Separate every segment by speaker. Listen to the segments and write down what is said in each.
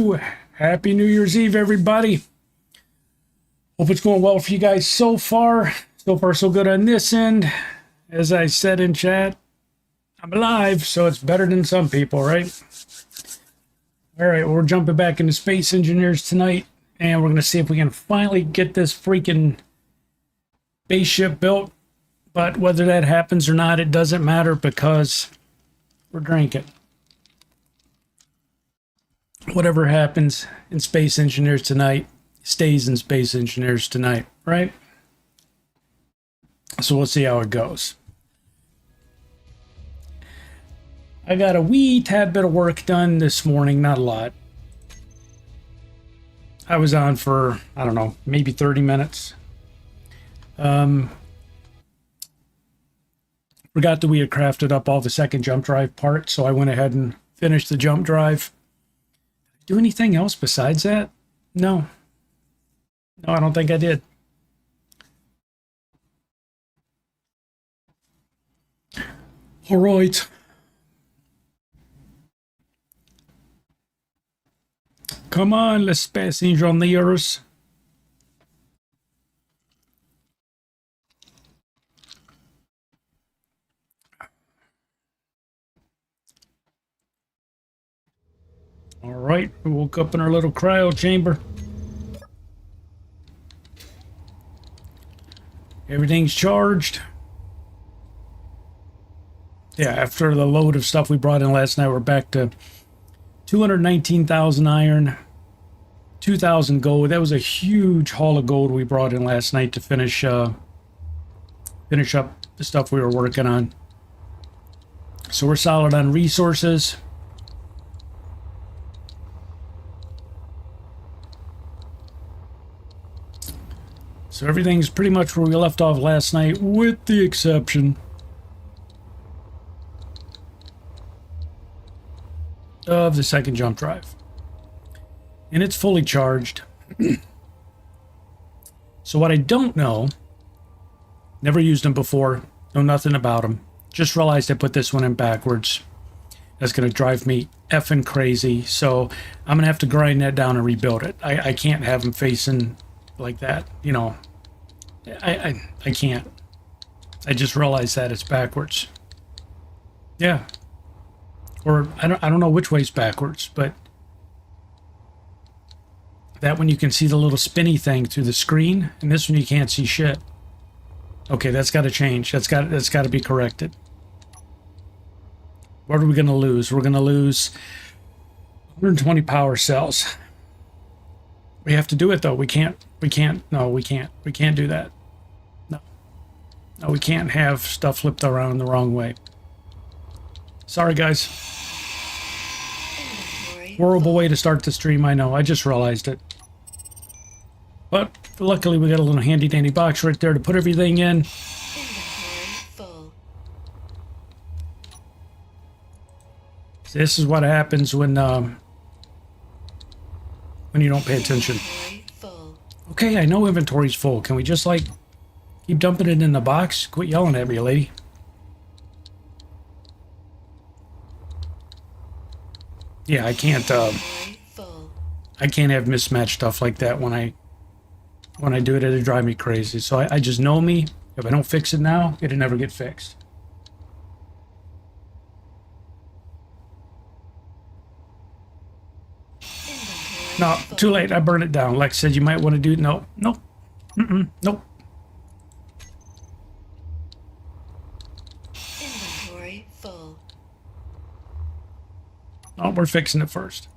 Speaker 1: Woo! Happy New Year's Eve, everybody. Hope it's going well for you guys so far. So far, so good on this end. As I said in chat, I'm alive, so it's better than some people, right? All right, well, we're jumping back into Space Engineers tonight, and we're going to see if we can finally get this freaking spaceship built. But whether that happens or not, it doesn't matter because we're drinking. Whatever happens in Space Engineers tonight stays in Space Engineers tonight, right? So we'll see how it goes. I got a wee tad bit of work done this morning, not a lot. I was on for, I don't know, maybe 30 minutes. Forgot that we had crafted up all the second jump drive parts, so I went ahead and finished the jump drive. Do anything else besides that? No. No, I don't think I did. All right. Come on, let's Space Engineers. All right, we woke up in our little cryo chamber. Everything's charged. Yeah, after the load of stuff we brought in last night, we're back to 219,000 iron, 2,000 gold. That was a huge haul of gold we brought in last night to finish up the stuff we were working on. So we're solid on resources. So everything's pretty much where we left off last night, with the exception of the second jump drive. And it's fully charged. So what I don't know, never used them before, know nothing about them. Just realized I put this one in backwards. That's going to drive me effing crazy. So I'm going to have to grind that down and rebuild it. I can't have them facing like that, you know. I can't. I just realized that it's backwards. Yeah. Or I don't know which way's backwards, but that one you can see the little spinny thing through the screen, and this one you can't see shit. Okay, that's got to change. That's got to be corrected. What are we going to lose? We're going to lose 120 power cells. We have to do it though. We can't do that. No, we can't have stuff flipped around the wrong way. Sorry, guys. Horrible way to start the stream, I know. I just realized it. But luckily we got a little handy dandy box right there to put everything in. So this is what happens when you don't pay attention. Okay, I know inventory's full. Can we just like keep dumping it in the box? Quit yelling at me, lady. Yeah, I can't have mismatched stuff like that when I do it. It'll drive me crazy. So I just know me. If I don't fix it now, it'll never get fixed. No, too late. I burned it down. Lex said you might want to do... No. Nope. Nope.
Speaker 2: Inventory full.
Speaker 1: Oh, we're fixing it first.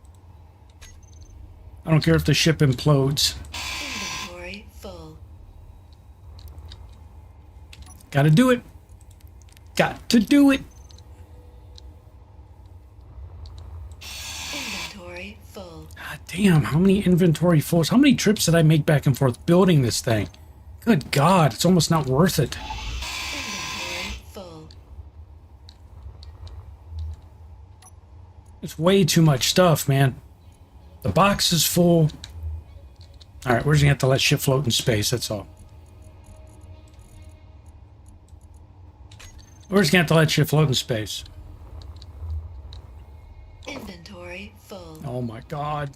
Speaker 1: I don't care if the ship implodes.
Speaker 2: Inventory full.
Speaker 1: Gotta do it. Got to do it.
Speaker 2: Inventory full.
Speaker 1: God damn, how many inventory fulls? How many trips did I make back and forth building this thing? Good God, it's almost not worth it.
Speaker 2: Inventory full.
Speaker 1: It's way too much stuff, man. The box is full. Alright, we're just gonna have to let shit float in space, that's all. We're just gonna have to let shit float in space.
Speaker 2: Inventory full.
Speaker 1: Oh my God.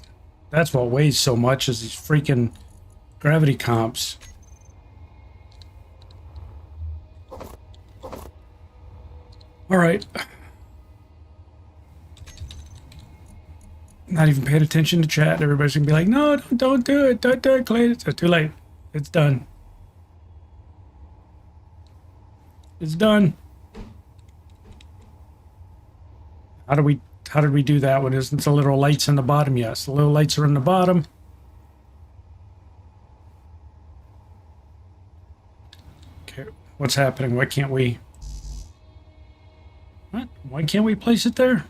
Speaker 1: That's what weighs so much is these freaking gravity comps. All right. Not even paying attention to chat. Everybody's gonna be like, no, don't do it. Don't do it, Clay. It's too late. It's done. It's done. How did we do that one? Isn't the little lights in the bottom? Yes, the little lights are in the bottom. Okay, what's happening? Why can't we? What? Why can't we place it there?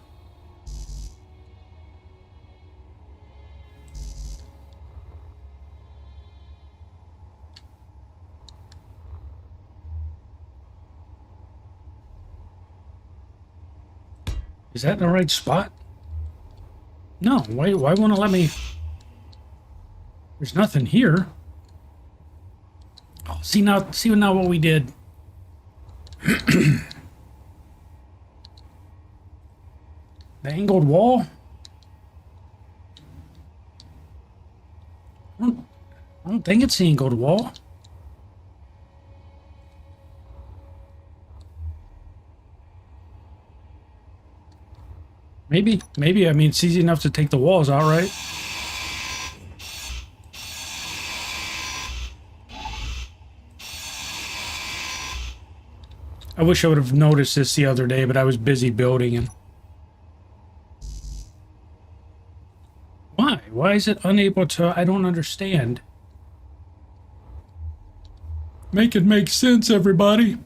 Speaker 1: Is that in the right spot? No, why won't it let me? There's nothing here. Oh, see now what we did. The angled wall? I don't think it's the angled wall. Maybe, I mean, it's easy enough to take the walls out, right? I wish I would have noticed this the other day, but I was busy building and... Why? Why is it unable to... I don't understand. Make it make sense, everybody.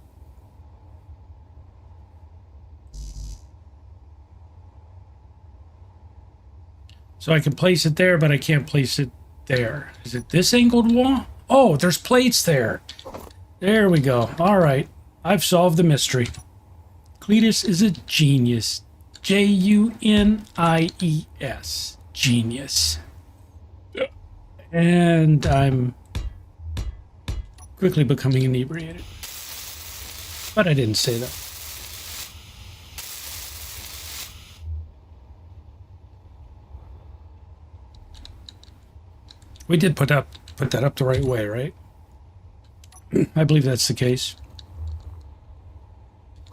Speaker 1: So I can place it there, but I can't place it there. Is it this angled wall? Oh, there's plates there. There we go. All right. I've solved the mystery. Cletus is a genius. J-U-N-I-E-S. Genius. And I'm quickly becoming inebriated. But I didn't say that. We did put that up the right way, right? I believe that's the case.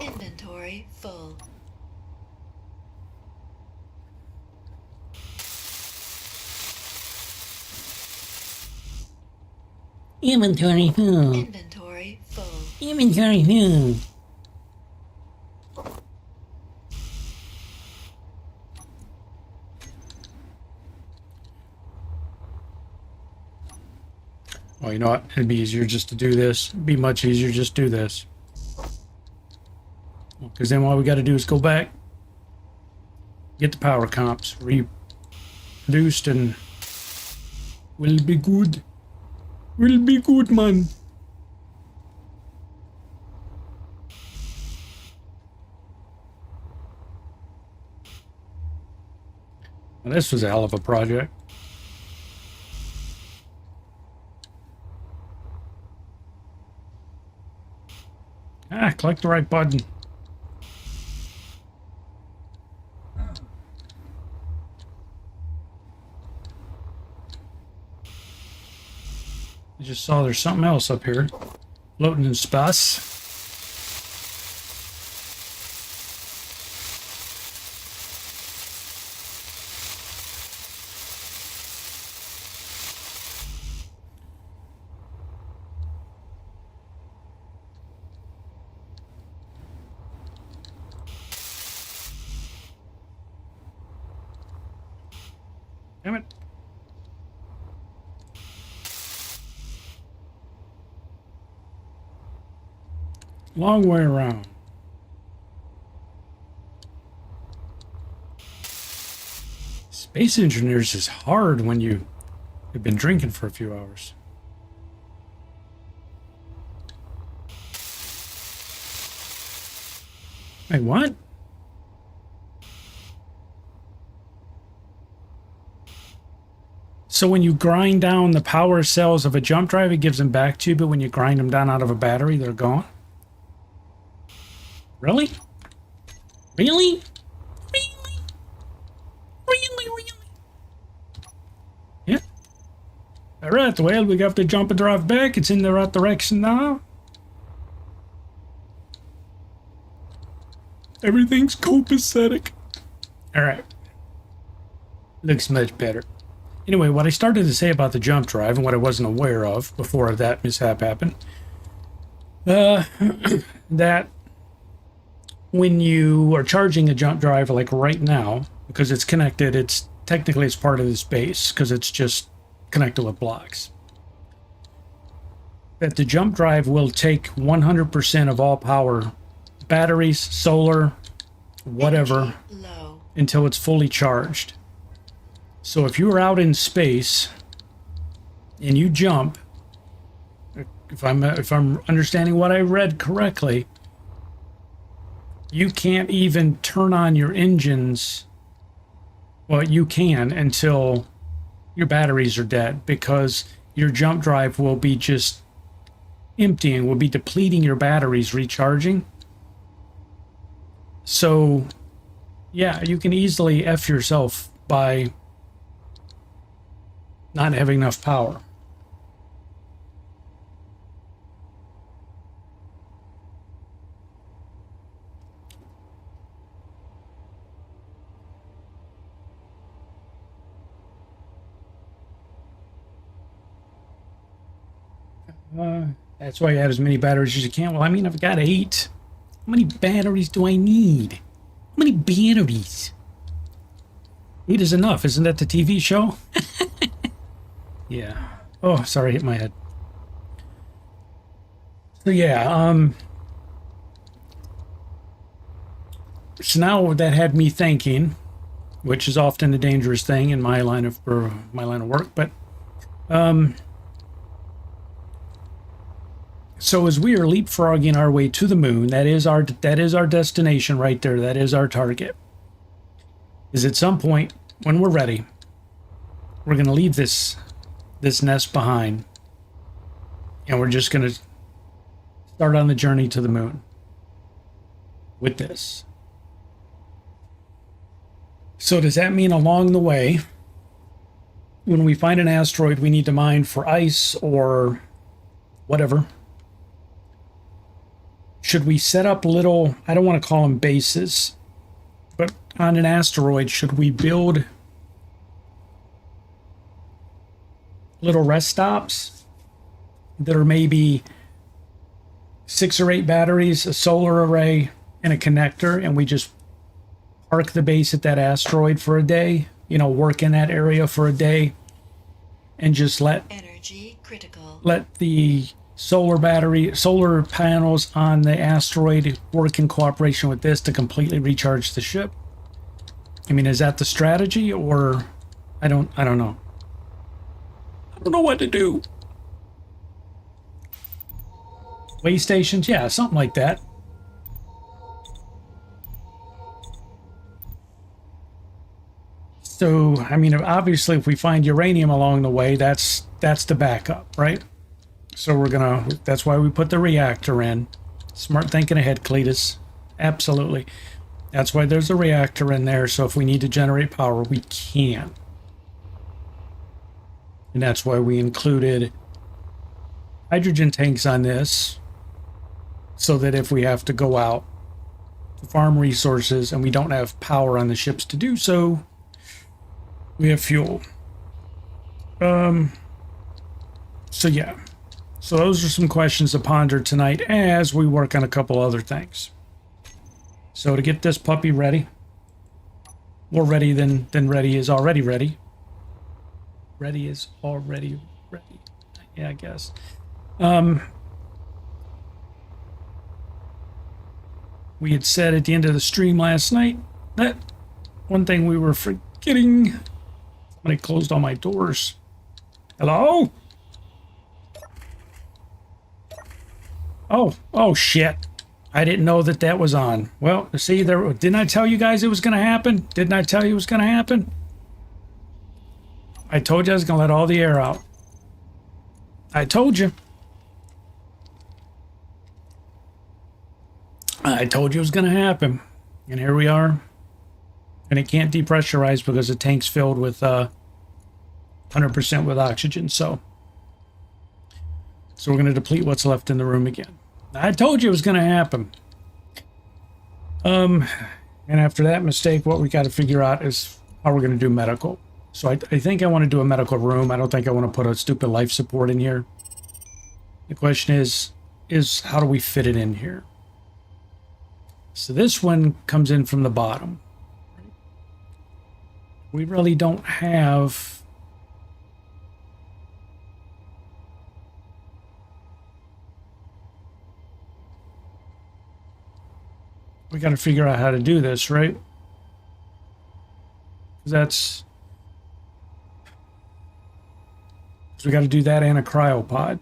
Speaker 2: Inventory full.
Speaker 3: Inventory full.
Speaker 2: Inventory full.
Speaker 3: Inventory full.
Speaker 1: Well, you know what? It'd be easier just to do this. It'd be much easier just to do this. Because then all we got to do is go back, get the power comps reproduced, and we'll be good. We'll be good, man. Well, this was a hell of a project. Click the right button. I just saw there's something else up here floating in space. Damn it. Long way around. Space engineers is hard when you have been drinking for a few hours. Wait, what? So when you grind down the power cells of a jump drive, it gives them back to you, but when you grind them down out of a battery, they're gone? Really? Really? Really? Really? Really? Alright, well, we have to jump and drive back. It's in the right direction now. Everything's copacetic. Alright. Looks much better. Anyway, what I started to say about the jump drive and what I wasn't aware of before that mishap happened, that when you are charging a jump drive like right now, because it's connected, it's technically it's part of this base because it's just connected with blocks, that the jump drive will take 100% of all power, batteries, solar, whatever,
Speaker 2: Low.
Speaker 1: until it's fully charged. So if you're out in space and you jump, if I'm understanding what I read correctly, you can't even turn on your engines. Well, you can until your batteries are dead, because your jump drive will be just emptying, will be depleting your batteries, recharging. So, yeah, you can easily F yourself by not having enough power. That's why you add as many batteries as you can. Well, I mean, I've got 8. How many batteries do I need? How many batteries? 8 is enough. Isn't that the TV show? Yeah. Oh, sorry, hit my head. So yeah, so now that had me thinking, which is often a dangerous thing in my line of work, but so as we are leapfrogging our way to the moon, that is our destination right there. That is our target. Is at some point when we're ready, we're going to leave this nest behind, and we're just going to start on the journey to the moon with this. So does that mean along the way, when we find an asteroid we need to mine for ice or whatever, should we set up little, I don't want to call them bases, but on an asteroid, should we build little rest stops that are maybe 6 or 8 batteries, a solar array, and a connector, and we just park the base at that asteroid for a day, you know, work in that area for a day, and just let
Speaker 2: Energy critical.
Speaker 1: let the solar panels on the asteroid work in cooperation with this to completely recharge the ship? I mean, is that the strategy, or I don't know. I don't know what to do. Way stations, yeah, something like that. So, I mean, obviously, if we find uranium along the way, that's the backup, right? So that's why we put the reactor in. Smart thinking ahead, Cletus. Absolutely. That's why there's a reactor in there, so if we need to generate power, we can. And that's why we included hydrogen tanks on this, so that if we have to go out to farm resources and we don't have power on the ships to do so, we have fuel. So yeah. So those are some questions to ponder tonight as we work on a couple other things. So to get this puppy ready, more ready than ready is already ready. Ready is already ready. Yeah, I guess. We had said at the end of the stream last night that one thing we were forgetting. Somebody closed all my doors. Hello? Oh shit. I didn't know that was on. Well, see, didn't I tell you guys it was going to happen? Didn't I tell you it was going to happen? I told you I was going to let all the air out. I told you. I told you it was going to happen. And here we are. And it can't depressurize because the tank's filled with 100% with oxygen. So So we're going to deplete what's left in the room again. I told you it was going to happen. And after that mistake, what we got to figure out is how we're going to do medical. So I think I want to do a medical room. I don't think I want to put a stupid life support in here. The question is how do we fit it in here? So this one comes in from the bottom. We really don't have... We got to figure out how to do this, right? That's... So we got to do that and a cryopod.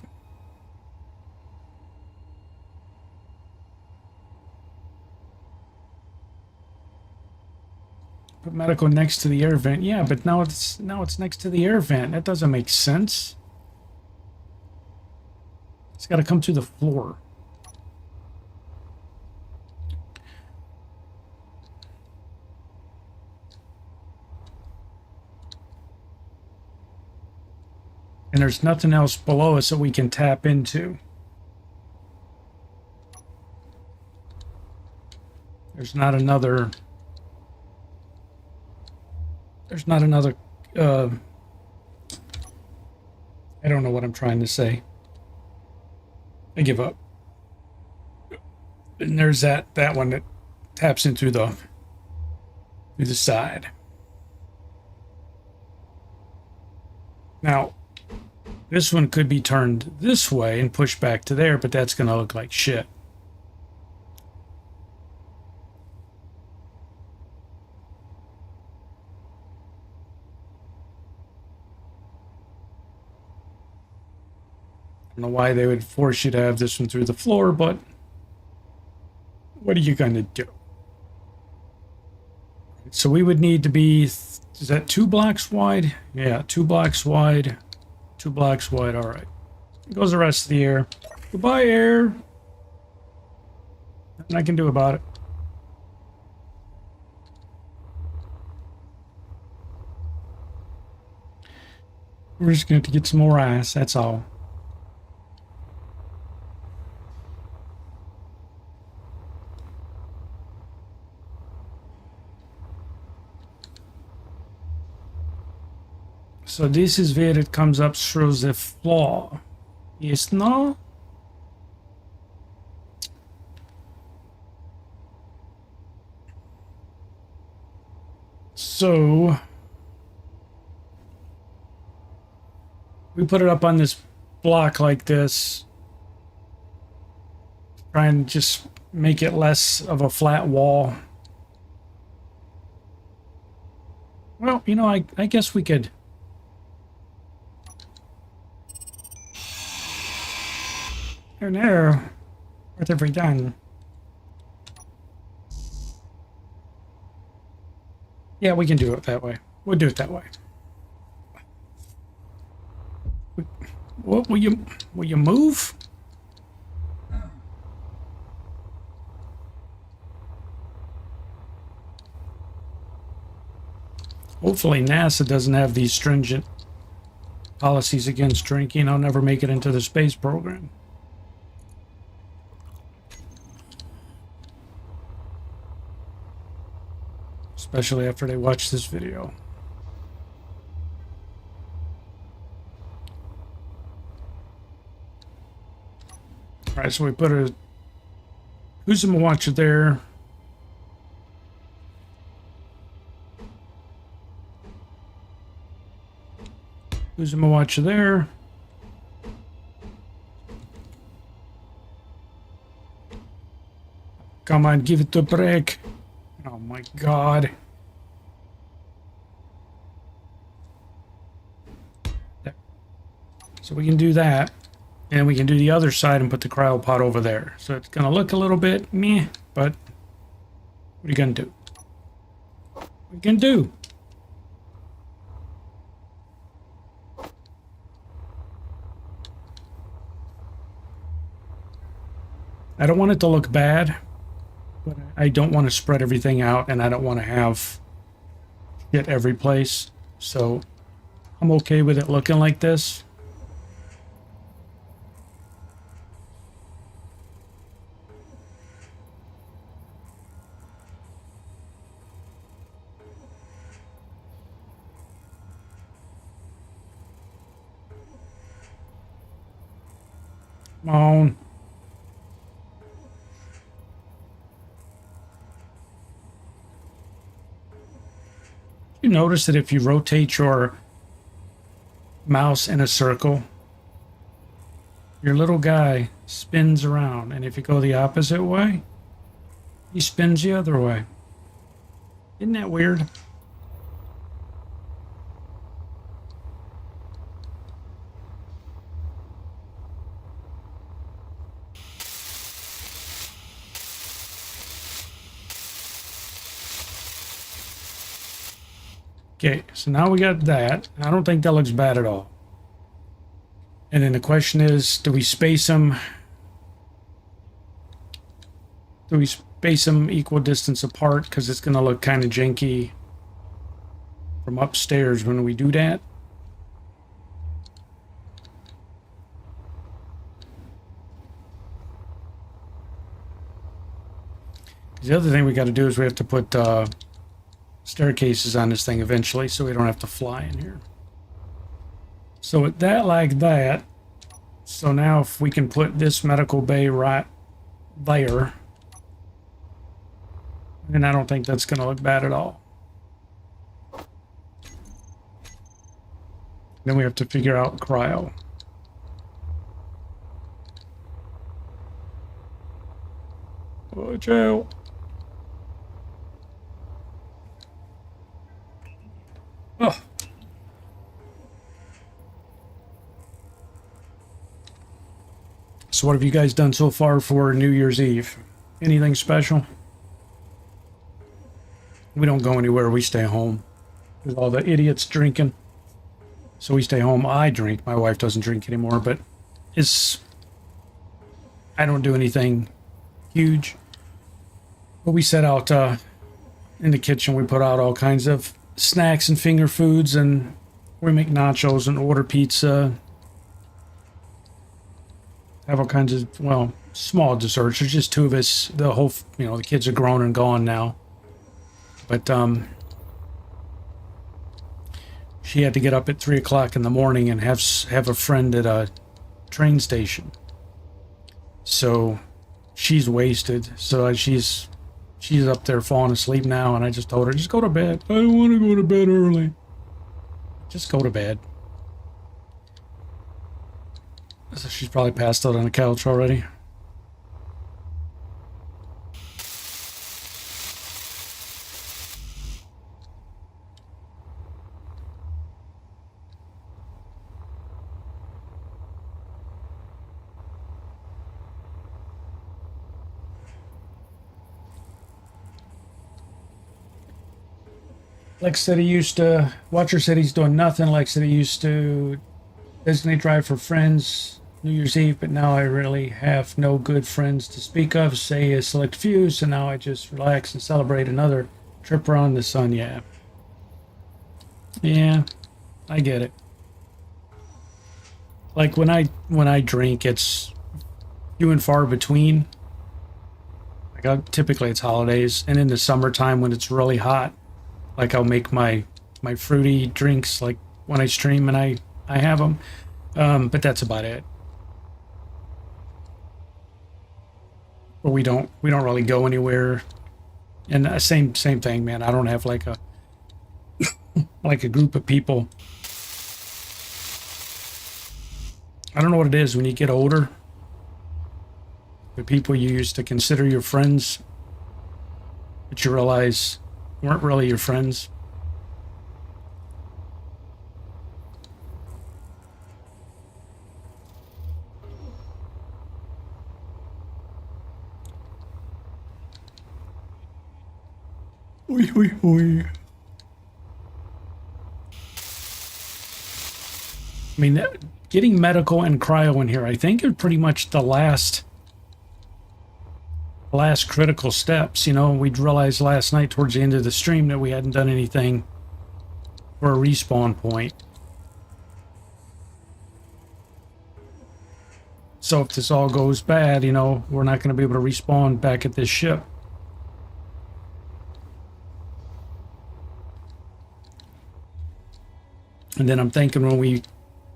Speaker 1: Put medical next to the air vent. Yeah, but now it's next to the air vent. That doesn't make sense. It's got to come through the floor. And there's nothing else below us that we can tap into. There's not another... There's not another... I don't know what I'm trying to say. I give up. And there's that one that taps in through the side. Now... This one could be turned this way and pushed back to there, but that's going to look like shit. I don't know why they would force you to have this one through the floor, but what are you going to do? So we would need to be, is that 2 blocks wide? Yeah, 2 blocks wide. 2 blocks wide, all right. Here goes the rest of the air. Goodbye, air. Nothing I can do about it. We're just going to have to get some more ice, that's all. So this is where it comes up through the floor. Yes, no? So we put it up on this block like this. Try and just make it less of a flat wall. Well, you know, I guess we could... Oh no, what have we done? Yeah, we can do it that way. We'll do it that way. What will you move? Hopefully NASA doesn't have these stringent policies against drinking. I'll never make it into the space program. Especially after they watch this video. Alright, so we put a who's in watcher there. Who's in watcher there. Come on, give it a break. Oh my god. So we can do that. And we can do the other side and put the cryopod over there. So it's going to look a little bit meh, but what are you going to do? What are you going to do? I don't want it to look bad, but I don't want to spread everything out, and I don't want to have it every place. So I'm okay with it looking like this. Come on. You notice that if you rotate your mouse in a circle, your little guy spins around, and if you go the opposite way, he spins the other way. Isn't that weird? Okay, so now we got that. I don't think that looks bad at all. And then the question is, do we space them? Do we space them equal distance apart? Because it's going to look kind of janky from upstairs when we do that. The other thing we got to do is we have to put staircases on this thing eventually, so we don't have to fly in here. So with that like that, so now if we can put this medical bay right there, and I don't think that's going to look bad at all. Then we have to figure out cryo. Watch out. Oh. So what have you guys done so far for New Year's Eve? Anything special? We don't go anywhere. We stay home. With all the idiots drinking. So we stay home. I drink. My wife doesn't drink anymore, but I don't do anything huge. But we set out in the kitchen. We put out all kinds of snacks and finger foods, and we make nachos and order pizza. Have all kinds of, well, small desserts. There's just two of us. The whole, the kids are grown and gone now. But she had to get up at 3 o'clock in the morning and have a friend at a train station. So she's wasted. So she's up there falling asleep now, and I just told her, just go to bed. I don't want to go to bed early. Just go to bed. So she's probably passed out on the couch already. Lex said he used to, Watcher said he's doing nothing. Lex said he used to designate drive for friends New Year's Eve, but now I really have no good friends to speak of, say a select few, so now I just relax and celebrate another trip around the sun. Yeah, I get it. Like when I drink, it's few and far between. Like typically it's holidays, and in the summertime when it's really hot, like I'll make my fruity drinks like when I stream and I have them, but that's about it. But we don't really go anywhere. And same thing, man. I don't have like a like a group of people. I don't know what it is when you get older. The people you used to consider your friends, but you realize weren't really your friends. Oi, oi, oi. I mean, getting medical and cryo in here, I think, are pretty much the last critical steps. We'd realized last night towards the end of the stream that we hadn't done anything for a respawn point. So if this all goes bad, we're not going to be able to respawn back at this ship. And then I'm thinking when we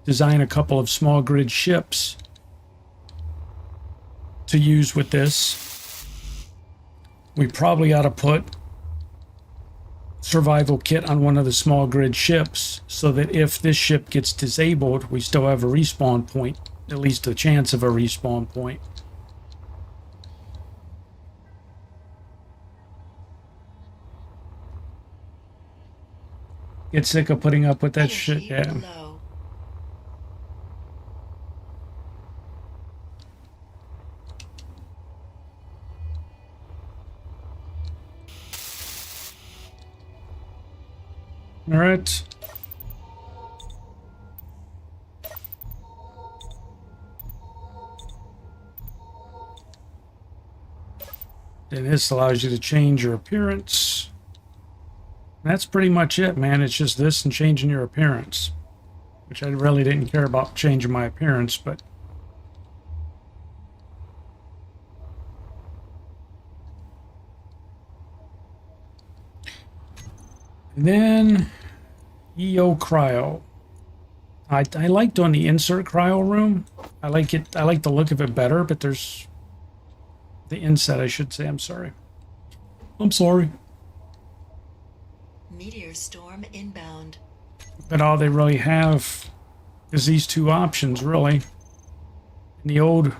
Speaker 1: design a couple of small grid ships, to use with this. We probably ought to put survival kit on one of the small grid ships so that if this ship gets disabled, we still have a respawn point, at least a chance of a respawn point. Get sick of putting up with that shit, yeah.
Speaker 2: Low.
Speaker 1: All right. And this allows you to change your appearance. That's pretty much it, man. It's just this and changing your appearance, which I really didn't care about changing my appearance, but and then EO cryo. I liked on the insert cryo room. I like it. I like the look of it better, but there's the inset, I should say. I'm sorry.
Speaker 2: Meteor storm inbound.
Speaker 1: But all they really have is these two options, really. In the old...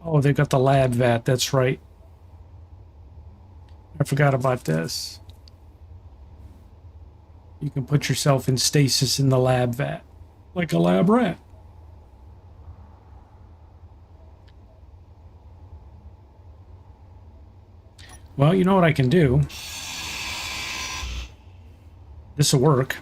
Speaker 1: Oh, they got the lab vat. That's right. I forgot about this. You can put yourself in stasis in the lab vat, like a lab rat. Well, you know what I can do? This'll work.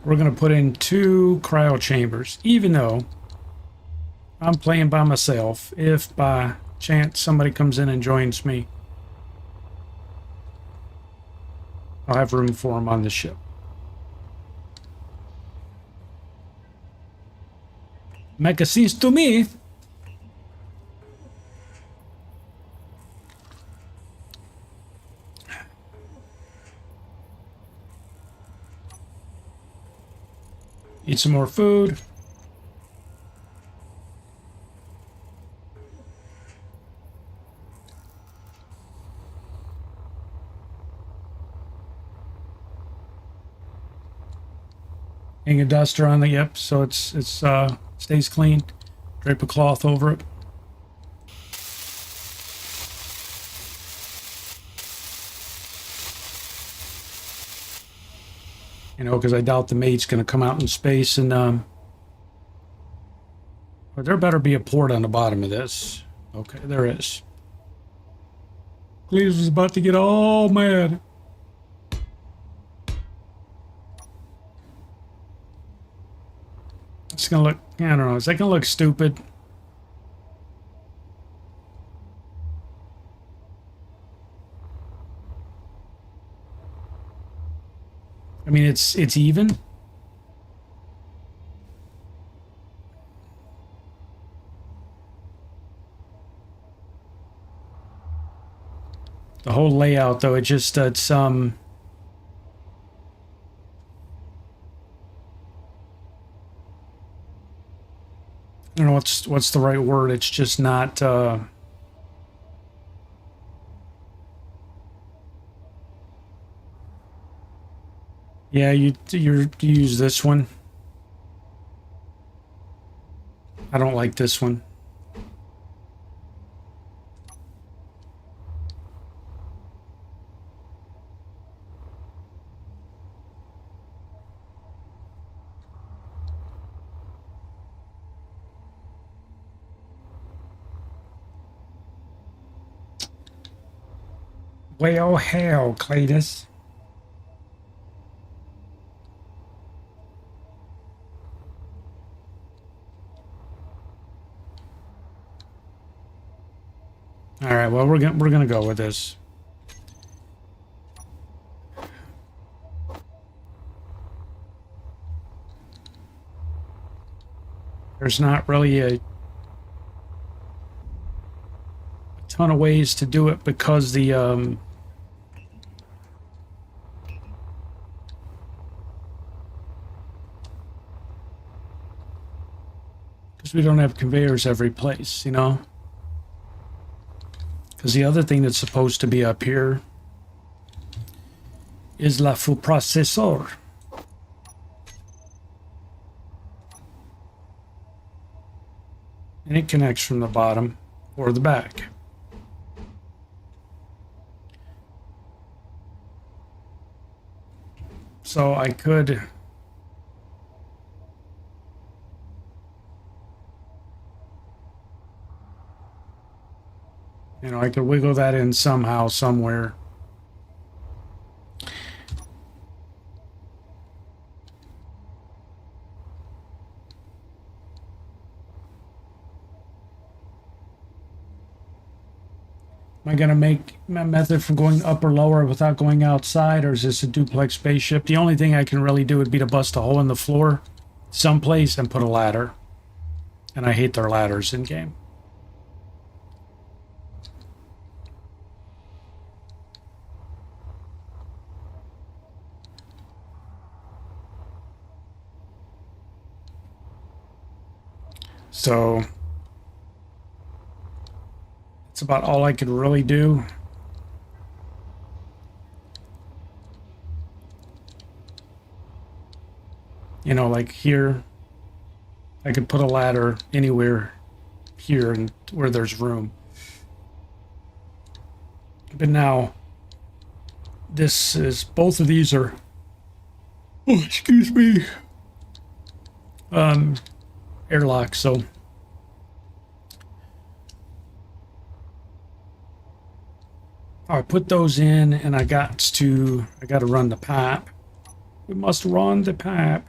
Speaker 1: We're going to put in 2 cryo chambers, even though I'm playing by myself. If by chance somebody comes in and joins me, I'll have room for them on the ship. Make sense to me. Eat some more food. Hang a duster on the, yep, so it stays clean. Drape a cloth over it. You know, because I doubt the mate's going to come out in space and, but there better be a port on the bottom of this. Okay, there is. Cletus was about to get all mad. It's going to look, I don't know, is that going to look stupid? I mean, it's even. The whole layout, though, it just it's I don't know what's the right word. It's just not. Yeah, you use this one. I don't like this one. Well, hell, Cletus. All right, well, we're gonna go with this. There's not really a ton of ways to do it because the because we don't have conveyors every place, you know. Because the other thing that's supposed to be up here is la food processor. And it connects from the bottom or the back. So I could I could wiggle that in somehow, somewhere. Am I going to make my method for going up or lower without going outside, or is this a duplex spaceship? The only thing I can really do would be to bust a hole in the floor someplace and put a ladder. And I hate their ladders in game. So that's about all I could really do. You know, like here, I could put a ladder anywhere here and where there's room. But now, this is, both of these are, oh, excuse me, airlock, so I put those in, and I got to run the pipe. We must run the pipe.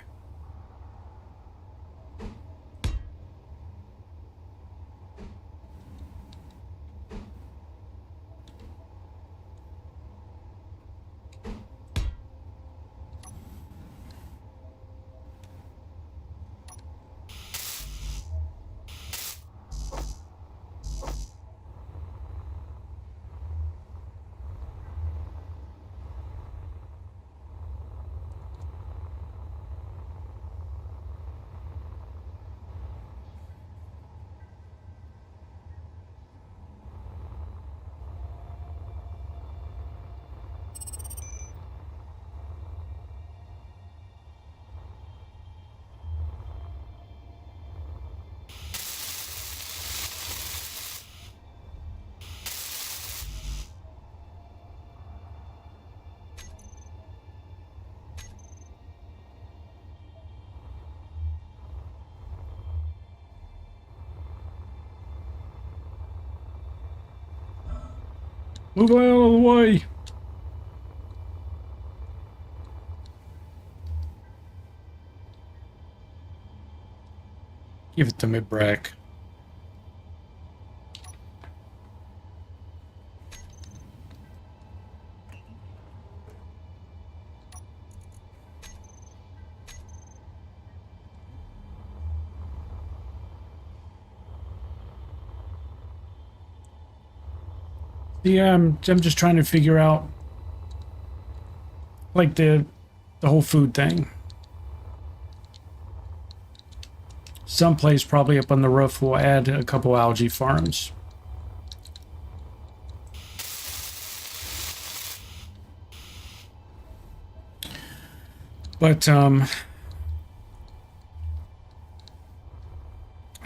Speaker 1: Move out of the way. Give it to me, Brack. Yeah, I'm just trying to figure out, like, the whole food thing. Someplace probably up on the roof will add a couple algae farms. But I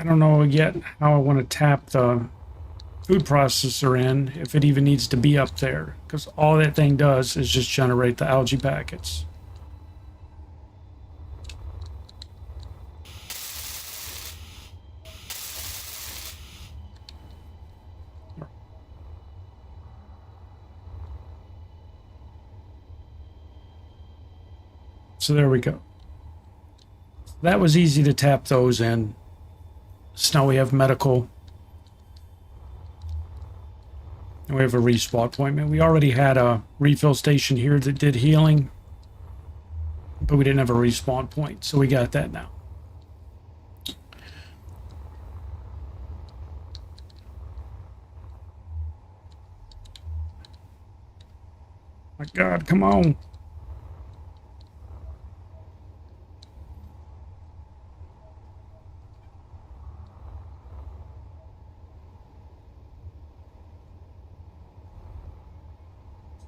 Speaker 1: don't know yet how I want to tap the food processor in, if it even needs to be up there, because all that thing does is just generate the algae packets. So there we go. That was easy to tap those in. So now we have medical. And we have a respawn appointment. We already had a refill station here that did healing, but we didn't have a respawn point, so we got that now. My God, come on.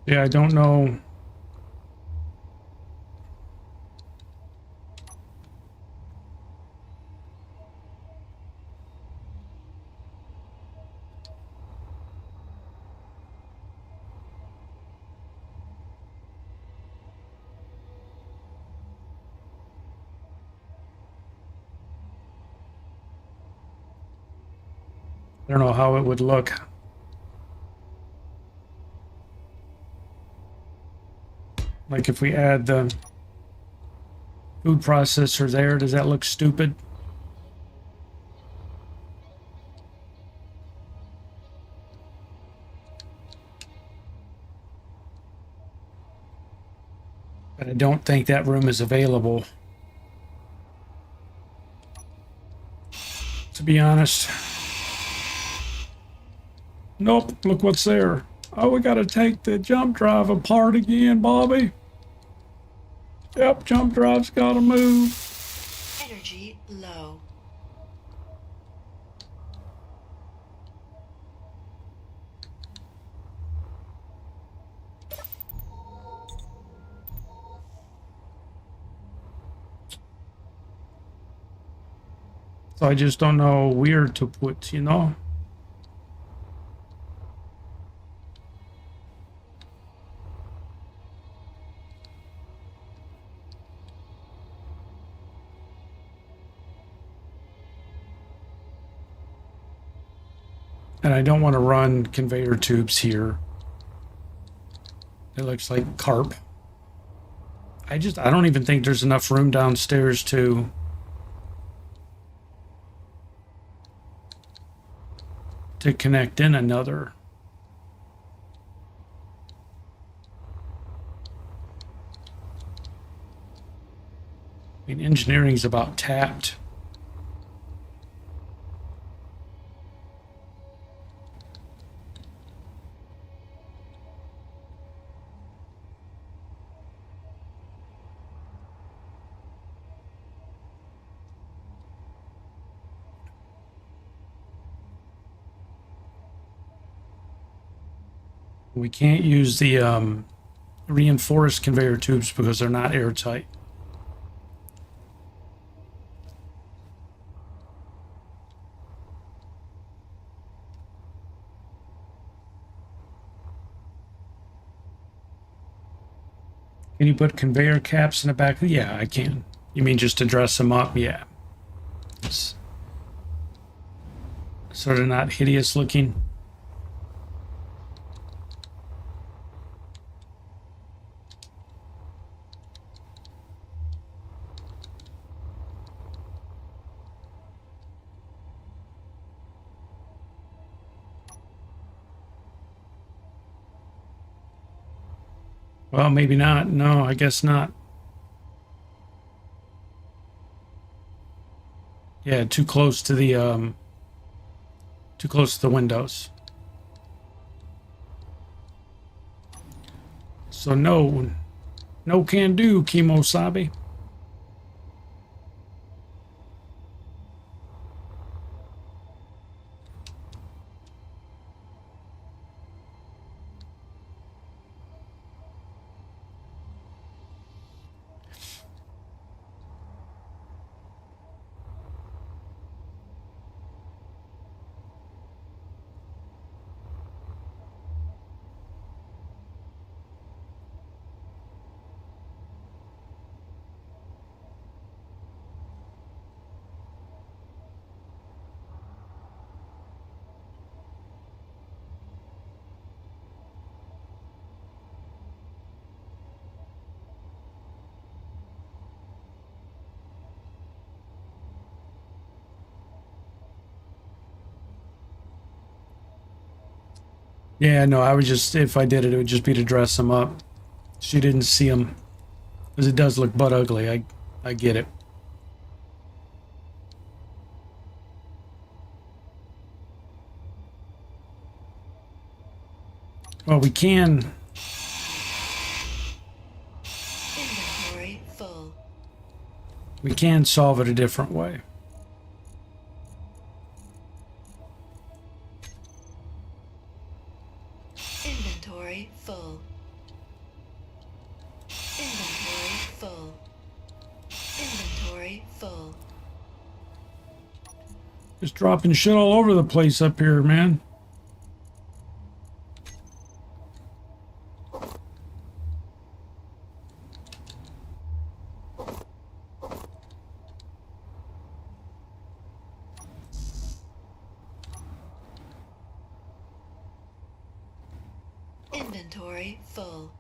Speaker 1: Yeah, I don't know. I don't know how it would look. Like if we add the food processor there, does that look stupid? But I don't think that room is available, to be honest. Nope, look what's there. Oh, we gotta take the jump drive apart again, Bobby. Yep, jump drive's gotta move.
Speaker 2: Energy low.
Speaker 1: So I just don't know where to put, you know? And I don't want to run conveyor tubes here. It looks like carp. I don't even think there's enough room downstairs to connect in another. I mean, engineering's about tapped. We can't use the reinforced conveyor tubes because they're not airtight. Can you put conveyor caps in the back? Yeah, I can. You mean just to dress them up? Yeah. It's sort of not hideous looking. Well, maybe not. No, I guess not. Yeah, too close to the windows. So no can do, Kimosabi. Yeah, no, I would just, if I did it, it would just be to dress them up. She didn't see them. Because it does look butt ugly. I get it. Well, we can We can solve it a different way.
Speaker 2: Inventory full. Inventory full. Inventory full.
Speaker 1: Just dropping shit all over the place up here, man.
Speaker 2: Inventory full.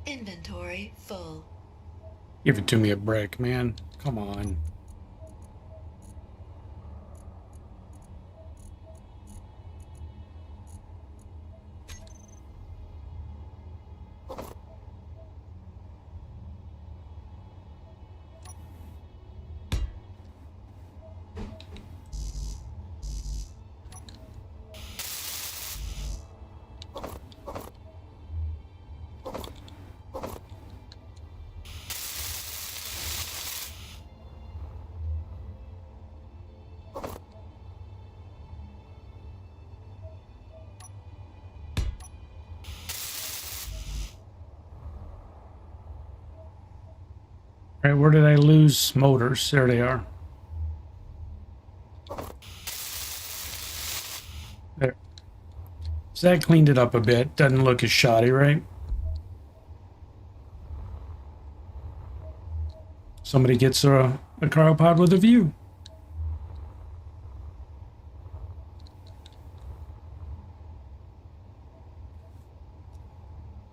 Speaker 2: Inventory full.
Speaker 1: Give it to me a break, man. Come on. All right, where did I lose motors? There they are. There. So that cleaned it up a bit. Doesn't look as shoddy, right? Somebody gets a cryopod with a view.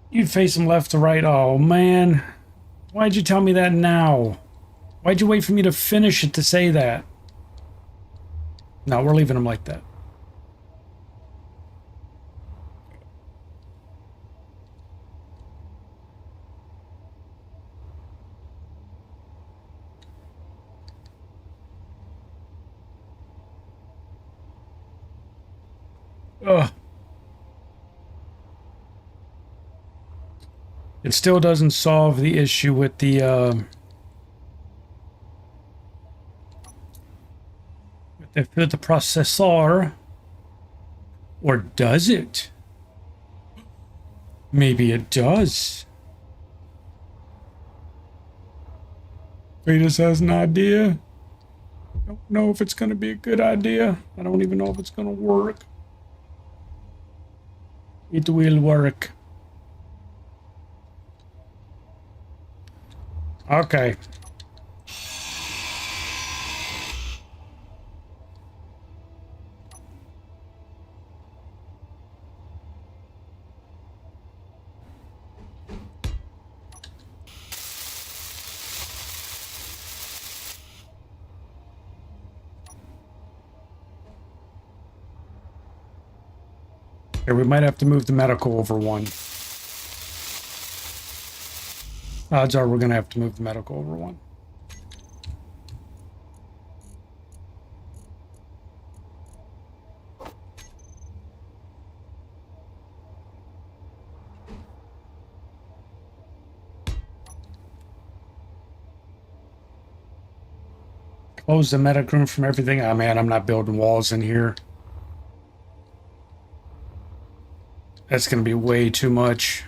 Speaker 1: You'd face them left to right. Oh, man. Why'd you tell me that now? Why'd you wait for me to finish it to say that? No, we're leaving them like that. Ugh. It still doesn't solve the issue with the processor. Or does it? Maybe it does. Vetus has an idea. Don't know if it's going to be a good idea. I don't even know if it's going to work. It will work. Okay. Here, we might have to move the medical over one. Odds are we're going to have to move the medical over one. Close the medic room from everything. Oh man, I'm not building walls in here. That's going to be way too much.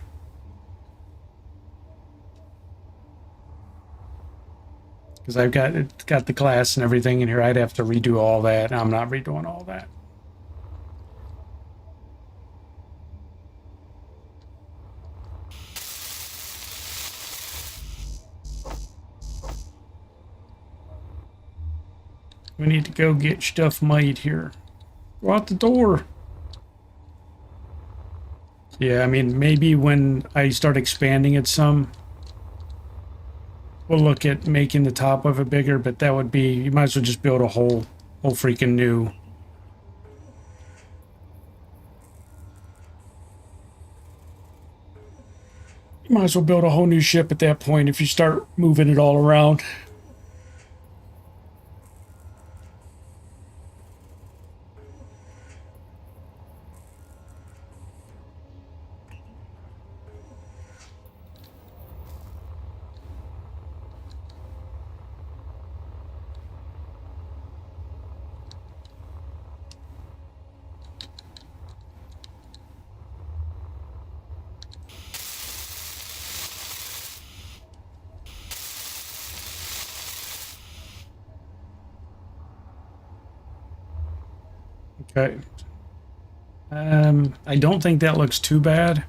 Speaker 1: Because I've got the glass and everything in here. I'd have to redo all that. I'm not redoing all that. We need to go get stuff made here. Go out the door. Yeah, I mean, maybe when I start expanding it some, we'll look at making the top of it bigger, but that would be, you might as well just build a whole freaking new Might as well build a whole new ship at that point if you start moving it all around. Okay. I don't think that looks too bad.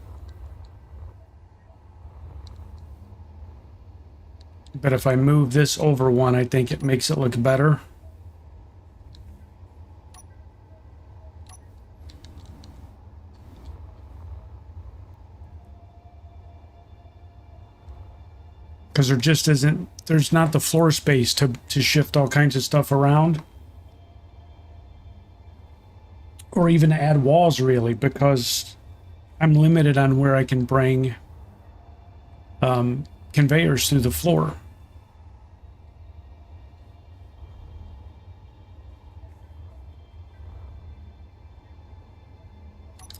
Speaker 1: But if I move this over one, I think it makes it look better. Because there just isn't, there's not the floor space to shift all kinds of stuff around. Or even add walls, really, because I'm limited on where I can bring conveyors through the floor.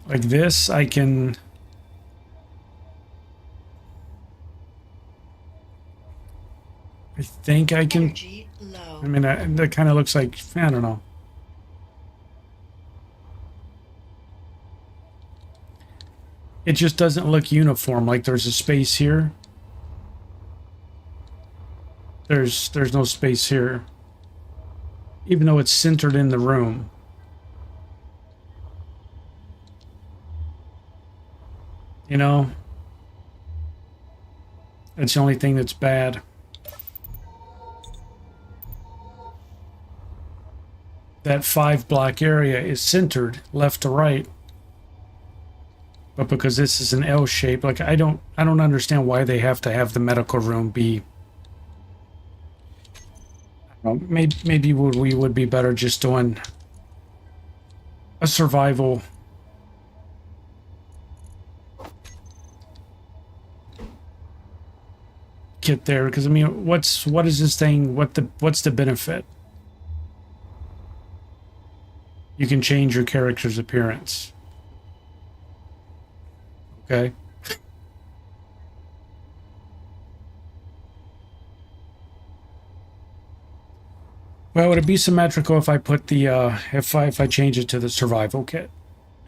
Speaker 1: Like this, I can... I think I can...
Speaker 2: Energy low.
Speaker 1: I mean, that kind of looks like... I don't know. It just doesn't look uniform. Like there's a space here. There's no space here. Even though it's centered in the room. You know? That's the only thing that's bad. That 5-block area is centered left to right. But because this is an L shape, like I don't understand why they have to have the medical room be. I don't know, maybe we would be better just doing a survival. Kit there, because I mean, what is this thing? What's the benefit? You can change your character's appearance. Okay. Well, would it be symmetrical if I put the if I change it to the survival kit?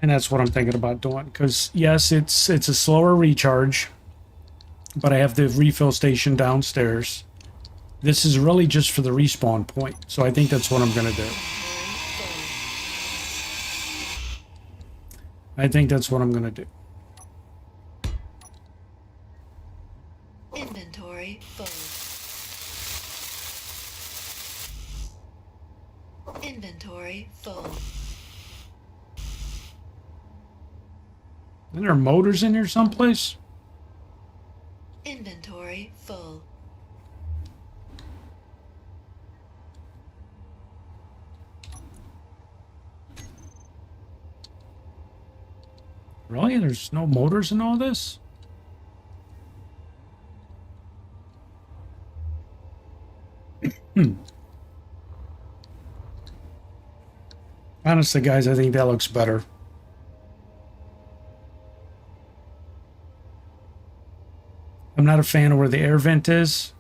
Speaker 1: And that's what I'm thinking about doing. Because yes, it's a slower recharge, but I have the refill station downstairs. This is really just for the respawn point, so I think that's what I'm gonna do. I think that's what I'm gonna do.
Speaker 2: Inventory full. Inventory full.
Speaker 1: Isn't there motors in here someplace?
Speaker 2: Inventory full.
Speaker 1: Really? There's no motors in all this? Honestly, guys, I think that looks better. I'm not a fan of where the air vent is.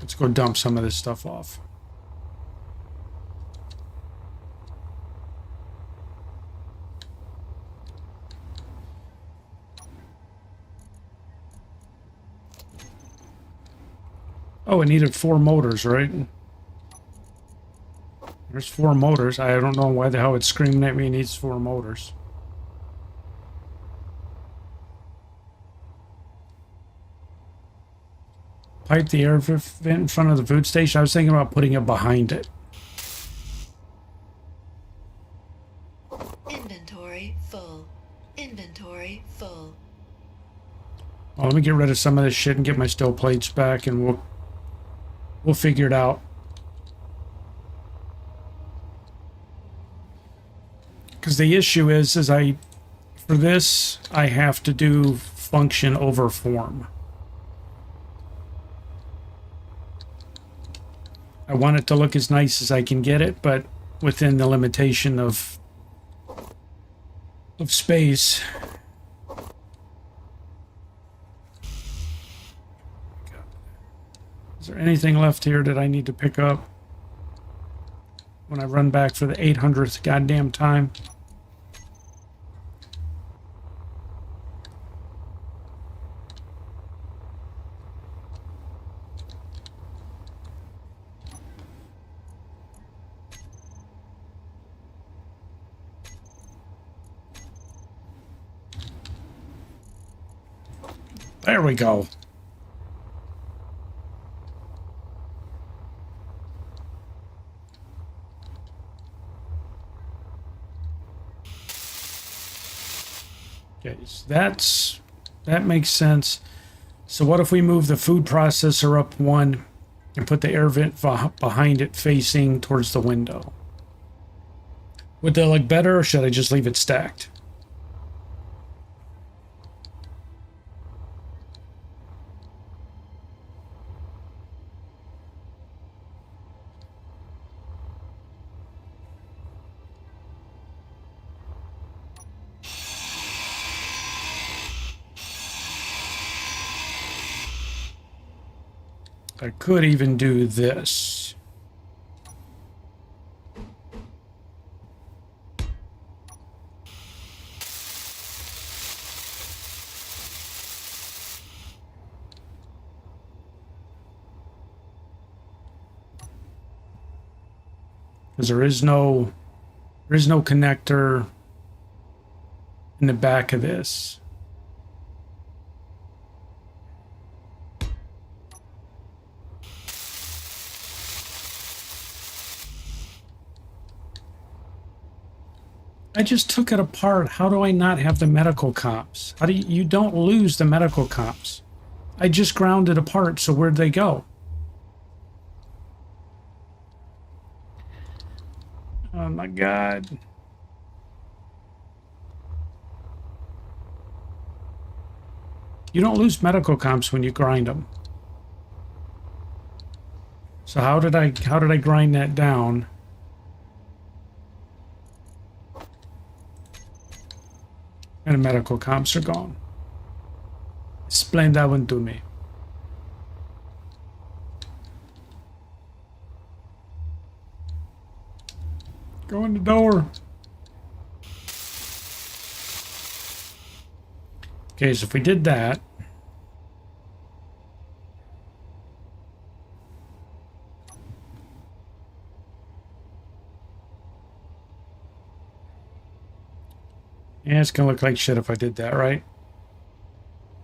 Speaker 1: Let's go dump some of this stuff off. Oh, it needed 4 motors, right? There's 4 motors. I don't know why the hell it's screaming at me it needs 4 motors. Pipe the air vent in front of the food station. I was thinking about putting it behind it.
Speaker 2: Inventory full. Inventory full.
Speaker 1: Well, let me get rid of some of this shit and get my stove plates back, and we'll figure it out. Because the issue is for this, I have to do function over form. I want it to look as nice as I can get it, but within the limitation of space. Is there anything left here that I need to pick up when I run back for the 800th goddamn time? There we go. Okay, so that makes sense. So what if we move the food processor up one and put the air vent behind it facing towards the window? Would that look better, or should I just leave it stacked? I could even do this. Because there is no connector in the back of this. I just took it apart. How do I not have the medical comps? How do you don't lose the medical comps? I just ground it apart, so where'd they go? Oh my God. You don't lose medical comps when you grind them. So how did I grind that down? And the medical comps are gone. Explain that one to me. Go in the door. Okay, so if we did that. Yeah, it's gonna look like shit if I did that, right?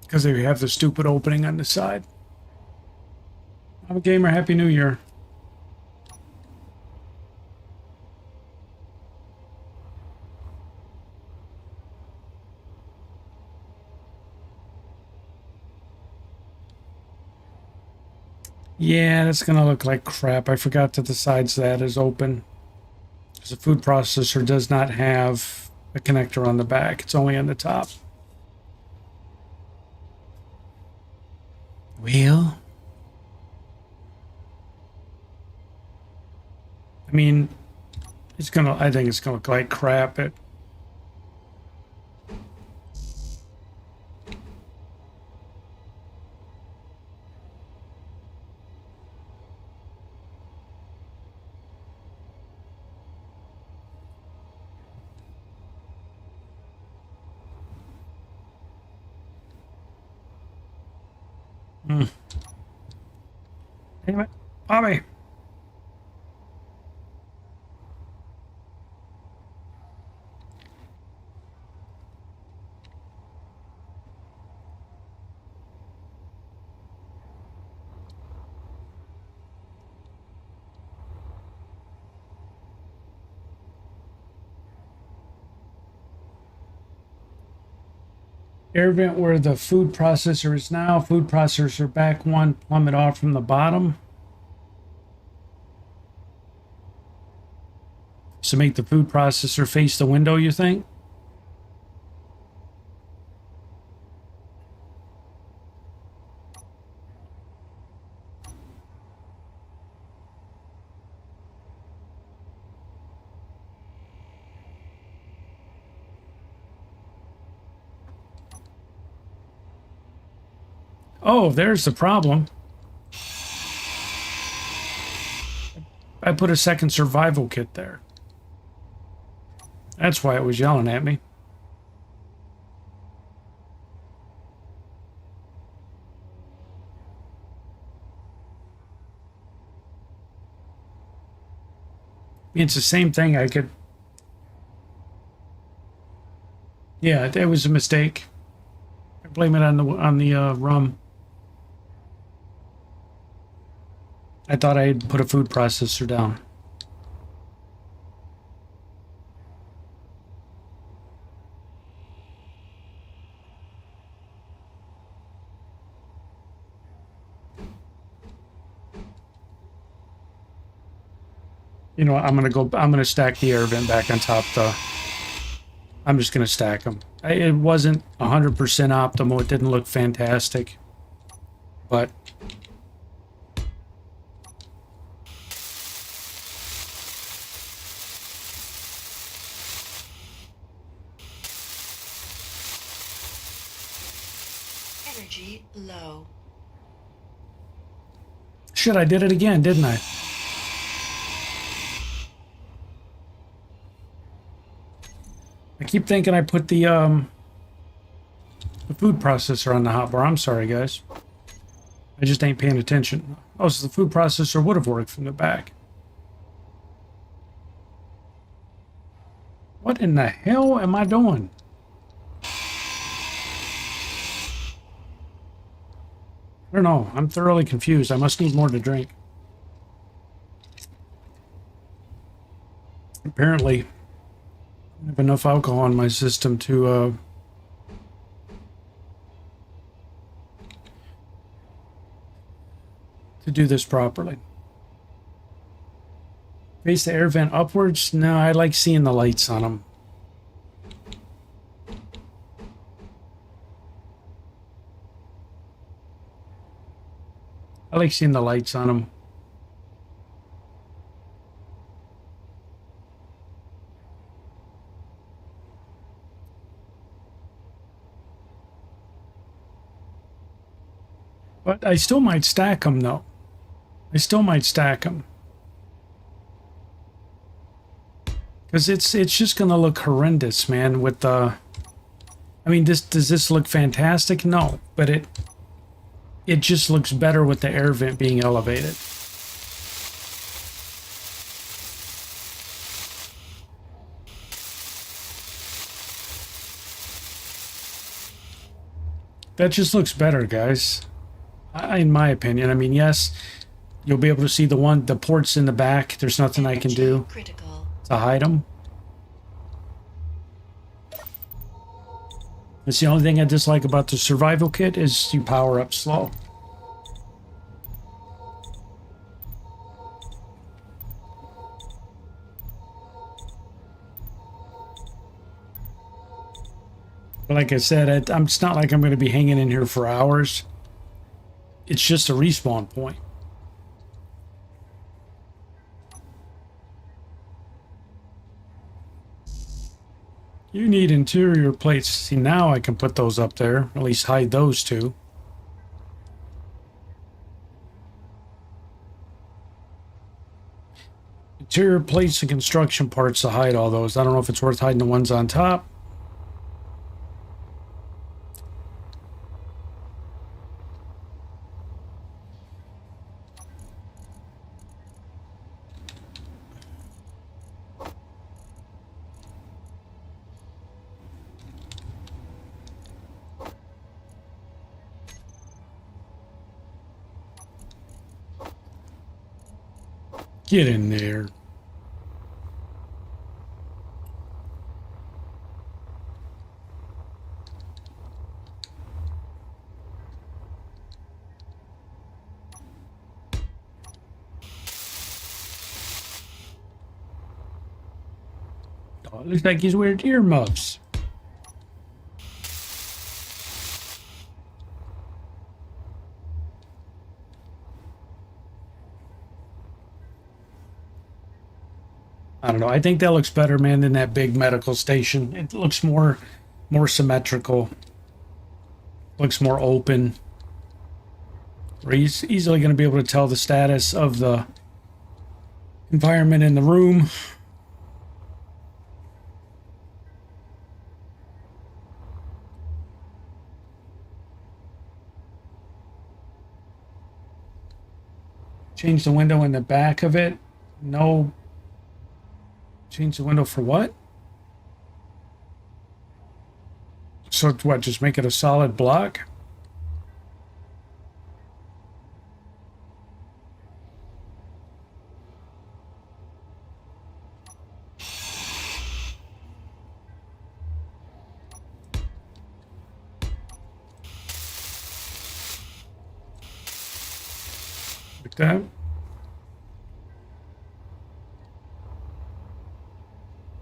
Speaker 1: Because they have the stupid opening on the side. I'm a gamer. Happy New Year. Yeah, that's gonna look like crap. I forgot that the sides of that is open. Because the food processor does not have a connector on the back. It's only on the top. Well, I mean, I think it's gonna look like crap. Damn it, Bobby. Air vent where the food processor is now. Food processor back one, plummet off from the bottom. So make the food processor face the window, you think? Oh, there's the problem. I put a second survival kit there. That's why it was yelling at me. It's the same thing. I could... Yeah, it was a mistake. I blame it on the rum. I thought I had put a food processor down. You know what, I'm gonna stack the air vent back on top I'm just gonna stack them. It wasn't 100% optimal. It didn't look fantastic, but
Speaker 2: Energy low.
Speaker 1: shit, I did it again, didn't I? I keep thinking I put the food processor on the hotbar. I'm sorry, guys. I just ain't paying attention. Oh, so the food processor would have worked from the back. What in the hell am I doing? I don't know. I'm thoroughly confused. I must need more to drink. Apparently, I have enough alcohol in my system to do this properly. Face the air vent upwards? No, I like seeing the lights on them. I like seeing the lights on them. But I still might stack them, though. I still might stack them. Because it's just going to look horrendous, man, with the... I mean, does this look fantastic? No, but it just looks better with the air vent being elevated. That just looks better, guys. In my opinion. I mean, yes, you'll be able to see the ports in the back. There's nothing I can do to hide them. That's the only thing I dislike about the survival kit is you power up slow. But like I said, it's not like I'm going to be hanging in here for hours. It's just a respawn point. You need interior plates. See, now I can put those up there. At least hide those two. Interior plates and construction parts to hide all those. I don't know if it's worth hiding the ones on top. Get in there. Oh, it looks like he's wearing earmuffs. I don't know. I think that looks better, man, than that big medical station. It looks more symmetrical. Looks more open. We're easily going to be able to tell the status of the environment in the room. Change the window in the back of it. No. Change the window for what? So what, just make it a solid block? Like that.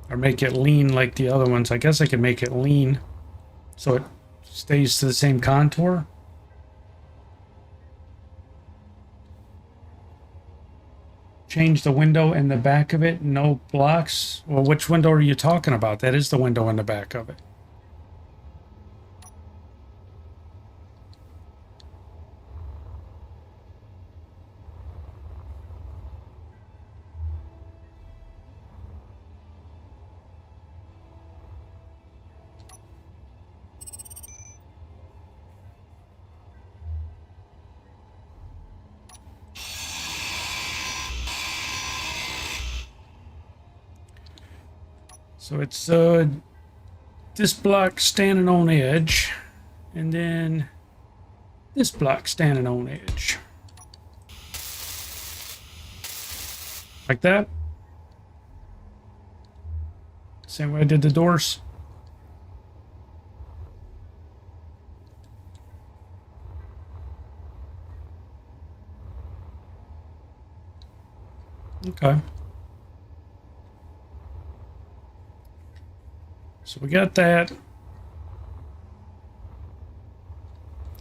Speaker 1: Or make it lean like the other ones. I guess I can make it lean so it stays to the same contour. Change the window in the back of it. No blocks. Well, which window are you talking about? That is the window in the back of it. So it's this block standing on edge, and then this block standing on edge. Like that. Same way I did the doors. Okay. So we got that.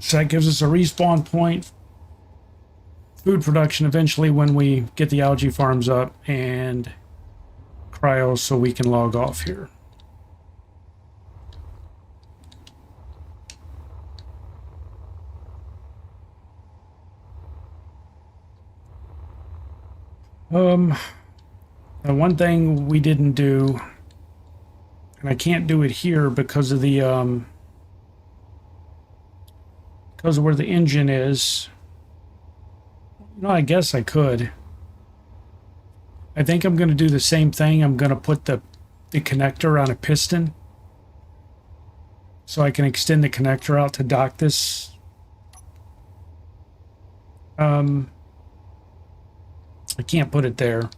Speaker 1: So that gives us a respawn point. Food production eventually when we get the algae farms up, and cryo so we can log off here. And one thing we didn't do, and I can't do it here because of the because of where the engine is. No, I guess I could. I think I'm going to do the same thing. I'm going to put the connector on a piston so I can extend the connector out to dock this. I can't put it there.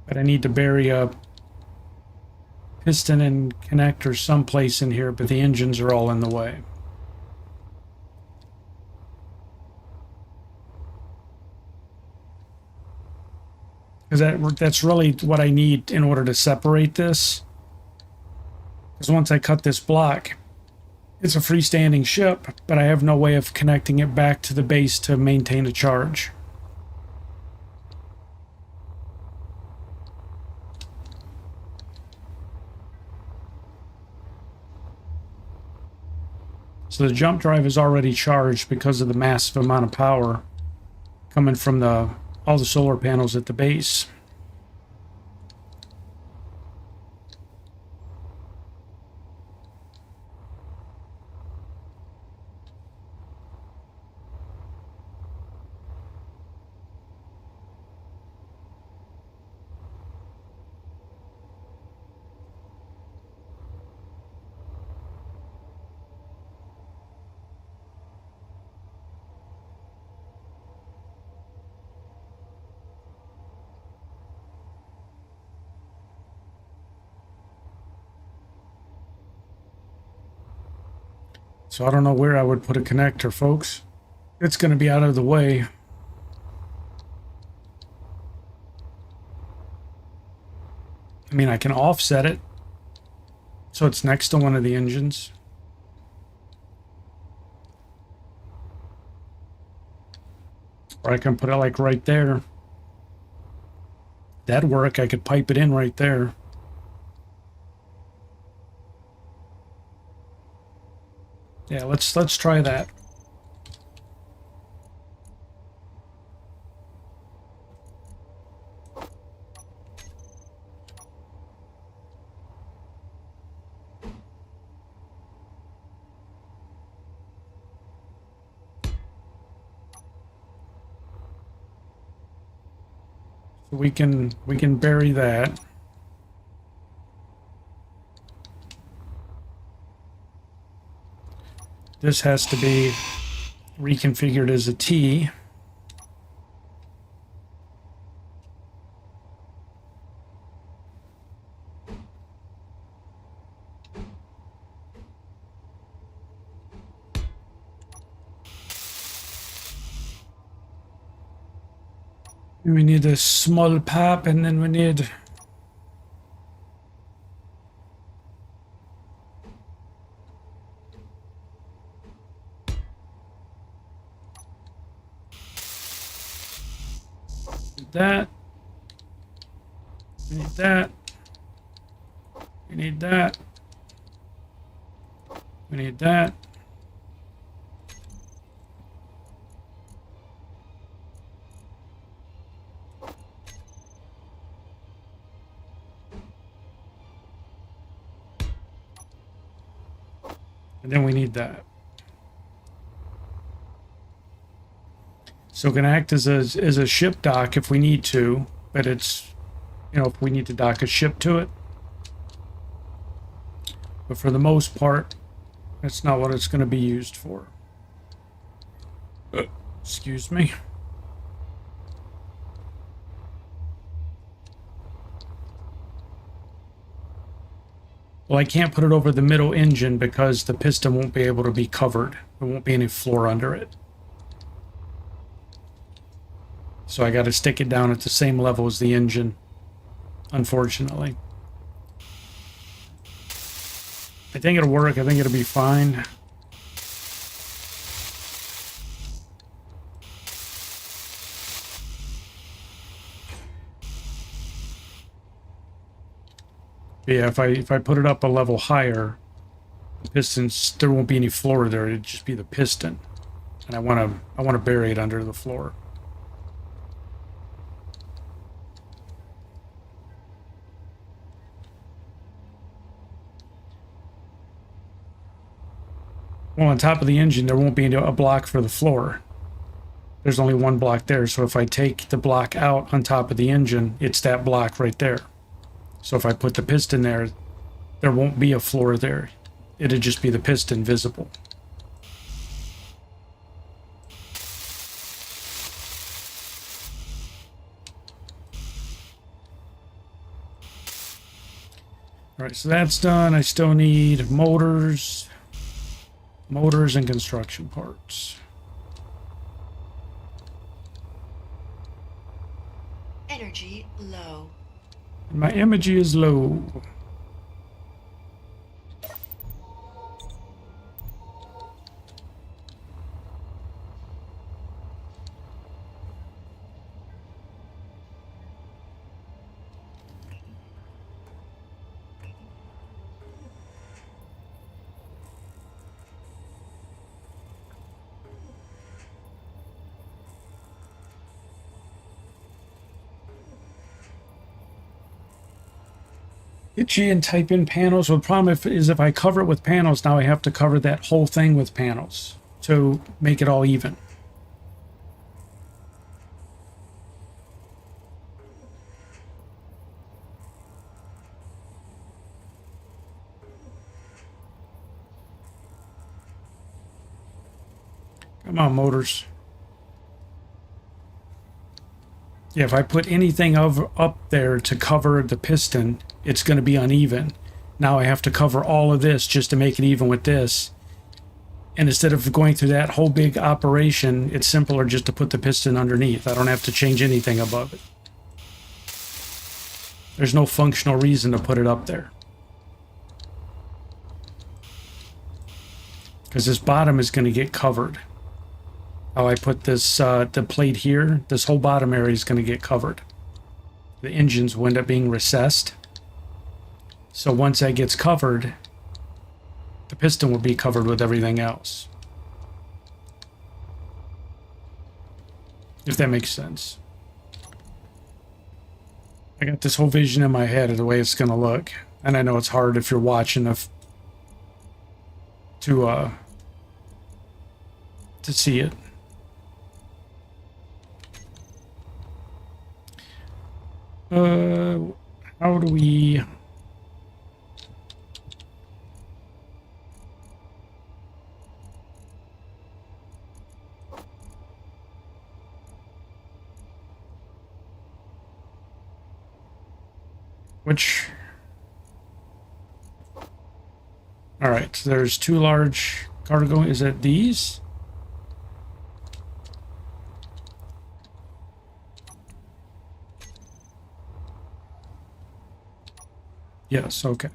Speaker 1: But I need to bury a piston and connector someplace in here, but the engines are all in the way. Because that's really what I need in order to separate this. Because once I cut this block, it's a freestanding ship, but I have no way of connecting it back to the base to maintain a charge. So the jump drive is already charged because of the massive amount of power coming from all the solar panels at the base. So I don't know where I would put a connector, folks. It's going to be out of the way. I mean, I can offset it so it's next to one of the engines. Or I can put it like right there. That'd work. I could pipe it in right there. Yeah, let's try that. So we can bury that. This has to be reconfigured as a T. We need a small pipe, and then we need that. We need that. We need that. We need that. And then we need that. So it can act as a ship dock if we need to, but it's, you know, if we need to dock a ship to it. But for the most part, that's not what it's going to be used for. Excuse me. Well, I can't put it over the middle engine because the piston won't be able to be covered. There won't be any floor under it. So I got to stick it down at the same level as the engine, unfortunately. I think it'll work. I think it'll be fine. Yeah, if I put it up a level higher, the pistons, there won't be any floor there. It'd just be the piston, and I want to bury it under the floor. Well, on top of the engine, there won't be a block for the floor. There's only one block there, so if I take the block out on top of the engine, it's that block right there. So if I put the piston there, there won't be a floor there. It'd just be the piston visible. All right, so that's done. I still need motors and construction parts.
Speaker 2: Energy low.
Speaker 1: My energy is low. Itchy and type in panels. Well, the problem is if I cover it with panels, now I have to cover that whole thing with panels to make it all even. Come on, motors. Yeah, if I put anything up there to cover the piston, it's going to be uneven. Now I have to cover all of this just to make it even with this. And instead of going through that whole big operation, it's simpler just to put the piston underneath. I don't have to change anything above it. There's no functional reason to put it up there. Because this bottom is going to get covered. How I put this, the plate here, this whole bottom area is going to get covered. The engines will end up being recessed. So once that gets covered, the piston will be covered with everything else. If that makes sense. I got this whole vision in my head of the way it's going to look. And I know it's hard if you're watching to see it. How do we... Which... Alright, so there's two large cargo... Is it these? Yes, okay.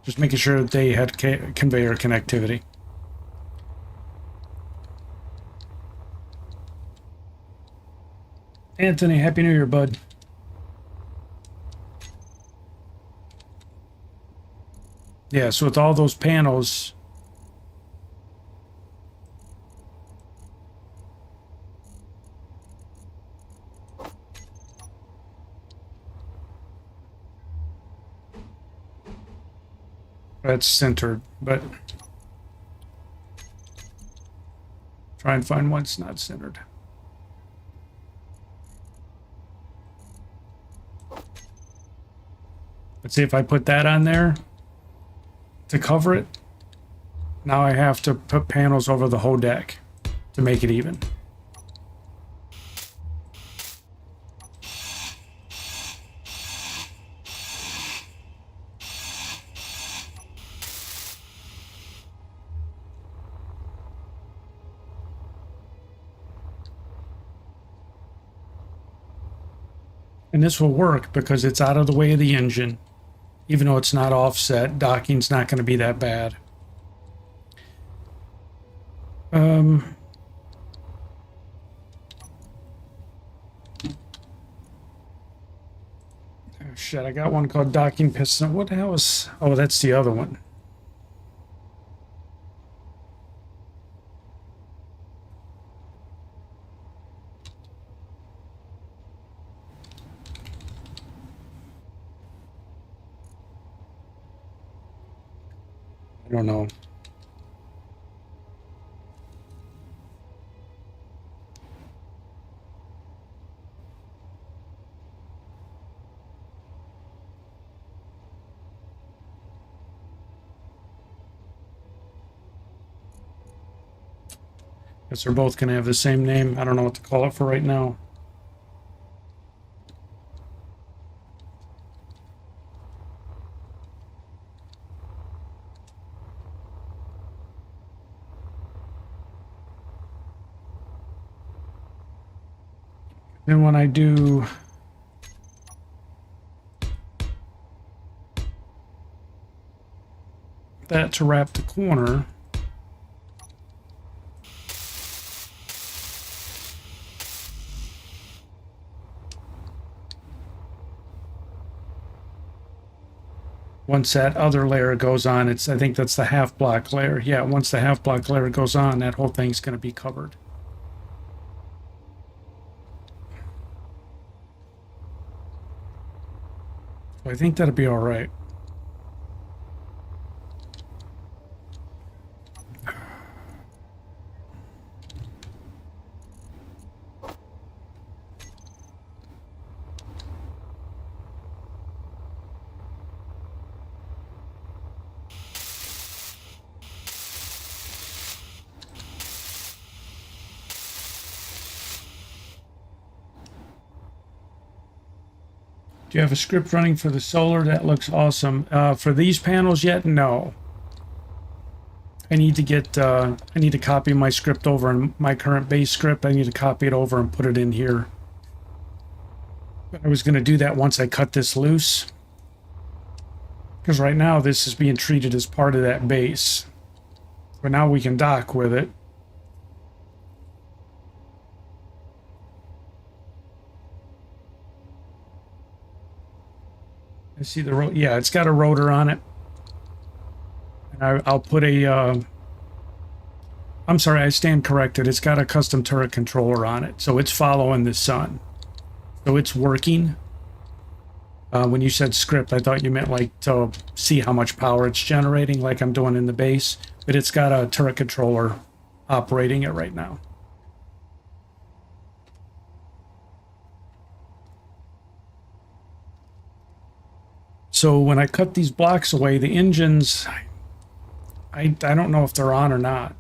Speaker 1: Just making sure that they had conveyor connectivity. Anthony, Happy New Year, bud. Yeah, so with all those panels... That's centered, but... Try and find one that's not centered. Let's see if I put that on there to cover it. Now I have to put panels over the whole deck to make it even. And this will work because it's out of the way of the engine. Even though it's not offset, docking's not going to be that bad. Oh shit, I got one called docking piston. What the hell is... Oh, that's the other one. I don't know. Guess they're both going to have the same name. I don't know what to call it for right now. Then when I do that to wrap the corner, once that other layer goes on, I think that's the half block layer. Yeah, once the half block layer goes on, that whole thing's going to be covered. I think that'll be all right. Do you have a script running for the solar? That looks awesome. For these panels yet? No. I need to get, I need to copy my script over in my current base script. I need to copy it over and put it in here. I was going to do that once I cut this loose. Because right now this is being treated as part of that base. But now we can dock with it. I see the rotor. Yeah, it's got a rotor on it. And I'll put a... I'm sorry, I stand corrected. It's got a custom turret controller on it. So it's following the sun. So it's working. When you said script, I thought you meant like to see how much power it's generating, like I'm doing in the base. But it's got a turret controller operating it right now. So when I cut these blocks away, the engines, I don't know if they're on or not.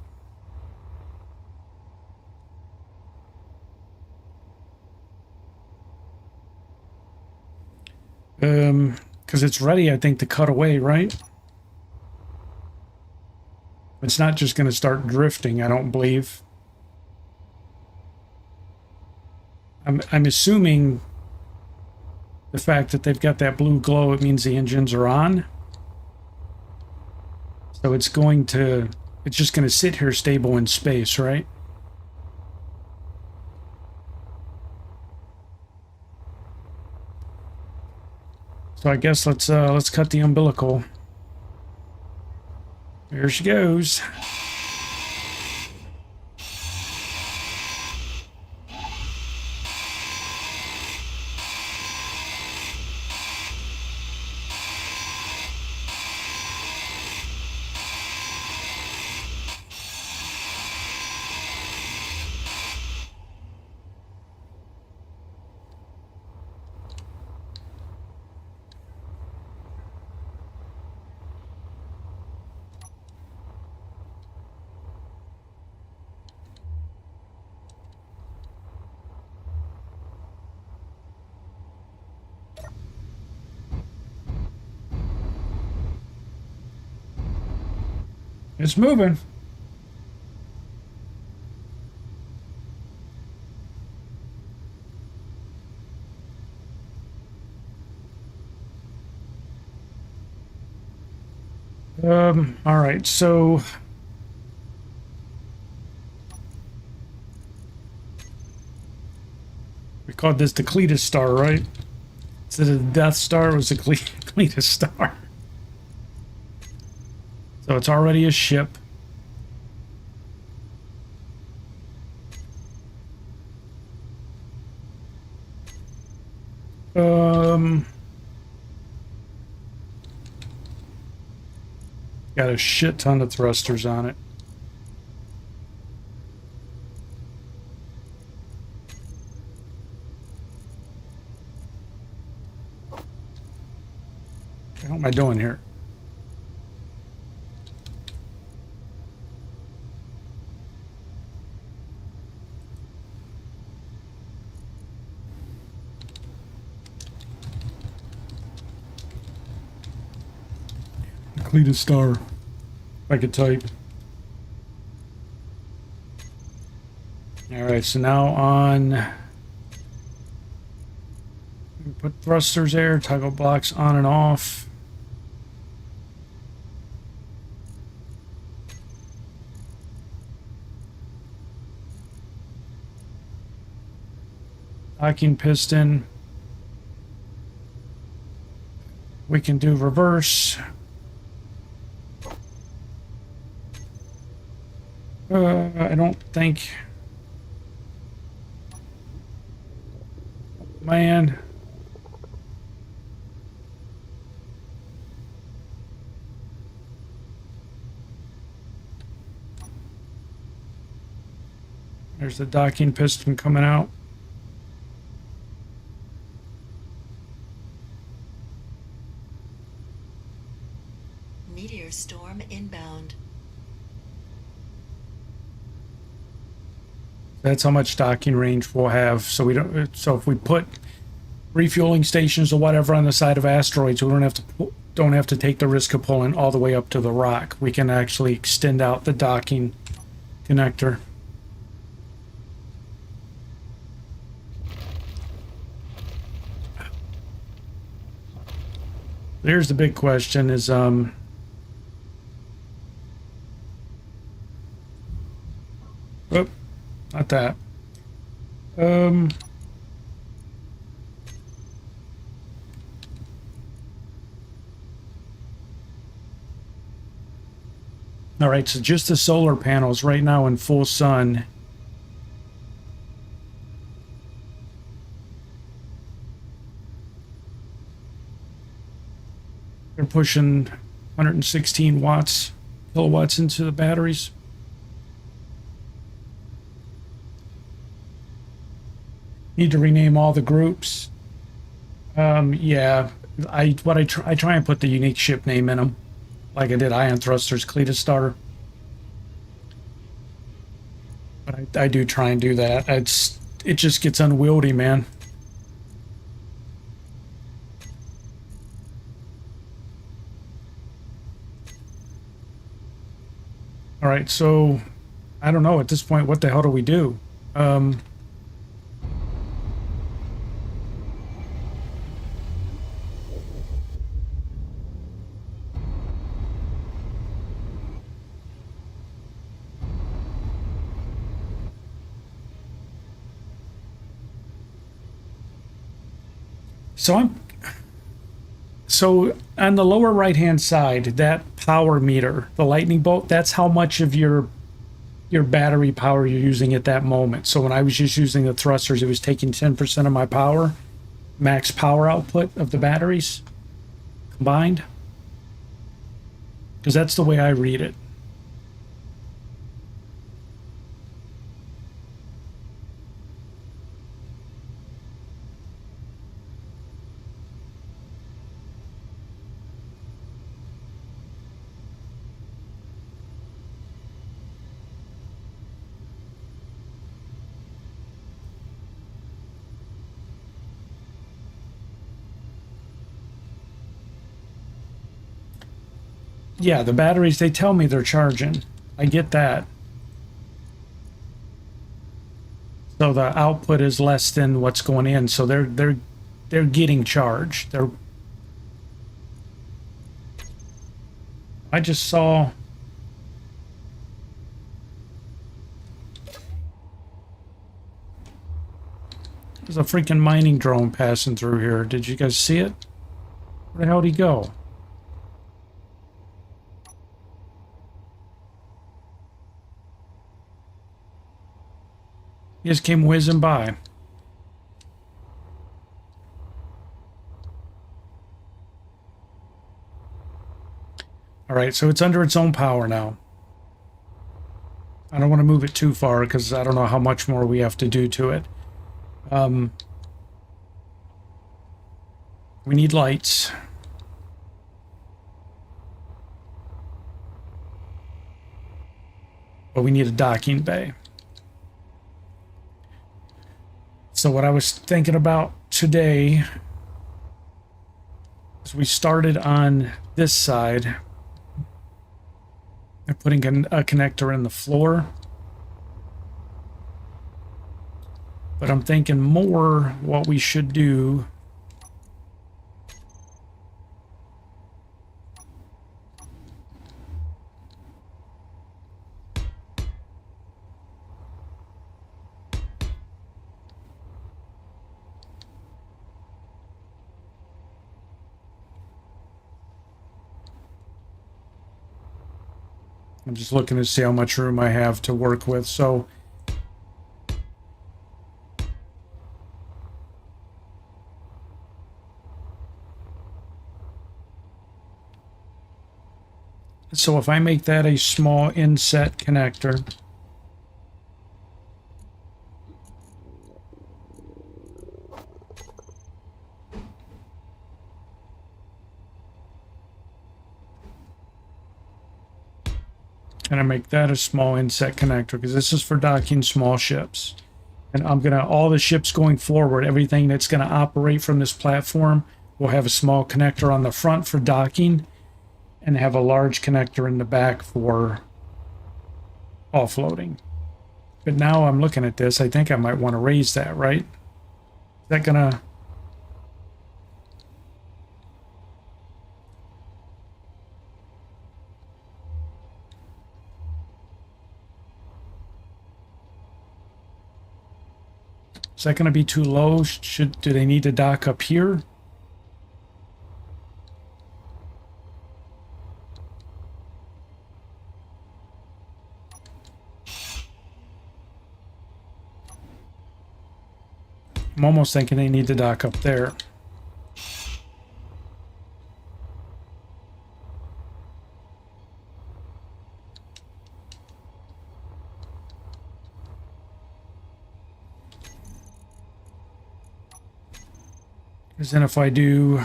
Speaker 1: Because it's ready, I think, to cut away, right? It's not just going to start drifting, I don't believe. I'm assuming the fact that they've got that blue glow, it means the engines are on. So it's just going to sit here stable in space, right? So I guess let's cut the umbilical. There she goes. It's moving. All right, so we called this the Cletus Star, right? Instead of the Death Star, it was the Cletus Star. So it's already a ship. Got a shit ton of thrusters on it. What am I doing here? Cletus Star. If I could type. Alright, so now on... Put thrusters there, toggle blocks on and off. Docking piston. We can do reverse. I don't think... Man. There's the docking piston coming out.
Speaker 2: Meteor storm inbound.
Speaker 1: That's how much docking range we'll have. So we don't. So if we put refueling stations or whatever on the side of asteroids, we don't have to take the risk of pulling all the way up to the rock. We can actually extend out the docking connector. Here's the big question is, oh, not that. All right, so just the solar panels right now in full sun. They're pushing 116 kilowatts into the batteries. Need to rename all the groups. Yeah, I try and put the unique ship name in them, like I did Ion Thrusters, Cletus Star. But I do try and do that. It just gets unwieldy, man. All right, so I don't know at this point. What the hell do we do? So on the lower right hand side, that power meter, the lightning bolt, that's how much of your battery power you're using at that moment. So when I was just using the thrusters, it was taking 10% of my power, max power output of the batteries combined. Because that's the way I read it. Yeah, the batteries, they tell me they're charging. I get that. So the output is less than what's going in, so they're getting charged. I just saw there's a freaking mining drone passing through here. Did you guys see it? Where the hell did he go? He just came whizzing by. All right, so it's under its own power now. I don't want to move it too far because I don't know how much more we have to do to it. We need lights. But we need a docking bay. So what I was thinking about today is we started on this side and putting a connector in the floor. But I'm thinking more what we should do I'm just looking to see how much room I have to work with. So if I make that a small inset connector, and I make that a small inset connector, because this is for docking small ships. And I'm gonna, all the ships going forward, everything that's gonna operate from this platform will have a small connector on the front for docking and have a large connector in the back for offloading. But now I'm looking at this, I think I might want to raise that, right? Is that gonna... that going to be too low? Do they need to dock up here? I'm almost thinking they need to dock up there. Because then if I do...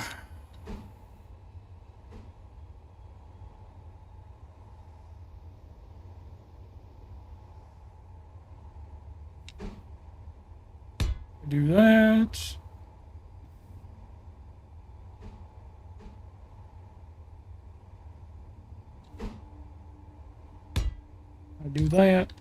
Speaker 1: do that. I do that.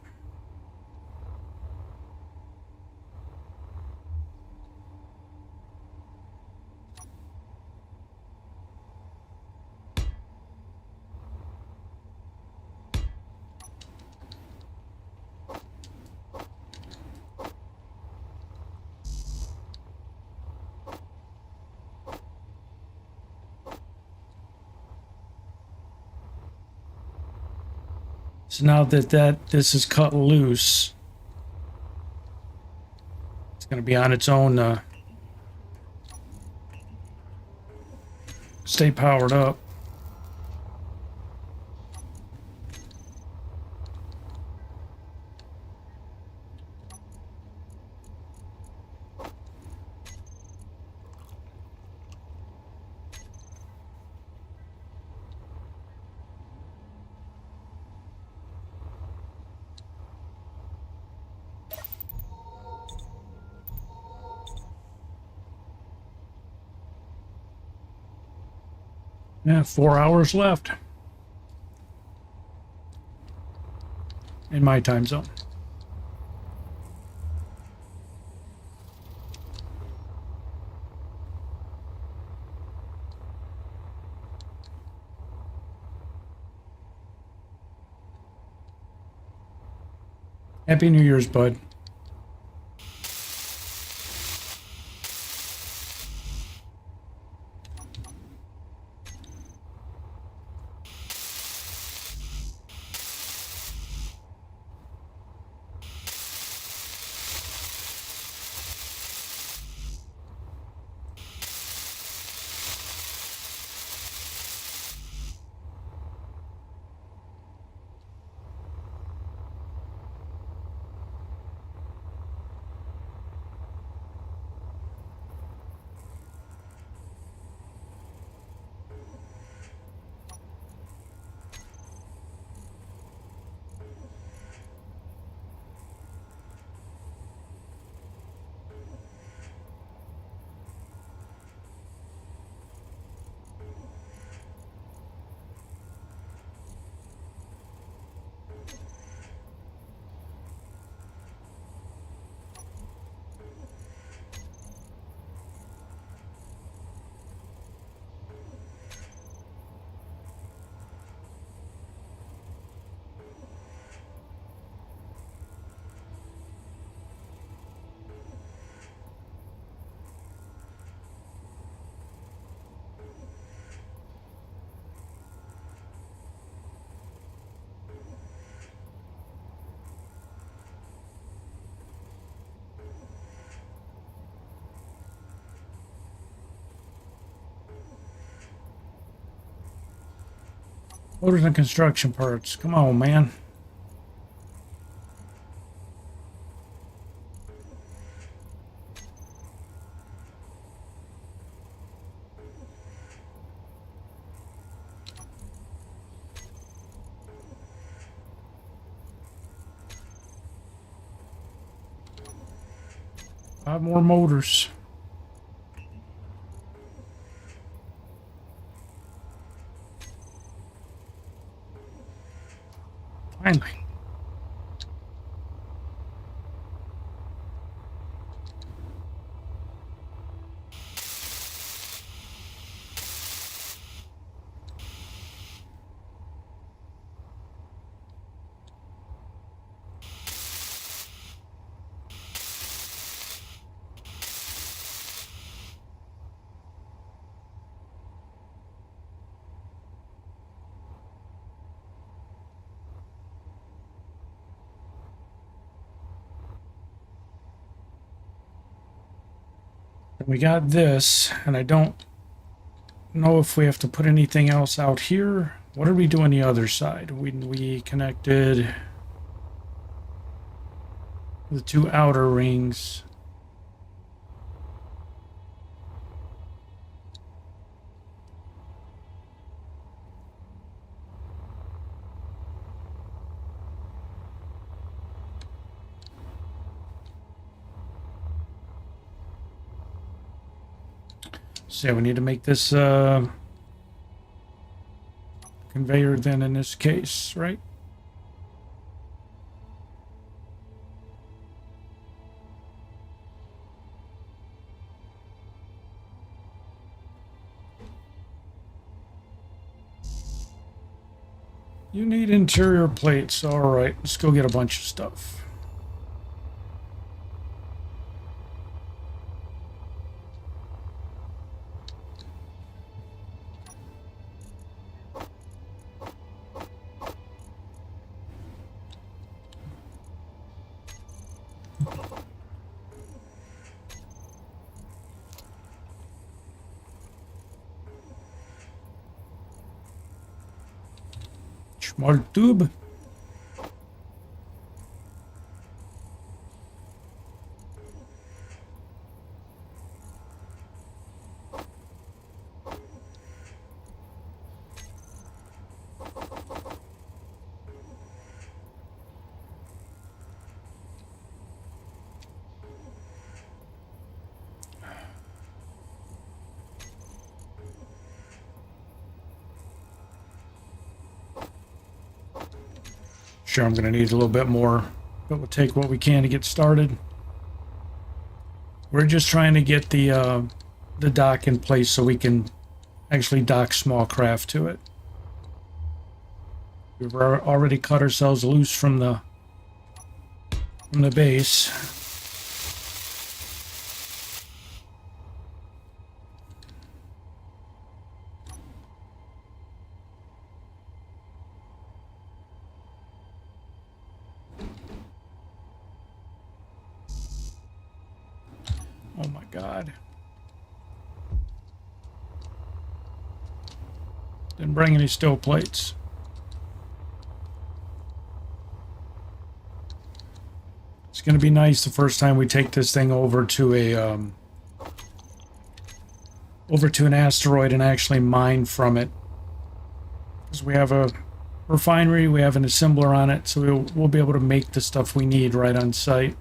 Speaker 1: So now that this is cut loose, it's going to be on its own, stay powered up. Yeah, 4 hours left in my time zone. Happy New Year's, bud. Motors and construction parts. Come on, man. Five more motors. Finally. We got this, and I don't know if we have to put anything else out here. What did we do on the other side? We connected the two outer rings. So we need to make this conveyor then in this case, right? You need interior plates. All right, let's go get a bunch of stuff. Small tube. Sure, I'm going to need a little bit more, but we'll take what we can to get started. We're just trying to get the dock in place so we can actually dock small craft to it. We've already cut ourselves loose from the base. Oh my God. Didn't bring any steel plates. It's going to be nice the first time we take this thing over to a over to an asteroid and actually mine from it. Because we have a refinery, we have an assembler on it, so we'll be able to make the stuff we need right on site.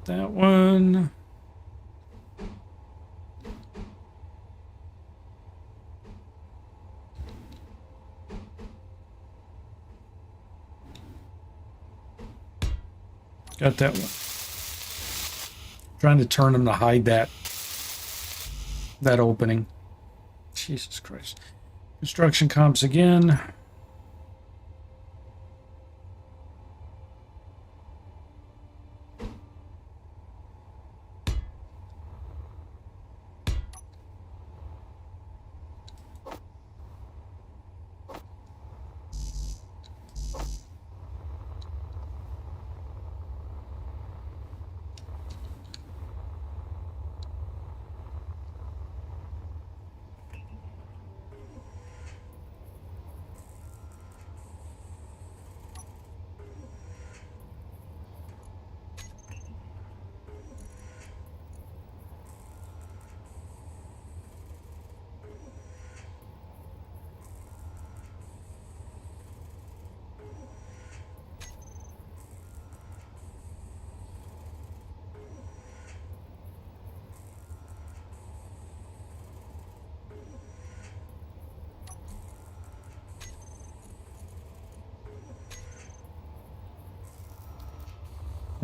Speaker 1: That one. Got that one. Trying to turn them to hide that opening. Jesus Christ. Construction comps again.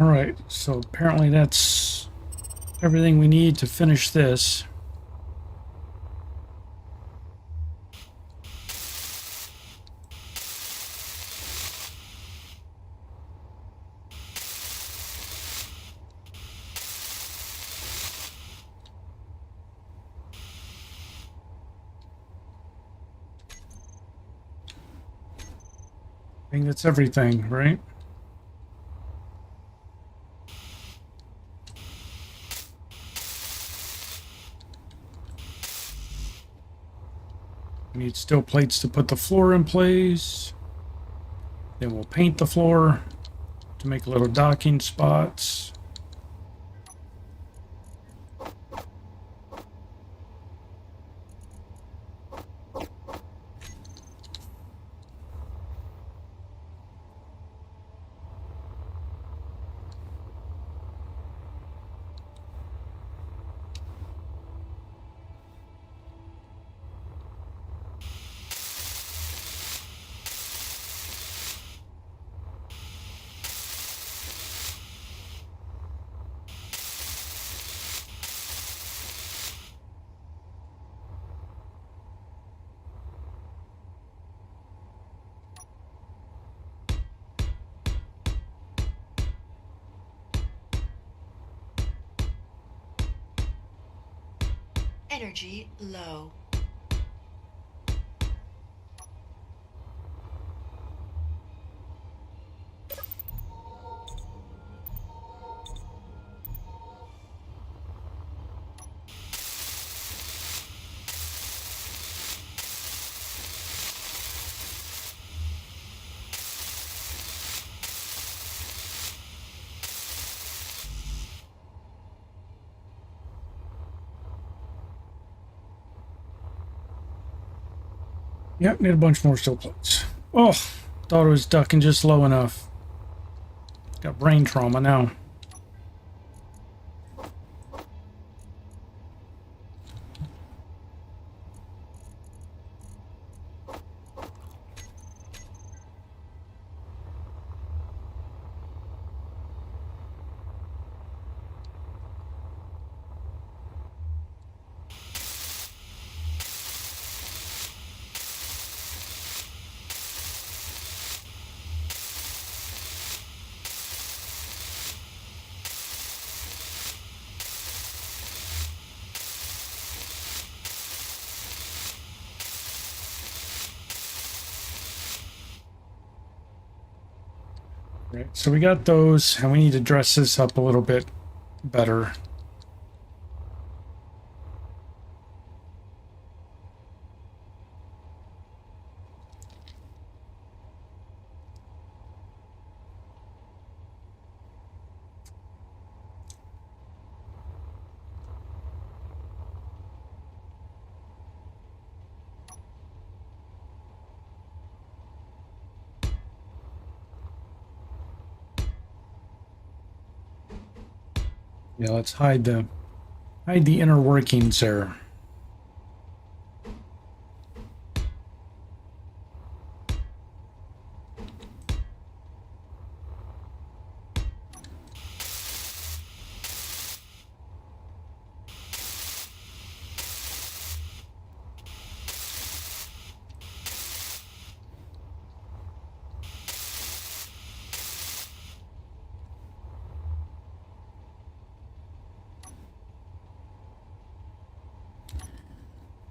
Speaker 1: All right, so apparently that's everything we need to finish this. think that's everything, right? We need steel plates to put the floor in place. Then we'll paint the floor to make little docking spots.
Speaker 2: Energy low.
Speaker 1: Yep, need a bunch more steel plates. Oh, thought it was ducking just low enough. Got brain trauma now. Right, so we got those, and we need to dress this up a little bit better. Yeah, let's hide the inner workings there.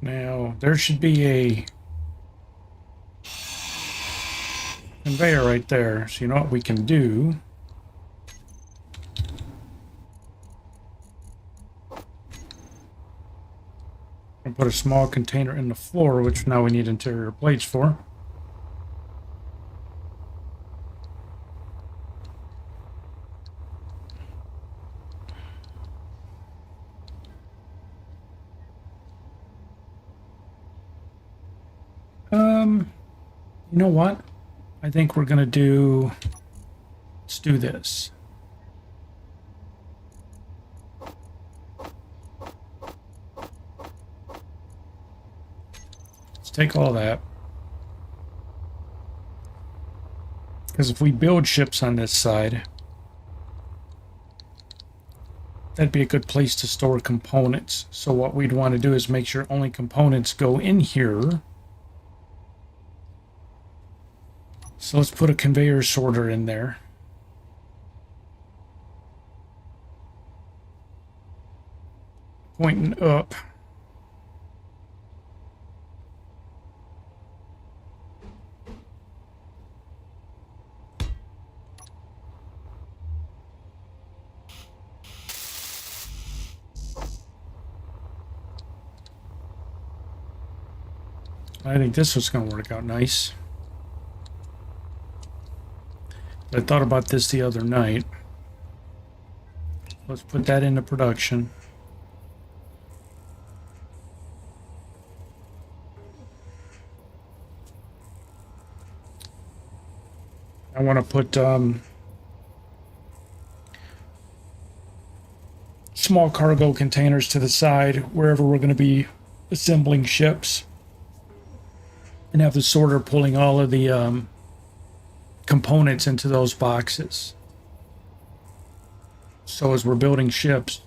Speaker 1: Now, there should be a conveyor right there. So you know what we can do? I'll put a small container in the floor, which now we need interior plates for. You know what? I think we're gonna do, let's do this. Let's take all that. Because if we build ships on this side, that'd be a good place to store components. So what we'd want to do is make sure only components go in here. So let's put a conveyor sorter in there. Pointing up. I think this was going to work out nice. I thought about this the other night. Let's put that into production. I want to put small cargo containers to the side wherever we're going to be assembling ships, and have the sorter pulling all of the components into those boxes. So as we're building ships,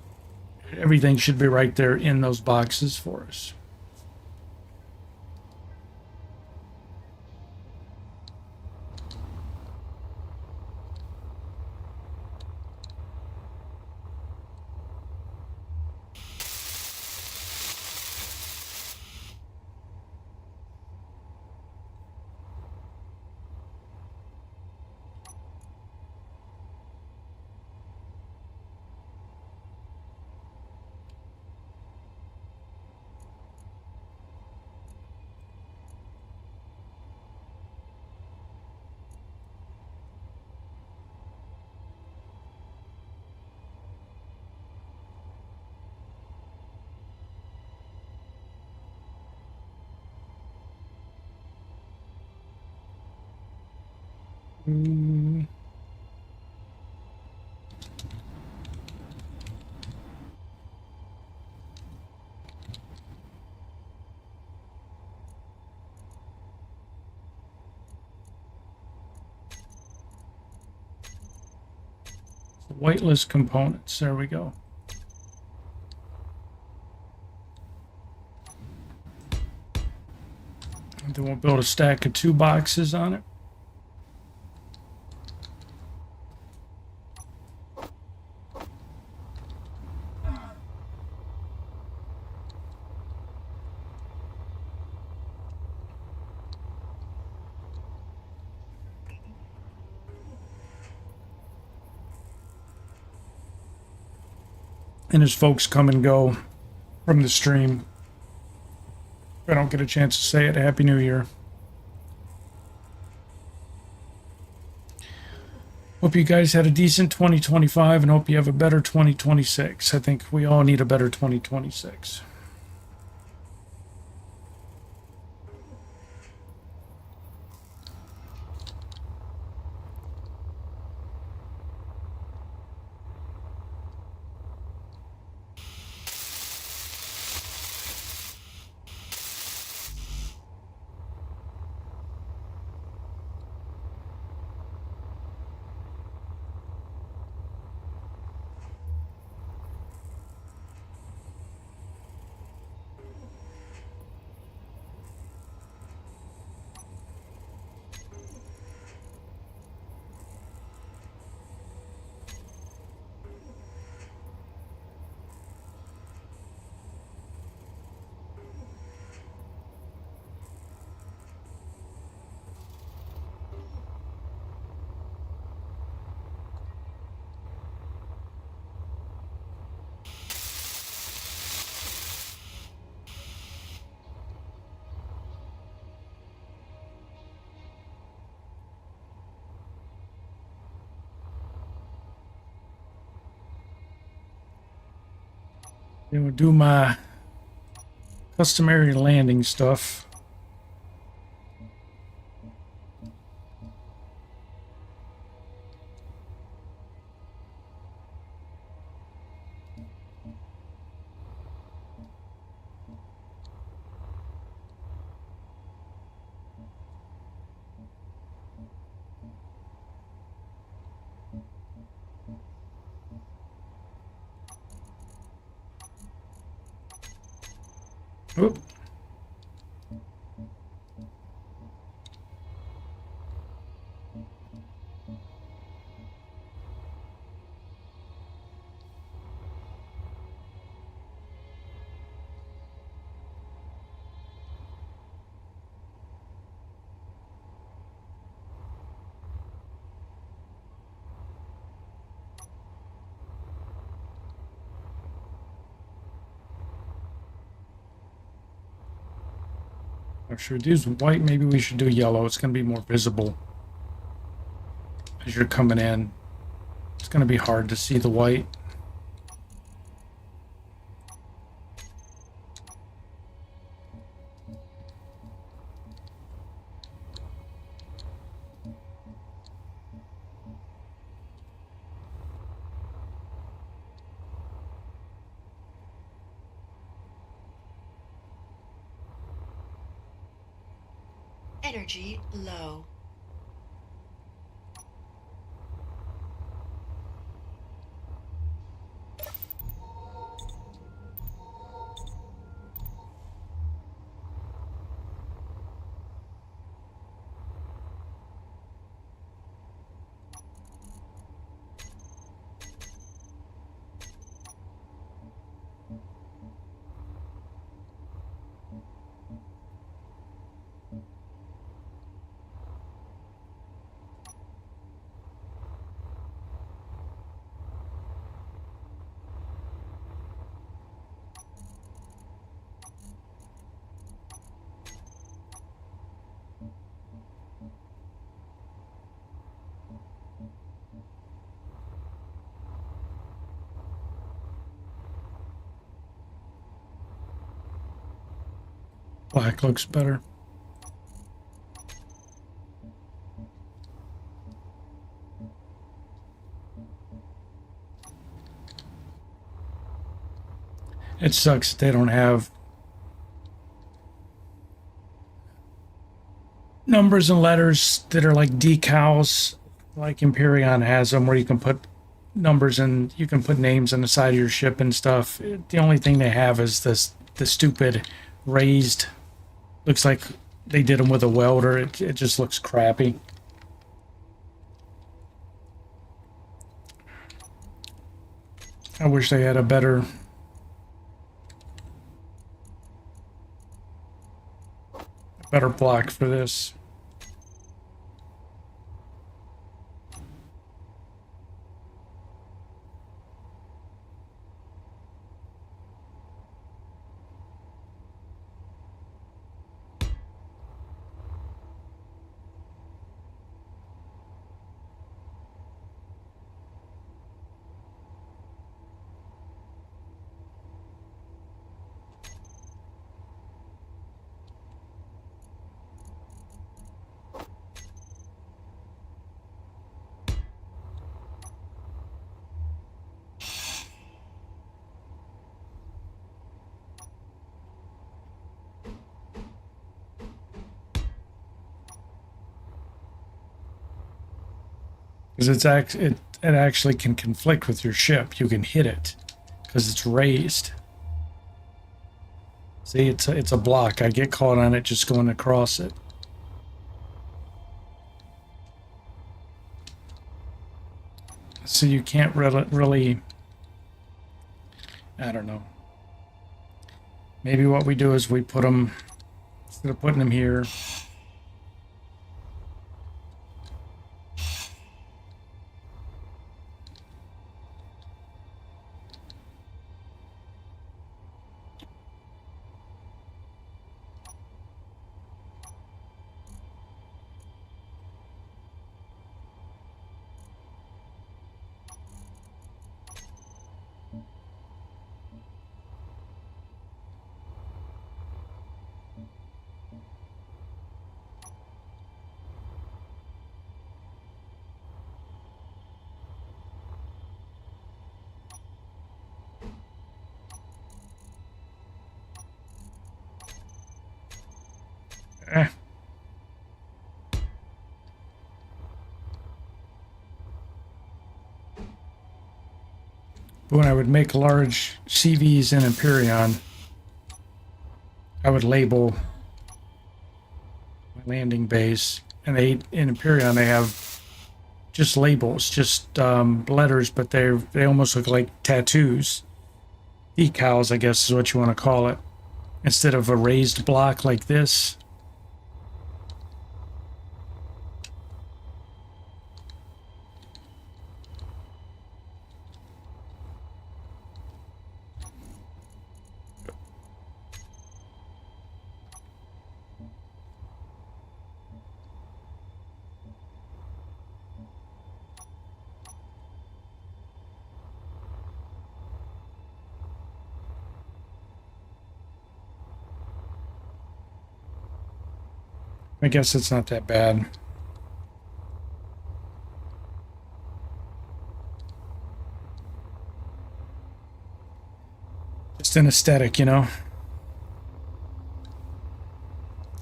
Speaker 1: everything should be right there in those boxes for us. Whitelist components. There we go. And then we'll build a stack of 2 boxes on it. And as folks come and go from the stream, if I don't get a chance to say it, Happy New Year. Hope you guys had a decent 2025 and hope you have a better 2026. I think we all need a better 2026. Then we'll do my customary landing stuff. Oop. Should we do white? Maybe we should do yellow. It's going to be more visible as you're coming in. It's going to be hard to see the white.
Speaker 2: Energy low.
Speaker 1: Black looks better. It sucks that they don't have numbers and letters that are like decals, like Empyrean has them, where you can put numbers and you can put names on the side of your ship and stuff. The only thing they have is the stupid raised. Looks like they did them with a welder. It just looks crappy. I wish they had a better block for this. Because it actually can conflict with your ship. You can hit it because it's raised. See, it's a block. I get caught on it just going across it. So you can't really, I don't know. Maybe what we do is we put them, instead of putting them here, when I would make large CVs in Empyrean, I would label my landing base, and in Empyrean they have just labels, just letters, but they almost look like tattoos, decals, I guess is what you want to call it, instead of a raised block like this. I guess it's not that bad. Just an aesthetic, you know?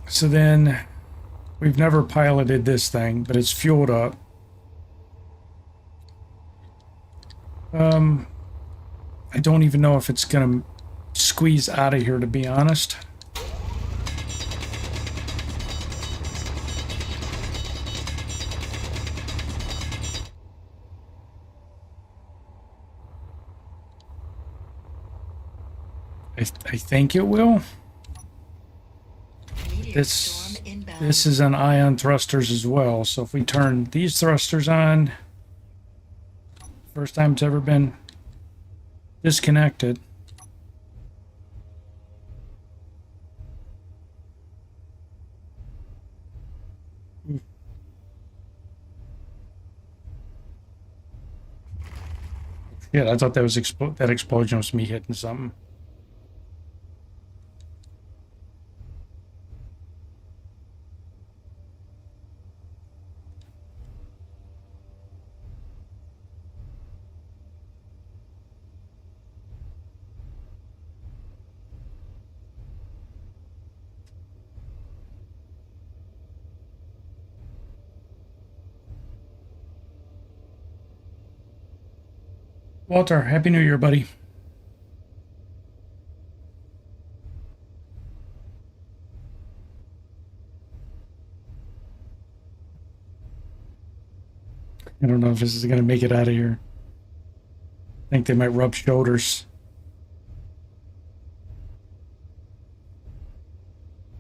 Speaker 1: So then, we've never piloted this thing, but it's fueled up. I don't even know if it's gonna squeeze out of here, to be honest. I think it will.
Speaker 2: Meteor storm inbound.
Speaker 1: This is on ion thrusters as well. So if we turn these thrusters on, first time it's ever been disconnected. Yeah, I thought that was that explosion was me hitting something. Walter, Happy New Year, buddy. I don't know if this is going to make it out of here. I think they might rub shoulders.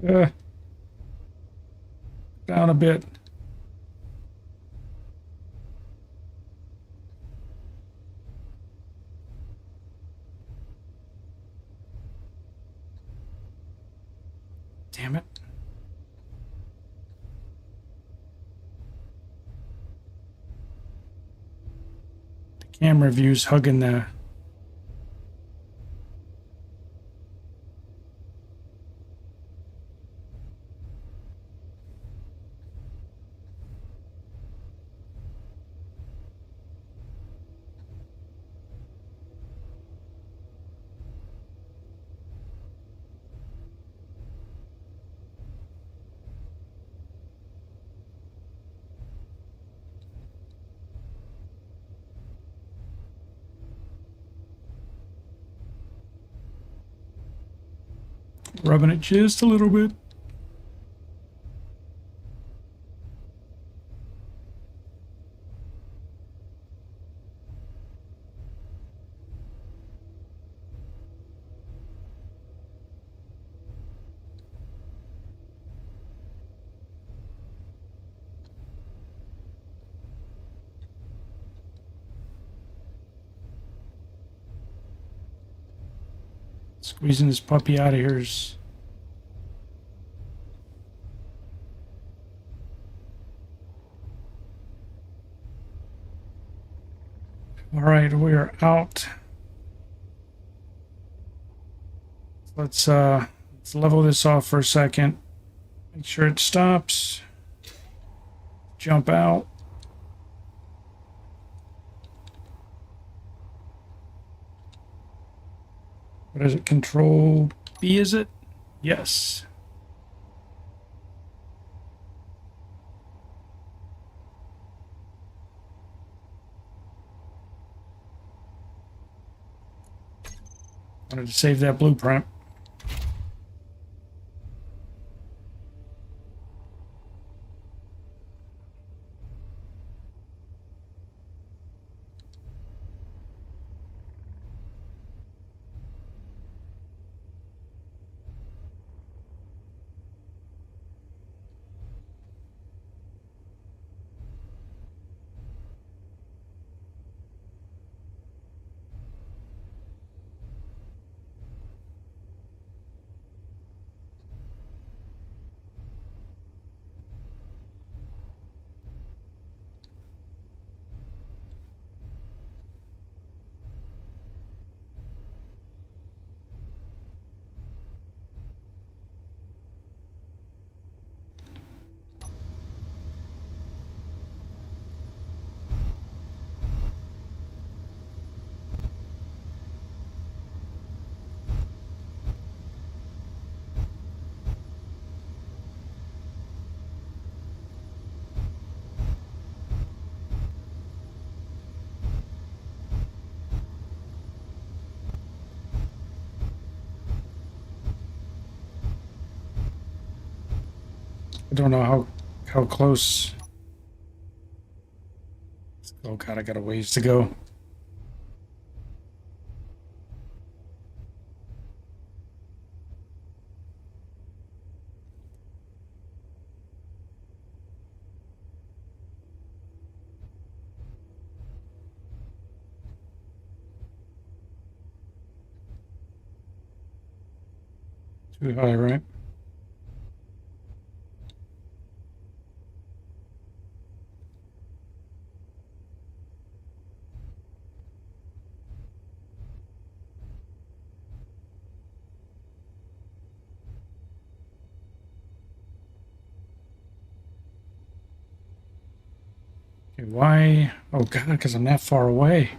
Speaker 1: Down a bit. Damn it. The camera view's hugging the... rubbing it just a little bit. Squeezing this puppy out of here is... All right, we're out. Let's level this off for a second. Make sure it stops. Jump out. What is it? Control B, is it? Yes. Wanted to save that blueprint. I don't know how close. Oh god, I got a ways to go. Too high, right? Okay, why? Oh god, because I'm that far away.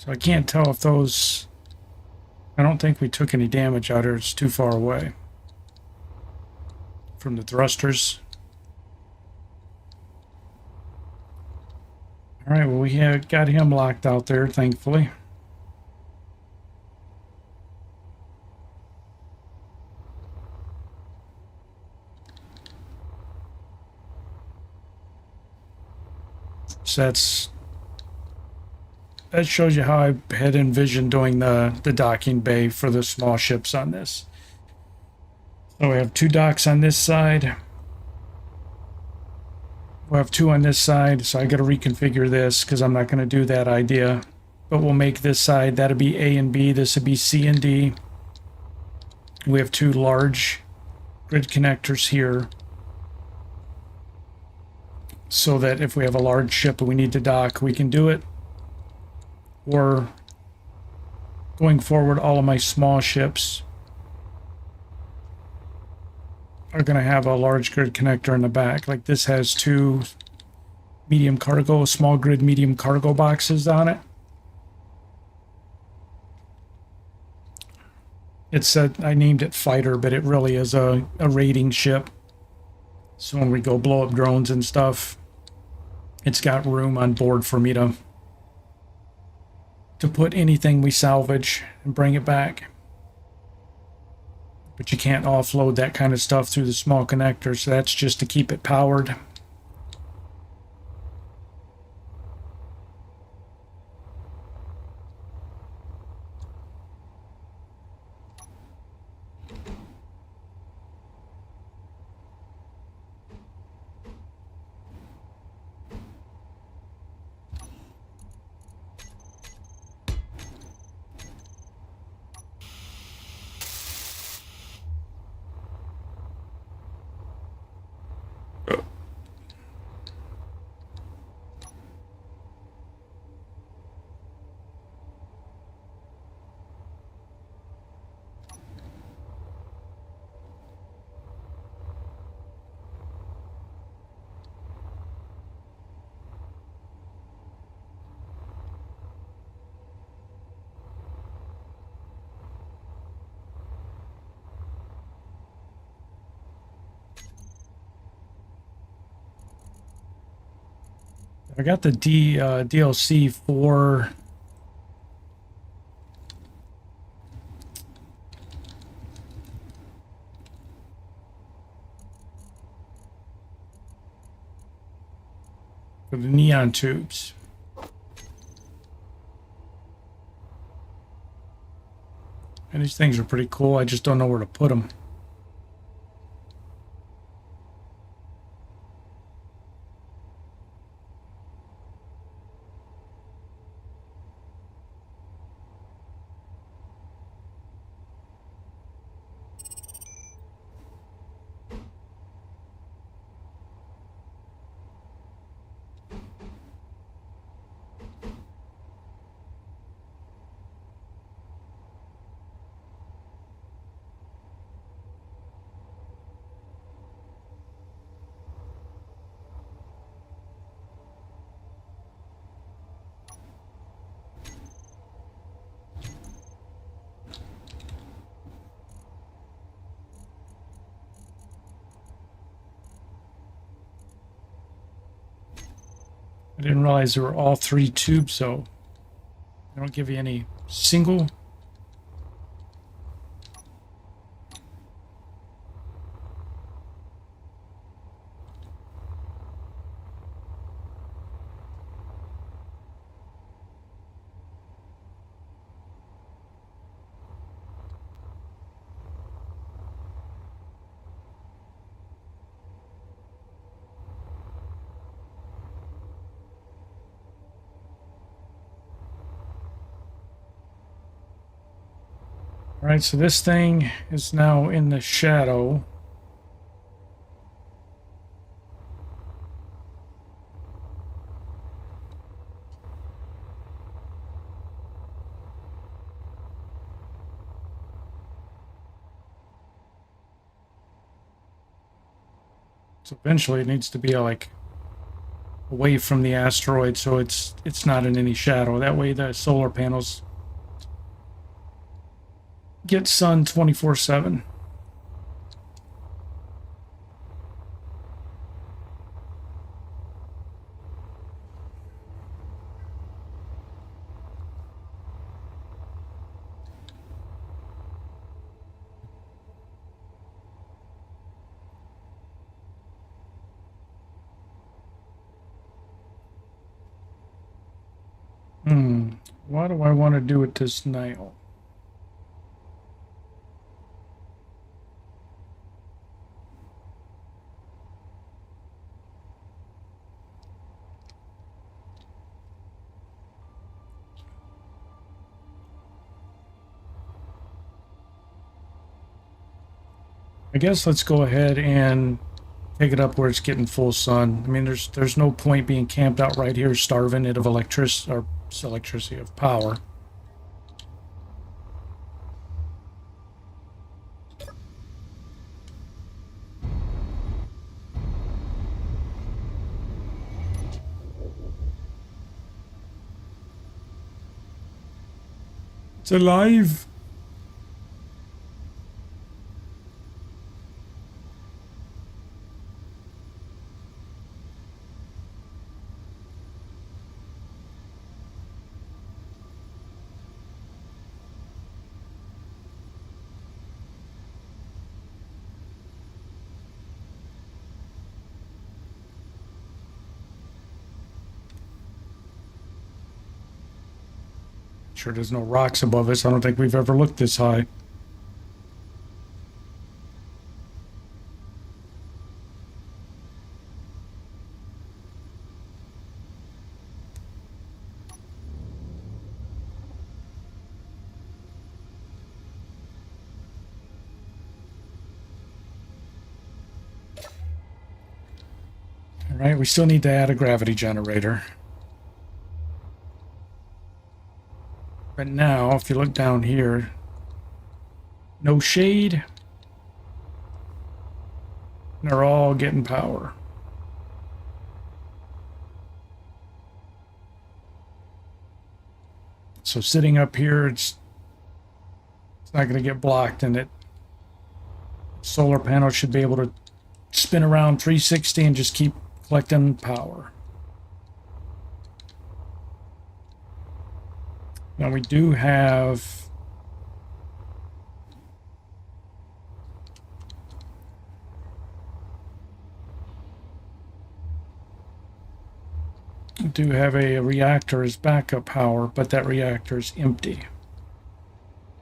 Speaker 1: So I can't tell if those... I don't think we took any damage out here. It's too far away from the thrusters. All right, well, we have got him locked out there, thankfully. So that shows you how I had envisioned doing the docking bay for the small ships on this. So we have 2 docks on this side. We'll have 2 on this side, so I got to reconfigure this because I'm not going to do that idea. But we'll make this side, that'll be A and B, this would be C and D. We have 2 large grid connectors here, so that if we have a large ship and we need to dock, we can do it. Or going forward, all of my small ships are going to have a large grid connector in the back. Like this has 2 medium cargo, small grid medium cargo boxes on it. It said, I named it fighter, but it really is a raiding ship. So when we go blow up drones and stuff, it's got room on board for me to put anything we salvage and bring it back. But you can't offload that kind of stuff through the small connector, so that's just to keep it powered. I got the DLC for the neon tubes. And these things are pretty cool. I just don't know where to put them. I didn't realize there were all 3 tubes, so they don't give you any single. All right, so this thing is now in the shadow. So eventually it needs to be like away from the asteroid, so it's not in any shadow. That way the solar panels get sun 24/7. Why do I want to do it this now? I guess let's go ahead and take it up where it's getting full sun. I mean, there's no point being camped out right here starving it of electricity of power. It's alive. Sure, there's no rocks above us. I don't think we've ever looked this high. All right, we still need to add a gravity generator. But now, if you look down here, no shade. They're all getting power. So sitting up here, it's not going to get blocked, and it solar panel should be able to spin around 360 and just keep collecting power. Now we do have a reactor as backup power, but that reactor is empty.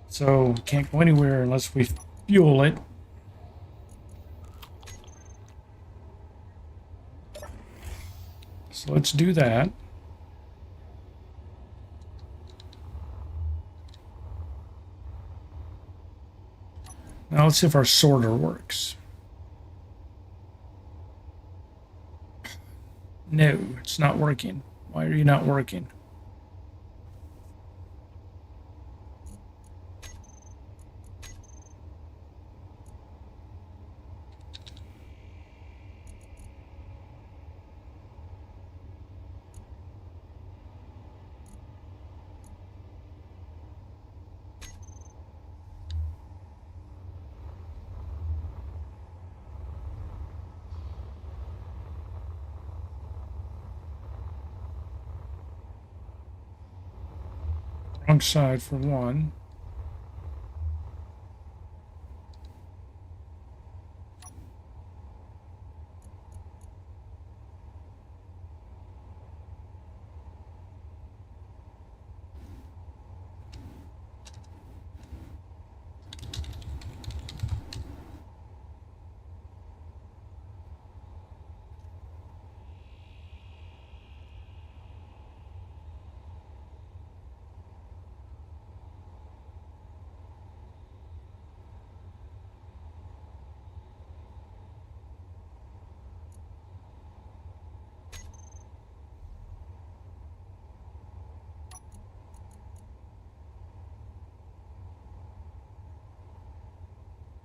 Speaker 1: So can't go anywhere unless we fuel it. So let's do that. Now let's see if our sorter works. No, it's not working. Why are you not working? Wrong side for one.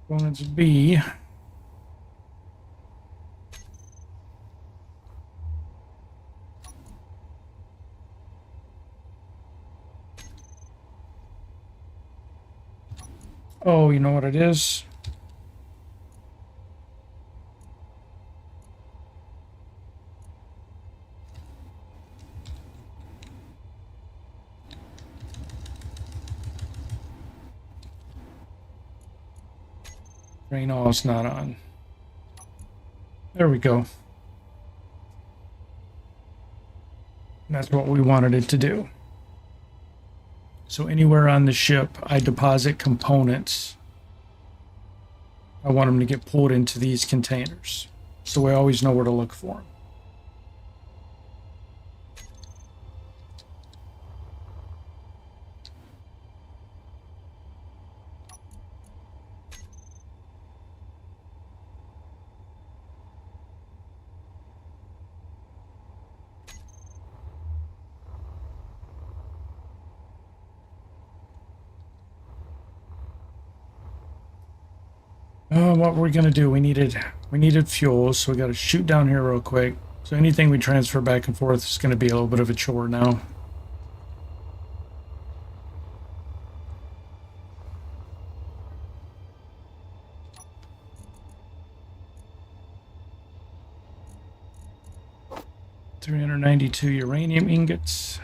Speaker 1: Components B. Oh, you know what it is? Drain all is not on. There we go. That's what we wanted it to do. So anywhere on the ship I deposit components, I want them to get pulled into these containers. So I always know where to look for them. What we're gonna do? We needed fuel, so we got to shoot down here real quick. So anything we transfer back and forth is going to be a little bit of a chore now. $392 uranium ingots.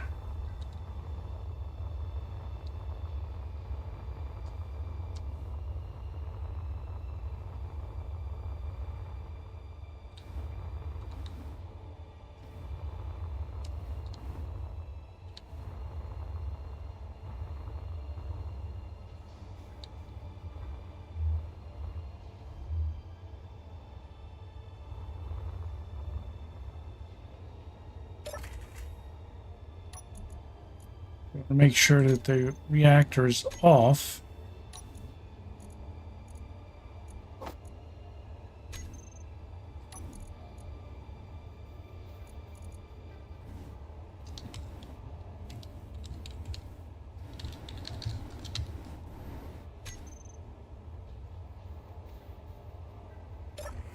Speaker 1: Make sure that the reactor is off.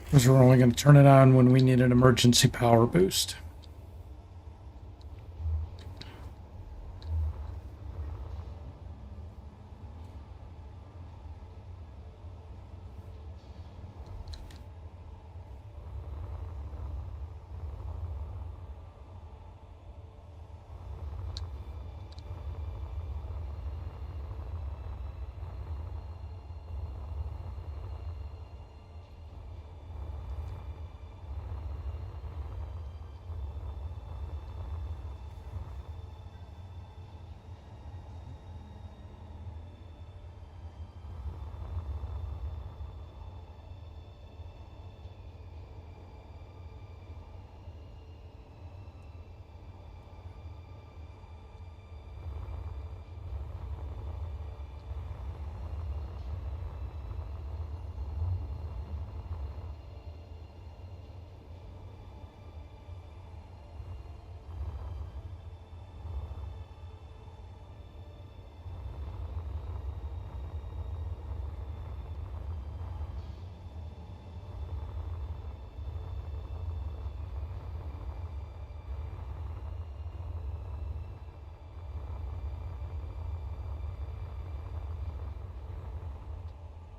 Speaker 1: Because we're only going to turn it on when we need an emergency power boost.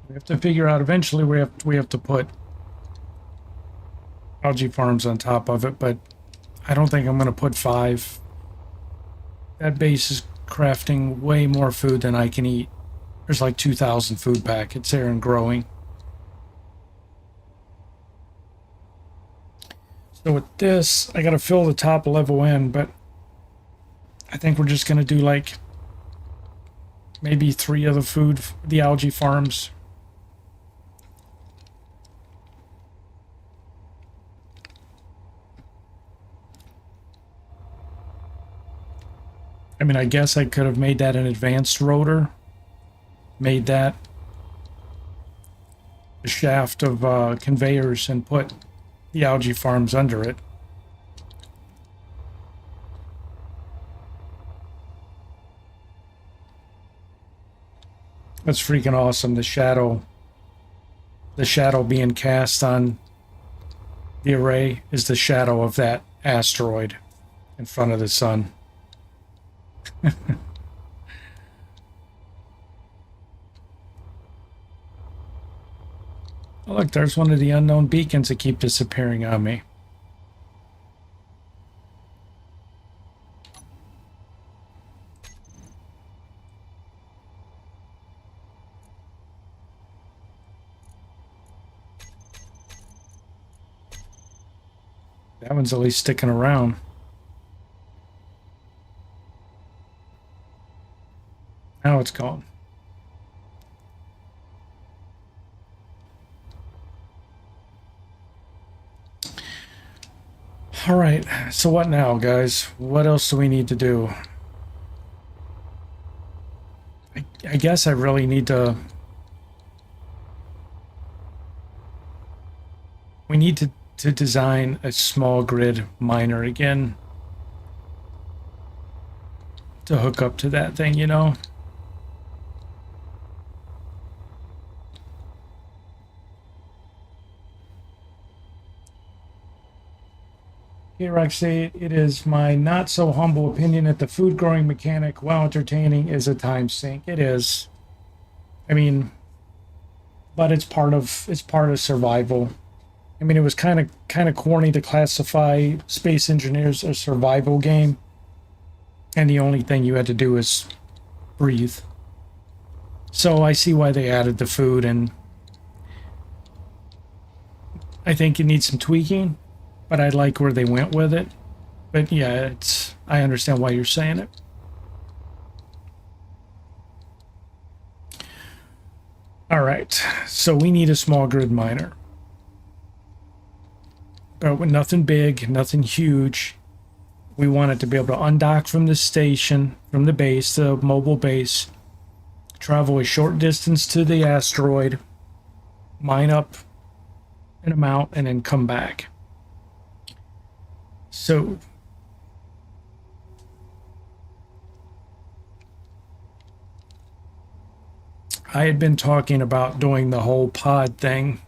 Speaker 1: We have to figure out eventually we have to put algae farms on top of it, but I don't think I'm going to put 5. That base is crafting way more food than I can eat. There's like 2,000 food packets there and growing. So with this, I gotta fill the top level in, but I think we're just gonna do like maybe 3 of the algae farms. I mean, I guess I could have made that an advanced rotor. Made that a shaft of conveyors and put the algae farms under it. That's freaking awesome. The shadow being cast on the array is the shadow of that asteroid in front of the sun. Oh, look, there's one of the unknown beacons that keep disappearing on me. That one's at least sticking around. Now it's gone. All right, so what now, guys? What else do we need to do? I guess I really need to... We need to design a small grid miner again to hook up to that thing, you know? Okay, Roxy, it is my not so humble opinion that the food growing mechanic, while entertaining, is a time sink. It is. I mean, but it's part of survival. I mean, it was kind of corny to classify Space Engineers a survival game, and the only thing you had to do is breathe. So I see why they added the food, and I think it needs some tweaking. But I like where they went with it. But yeah, I understand why you're saying it. All right, so we need a small grid miner. But with nothing big, nothing huge. We want it to be able to undock from the station, from the base, the mobile base, travel a short distance to the asteroid, mine up an amount, and then come back. So, I had been talking about doing the whole pod thing.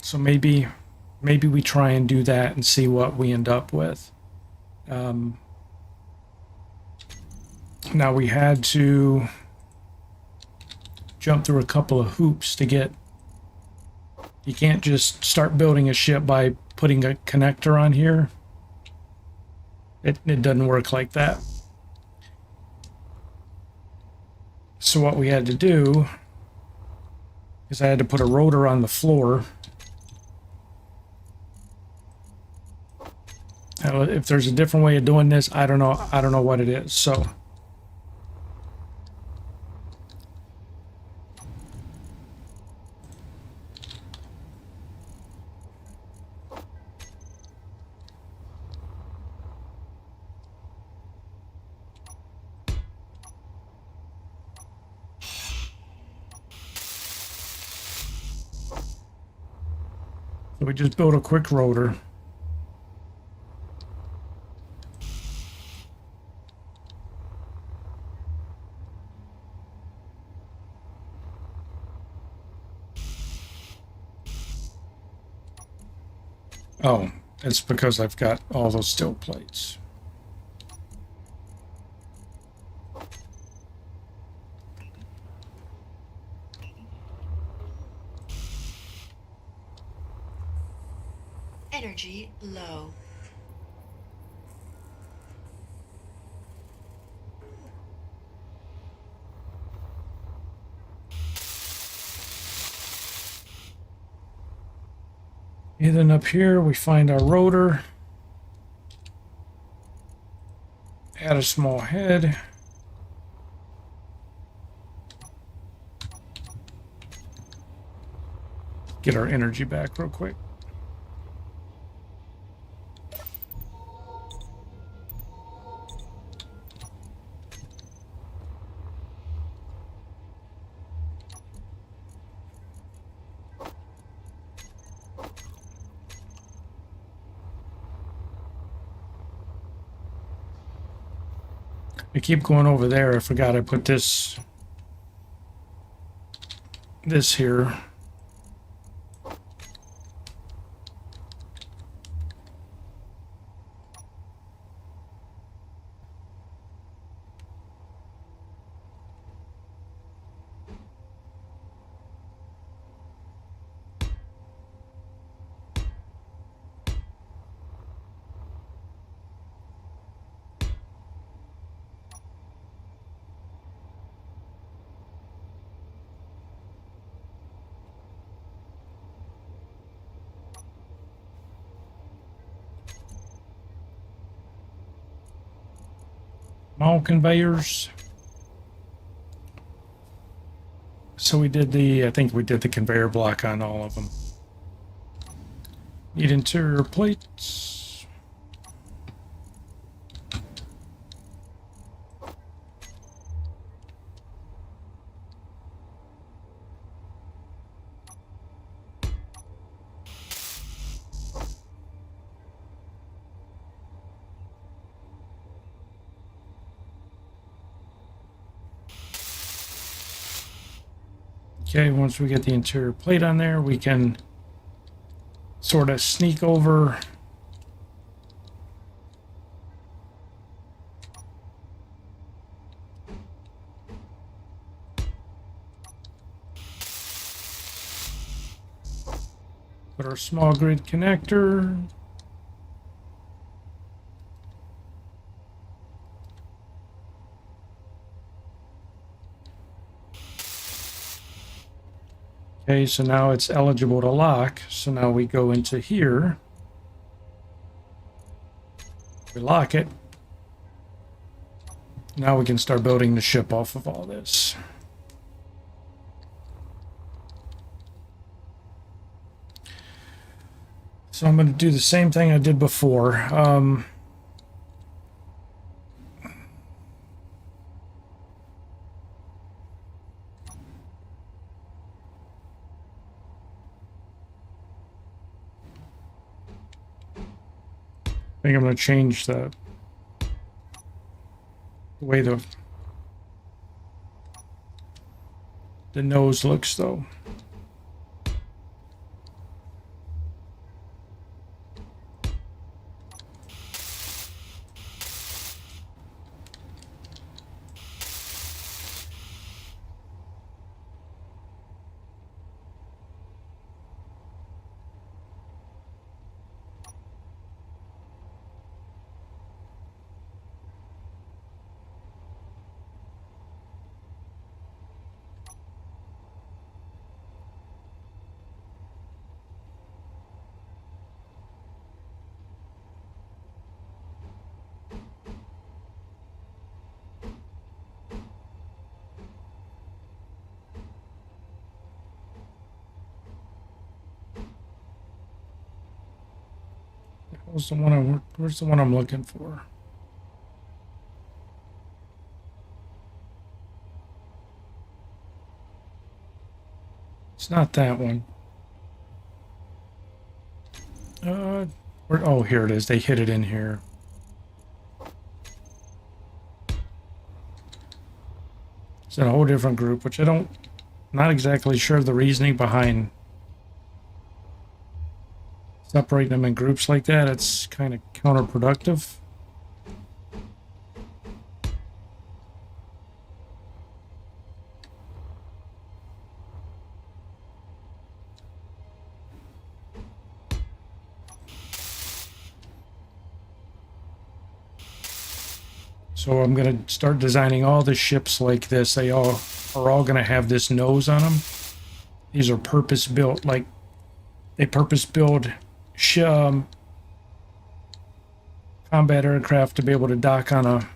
Speaker 1: So maybe we try and do that and see what we end up with. Now we had to jump through a couple of hoops to get... You can't just start building a ship by putting a connector on here. It doesn't work like that. So what we had to do is I had to put a rotor on the floor. If there's a different way of doing this, I don't know what it is. So we just built a quick rotor. Oh, it's because I've got all those steel plates.
Speaker 2: Energy low.
Speaker 1: And then up here we find our rotor. Add a small head. Get our energy back real quick. I keep going over there. I forgot I put this here. Mount conveyors. So we did I think we did the conveyor block on all of them. Need interior plates. Okay, once we get the interior plate on there, we can sort of sneak over. Put our small grid connector. Okay, so now it's eligible to lock. So now we go into here. We lock it. Now we can start building the ship off of all this. So I'm going to do the same thing I did before. I think I'm going to change the way the nose looks, though. Where's the one I'm looking for? It's not that one. Oh, here it is. They hid it in here. It's in a whole different group, which not exactly sure of the reasoning behind separating them in groups like that. It's kind of counterproductive. So I'm going to start designing all the ships like this. They all are all going to have this nose on them. These are purpose built, like they purpose build combat aircraft to be able to dock on a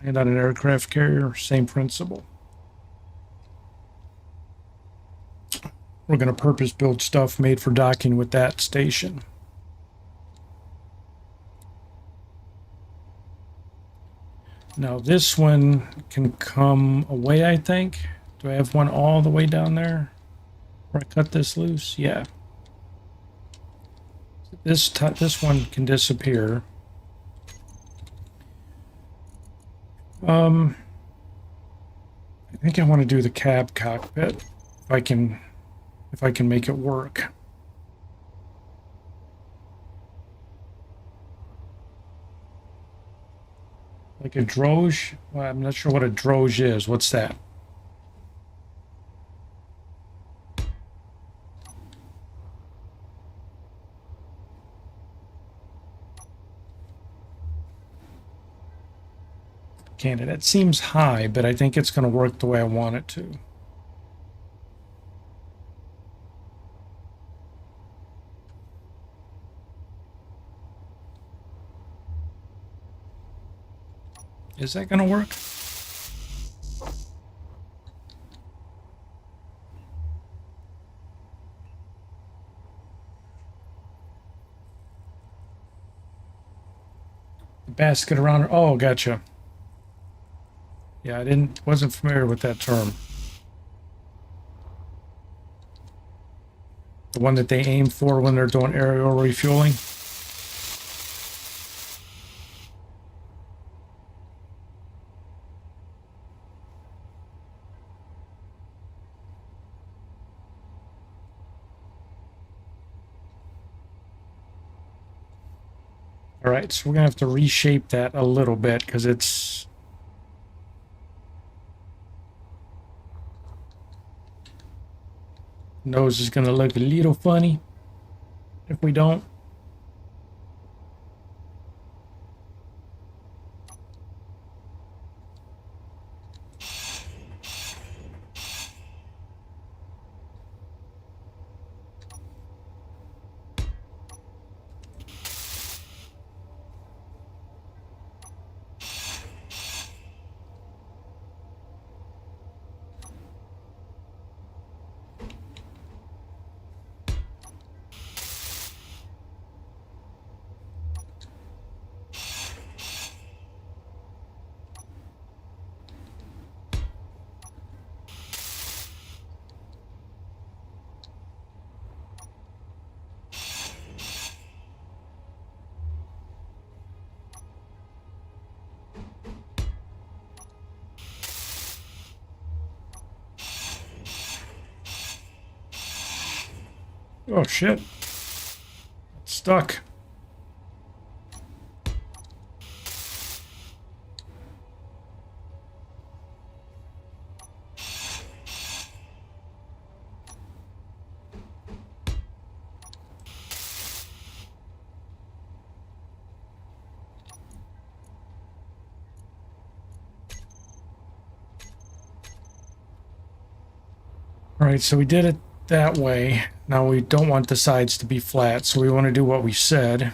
Speaker 1: land on an aircraft carrier. Same principle. We're going to purpose build stuff made for docking with that station. Now this one can come away, I think. Do I have one all the way down there where I cut this loose? Yeah. This one can disappear. I think I want to do the cab cockpit if I can make it work. Like a droge? Well, I'm not sure what a droge is. What's that? Candidate seems high, but I think it's going to work the way I want it to. Is that going to work? The basket around her. Oh, gotcha. Yeah, wasn't familiar with that term. The one that they aim for when they're doing aerial refueling. All right, so we're gonna have to reshape that a little bit because it's nose is gonna look a little funny if we don't. Oh shit. It's stuck. All right, so we did it that way. Now we don't want the sides to be flat, so we want to do what we said.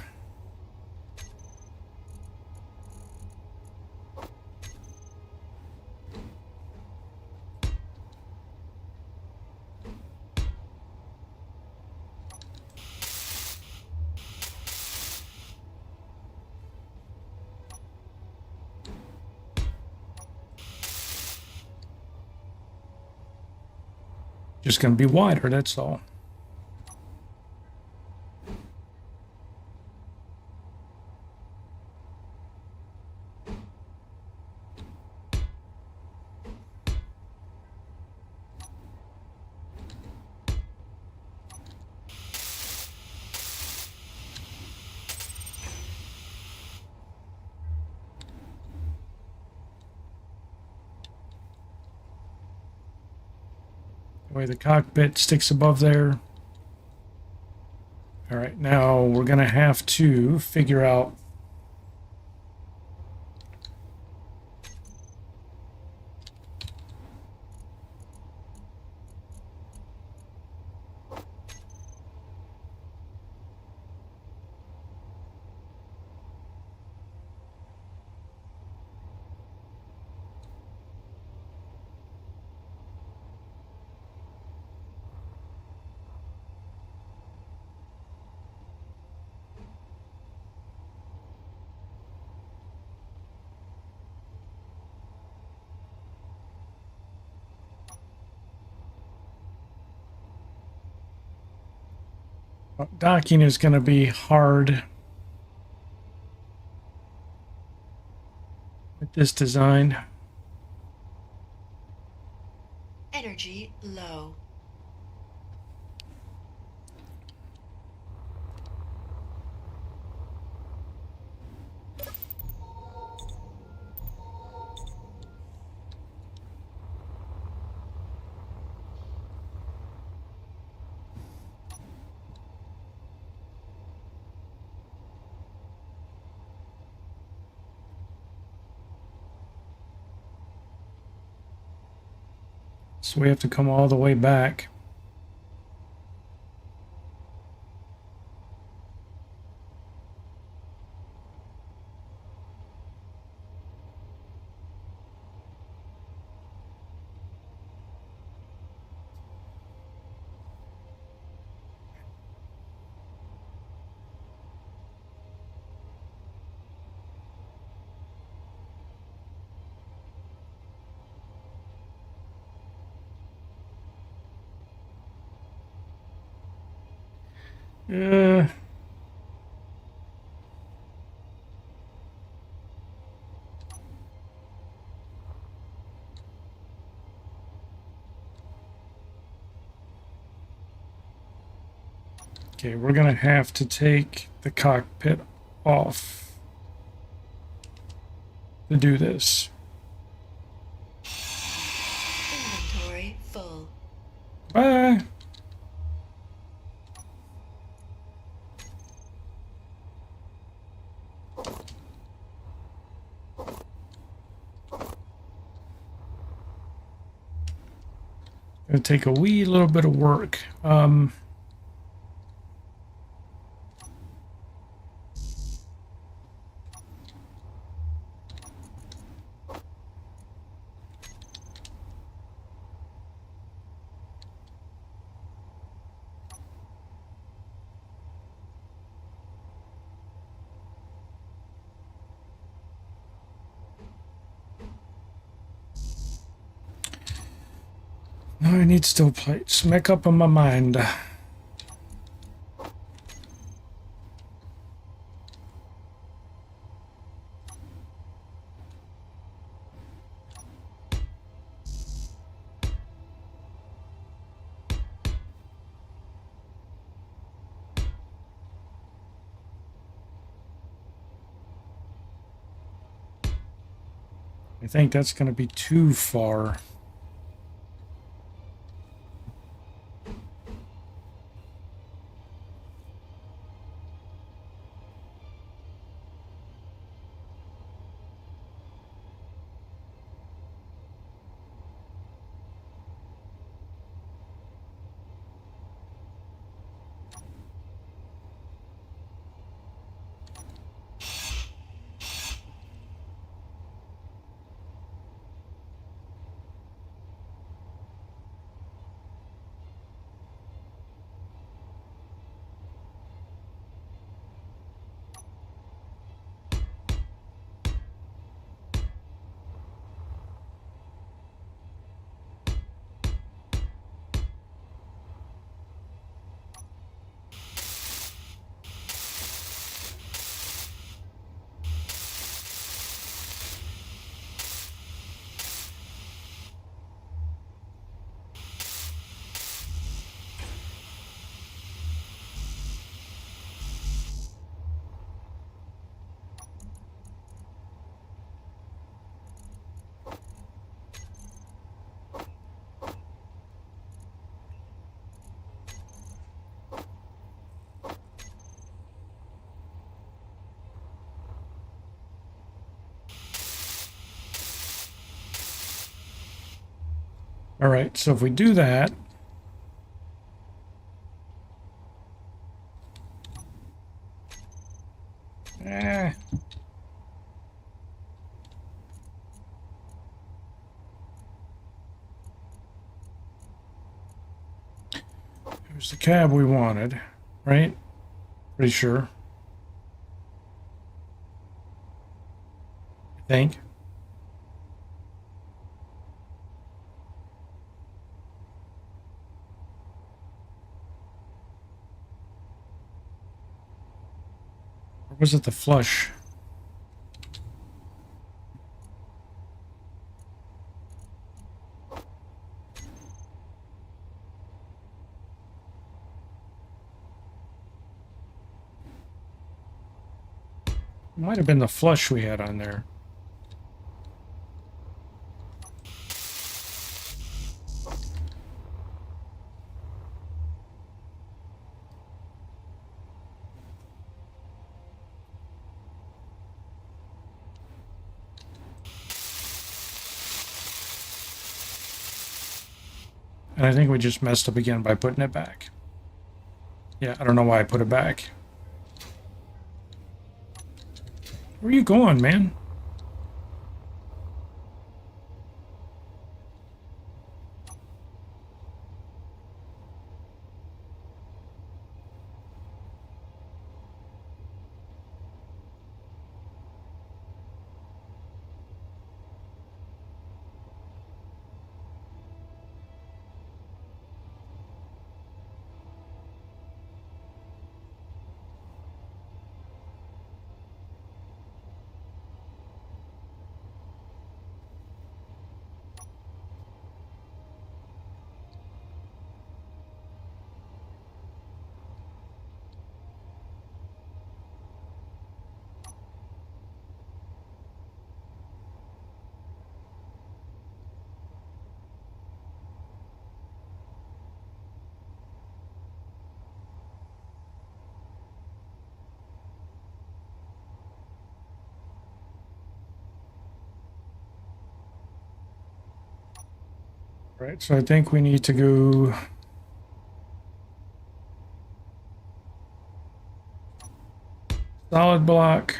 Speaker 1: Just going to be wider, that's all. The way the cockpit sticks above there. All right, now we're going to have to figure out Docking is going to be hard with this design.
Speaker 2: Energy low.
Speaker 1: So we have to come all the way back. Uh, okay, we're going to have to take the cockpit off to do this.
Speaker 2: Inventory full.
Speaker 1: Bye. Gonna take a wee little bit of work. No, I need still plates. Make up in my mind. I think that's going to be too far. All right, so if we do that, here's the cab we wanted, right? Pretty sure. I think. Was it the flush? It might have been the flush we had on there. And I think we just messed up again by putting it back. Yeah, I don't know why I put it back. Where are you going, man? Right, so I think we need to go solid block.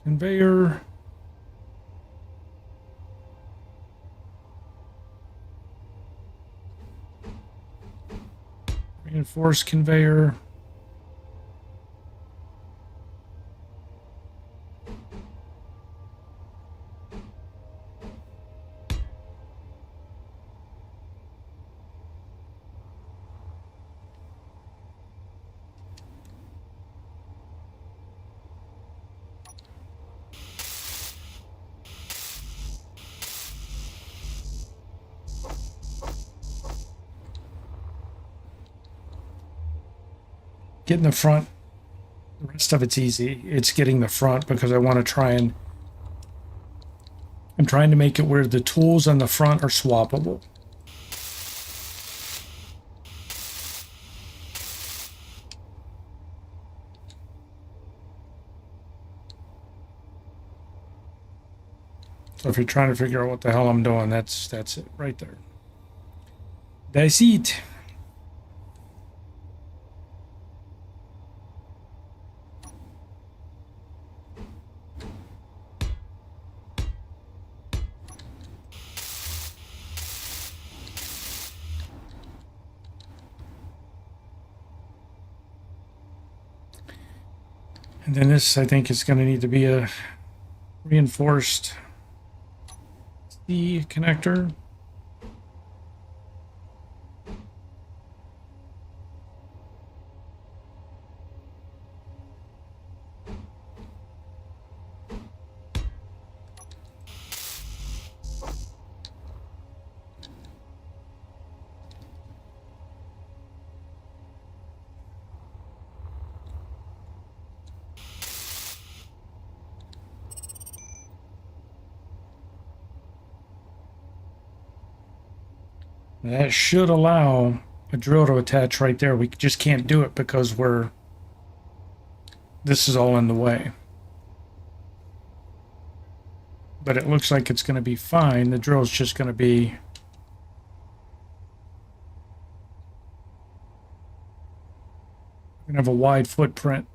Speaker 1: Conveyor. Reinforced conveyor. Getting the front. The rest of it's easy. It's getting the front because I want to try and I'm trying to make it where the tools on the front are swappable. So if you're trying to figure out what the hell I'm doing, that's it right there. That's it. And then this, I think, is going to need to be a reinforced C connector. That should allow a drill to attach right there. We just can't do it because this is all in the way. But it looks like it's going to be fine. The drill's just going to be going to have a wide footprint.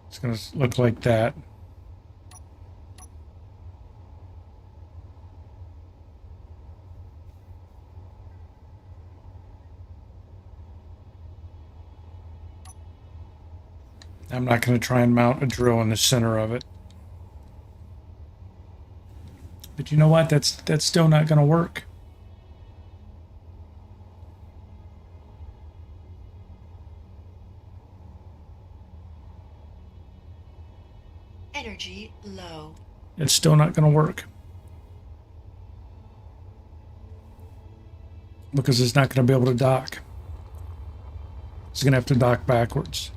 Speaker 1: It's going to look like that. I'm not going to try and mount a drill in the center of it. But you know what? That's still not going to work.
Speaker 2: Energy low.
Speaker 1: It's still not going to work. Because it's not going to be able to dock. It's going to have to dock backwards.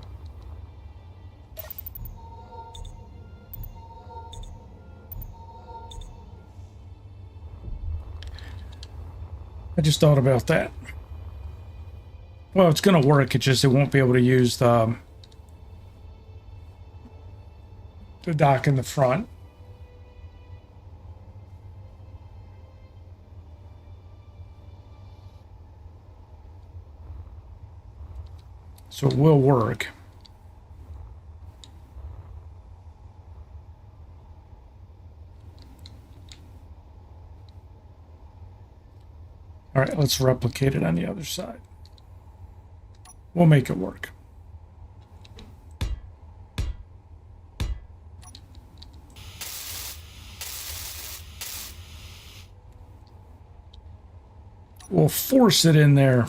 Speaker 1: I just thought about that. Well, it's going to work. It's just it won't be able to use the dock in the front. So it will work. All right, let's replicate it on the other side. We'll make it work. We'll force it in there.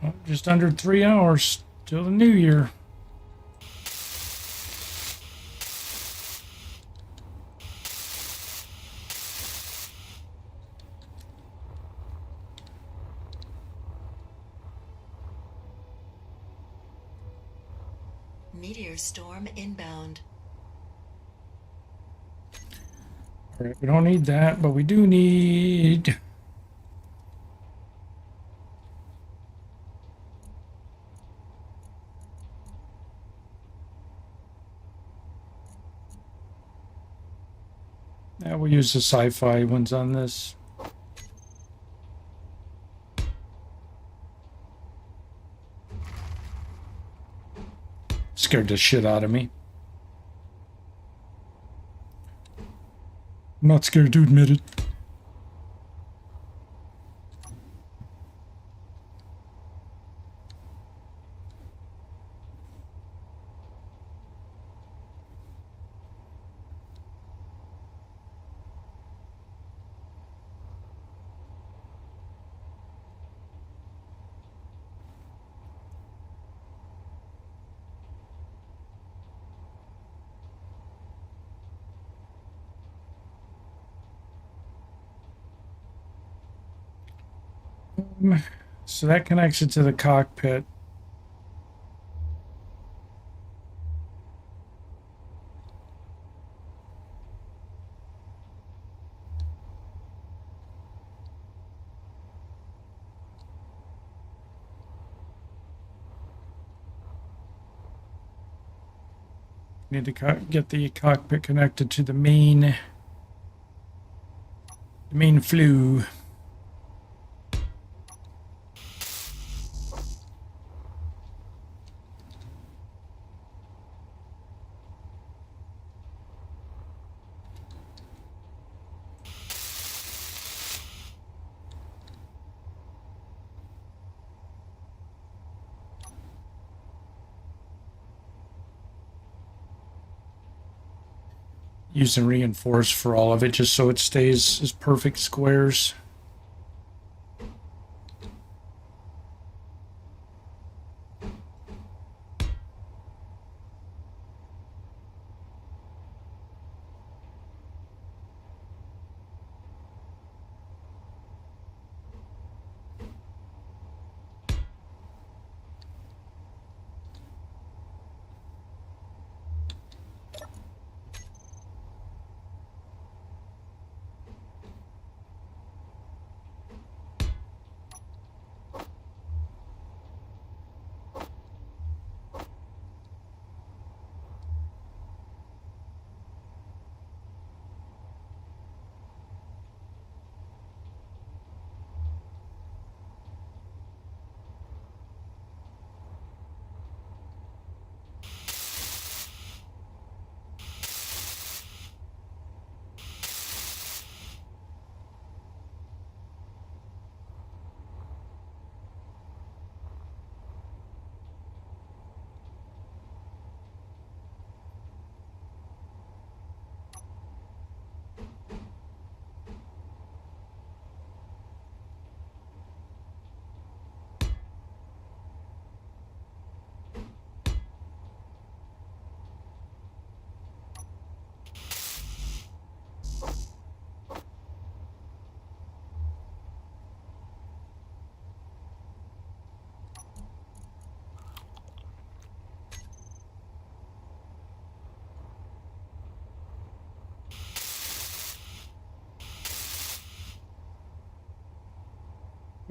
Speaker 1: Well, just under 3 hours till the new year.
Speaker 2: Meteor storm inbound.
Speaker 1: All right, we don't need that, but we do need... Yeah, we'll use the sci-fi ones on this. Scared the shit out of me. I'm not scared to admit it. So that connects it to the cockpit. Need to get the cockpit connected to the main flue. Using reinforce for all of it just so it stays as perfect squares.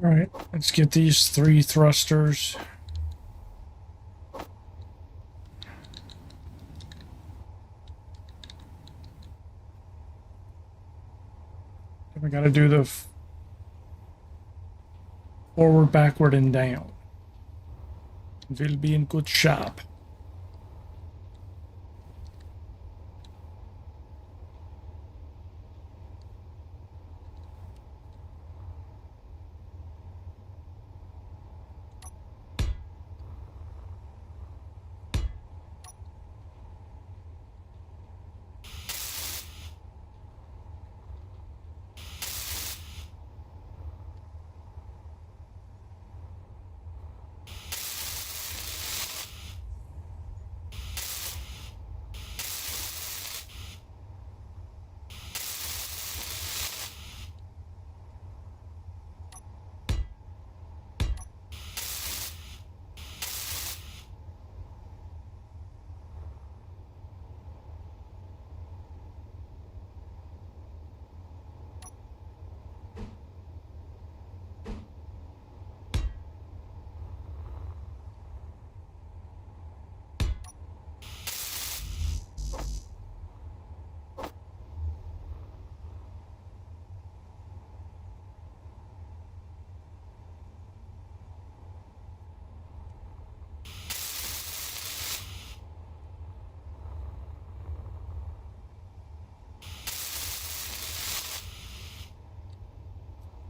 Speaker 1: All right, let's get these 3 thrusters. Then we got to do the forward, backward, and down. We'll be in good shape.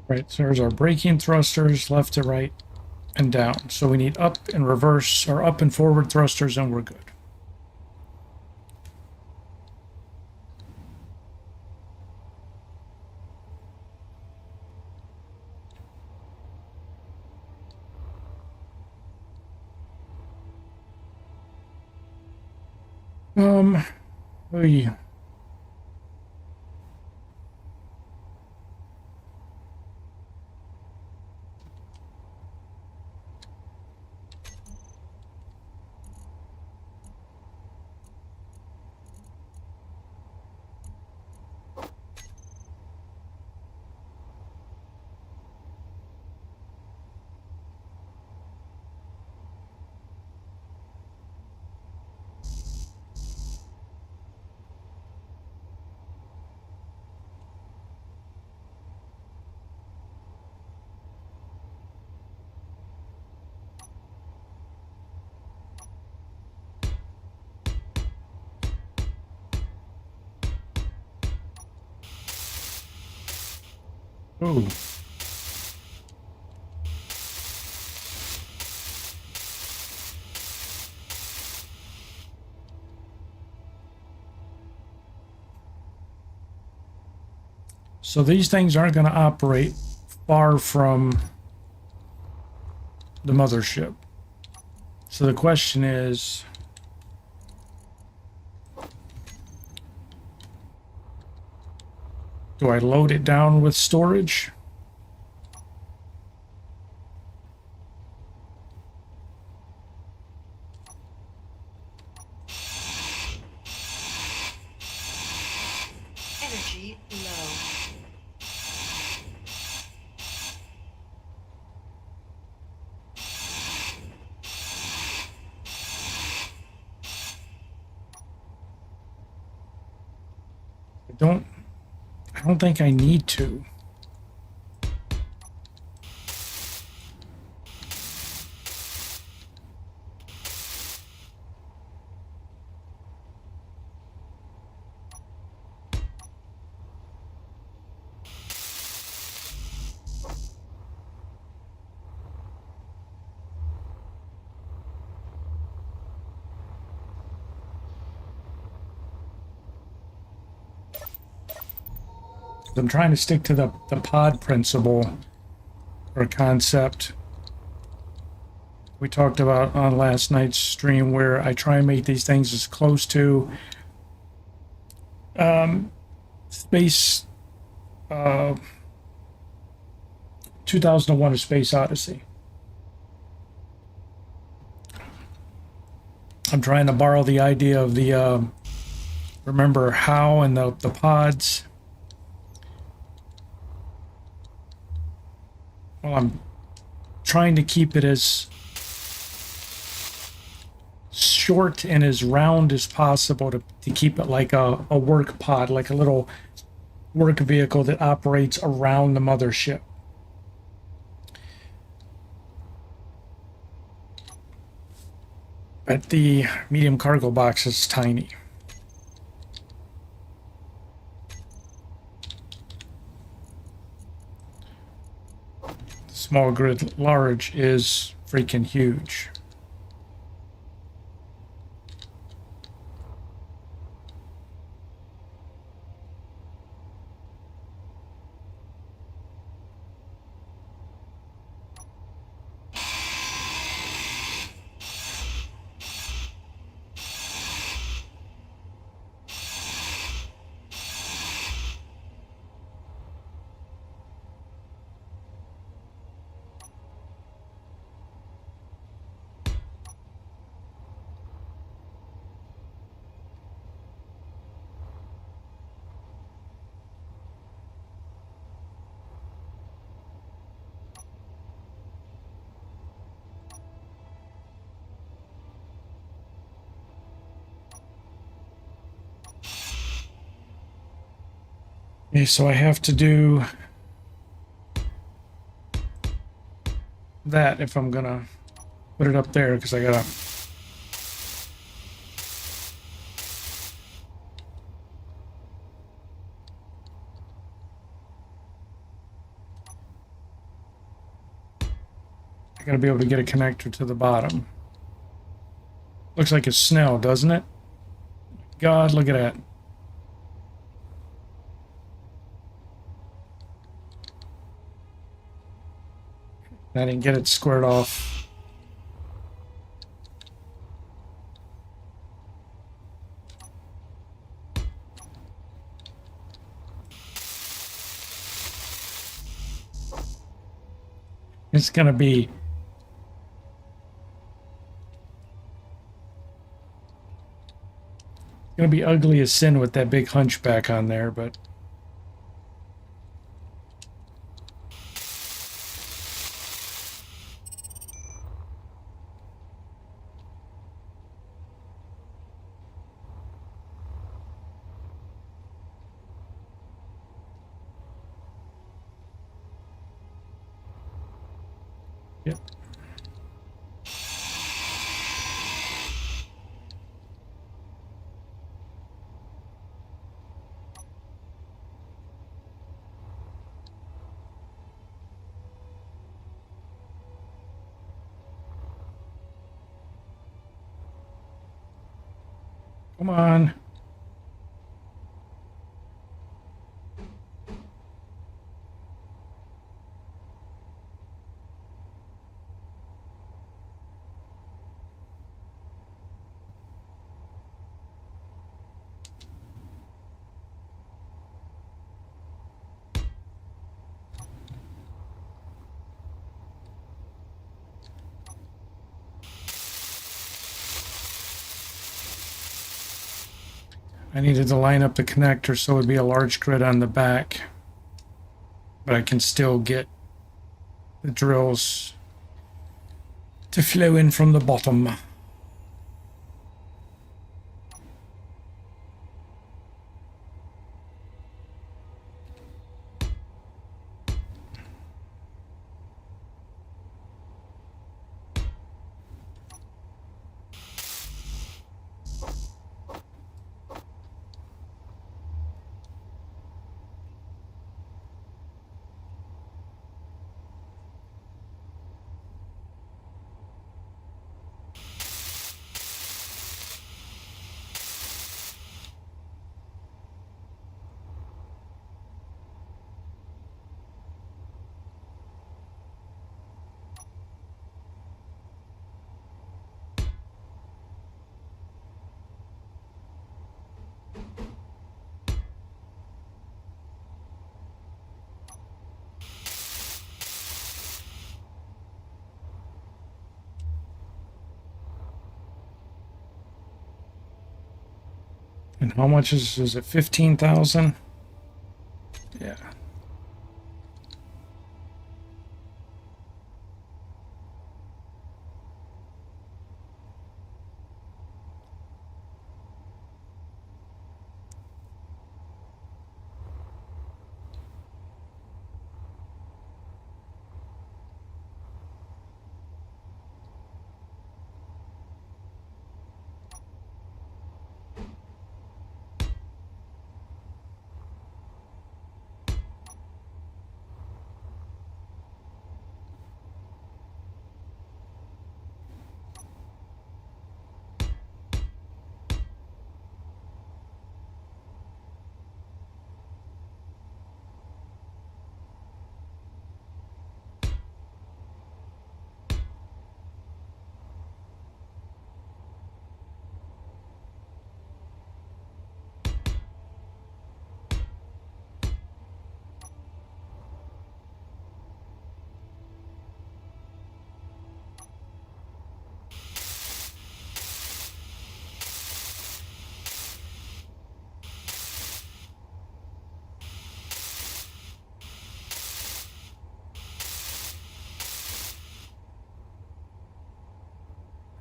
Speaker 1: Right, so there's our braking thrusters, left to right and down. So we need up and reverse, or up and forward thrusters, and we're good. Oh yeah. Oh. So these things aren't going to operate far from the mothership. So the question is, do I load it down with storage?
Speaker 2: Energy low.
Speaker 1: I don't think I need to. I'm trying to stick to the pod principle or concept we talked about on last night's stream, where I try and make these things as close to space 2001: A Space Odyssey. I'm trying to borrow the idea of the remember how and the pods. well, I'm trying to keep it as short and as round as possible to keep it like a work pod, like a little work vehicle that operates around the mothership. But the medium cargo box is tiny. The small grid large is freaking huge. Okay, so I have to do that if I'm gonna put it up there, because I gotta be able to get a connector to the bottom. Looks like it's snow, doesn't it? God, look at that. I didn't get it squared off. It's gonna be ugly as sin with that big hunchback on there, but yep. Come on. I needed to line up the connector so it would be a large grid on the back, but I can still get the drills to flow in from the bottom. And how much is it? 15,000? Yeah.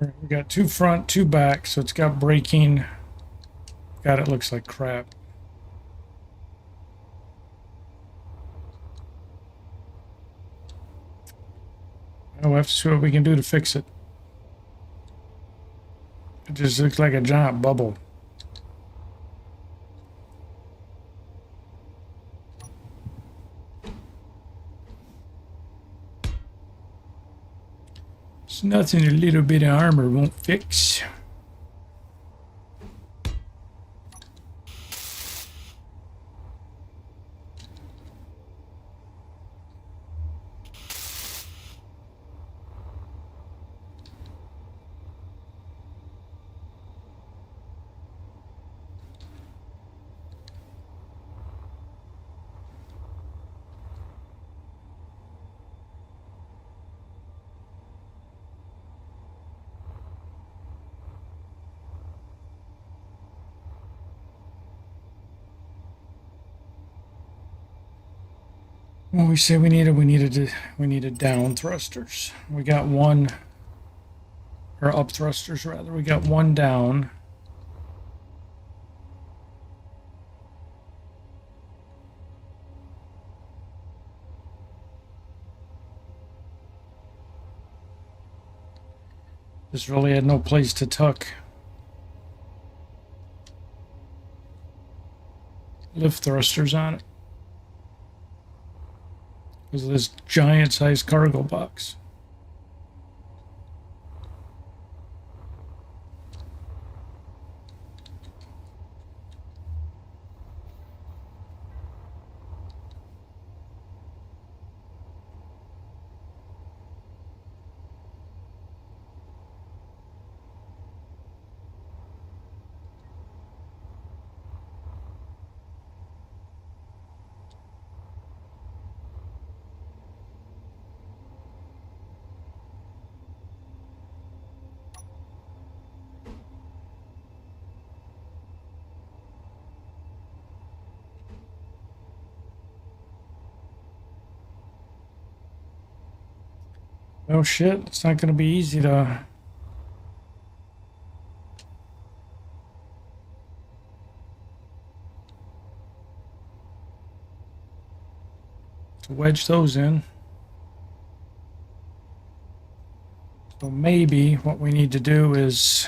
Speaker 1: Alright, we got 2 front, 2 back, so it's got braking. God, it looks like crap. We'll have to see what we can do to fix it. It just looks like a giant bubble. It's nothing a little bit of armor won't fix. When we say we needed down thrusters. We got one, or up thrusters rather. We got one down. This really had no place to tuck lift thrusters on it because of this giant sized cargo box. Oh shit, it's not going to be easy to wedge those in. So maybe what we need to do is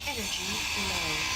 Speaker 2: Energy low.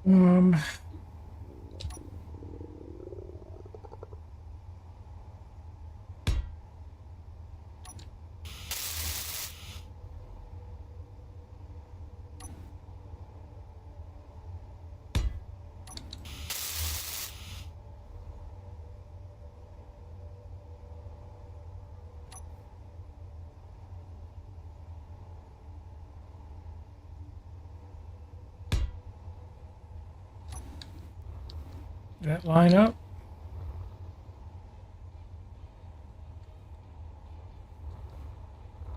Speaker 1: um that line up.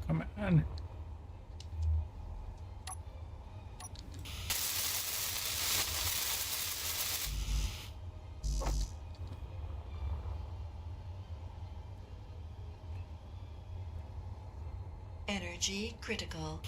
Speaker 1: Come on.
Speaker 2: Energy critical.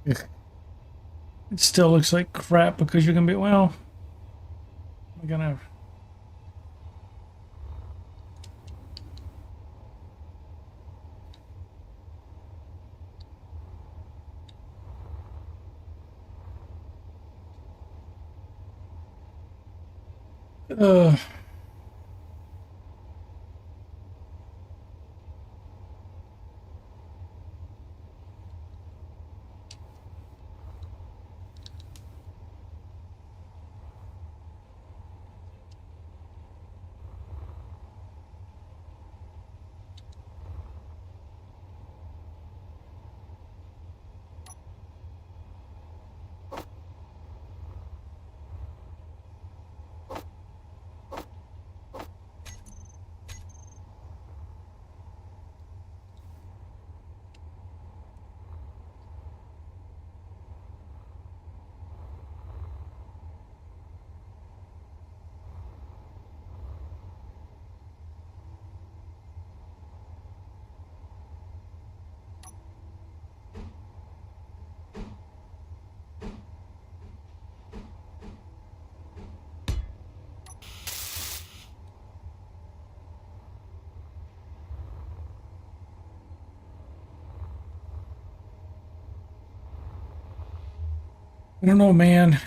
Speaker 1: It still looks like crap because you're gonna be, well, I'm gonna. Uh, I don't know, man.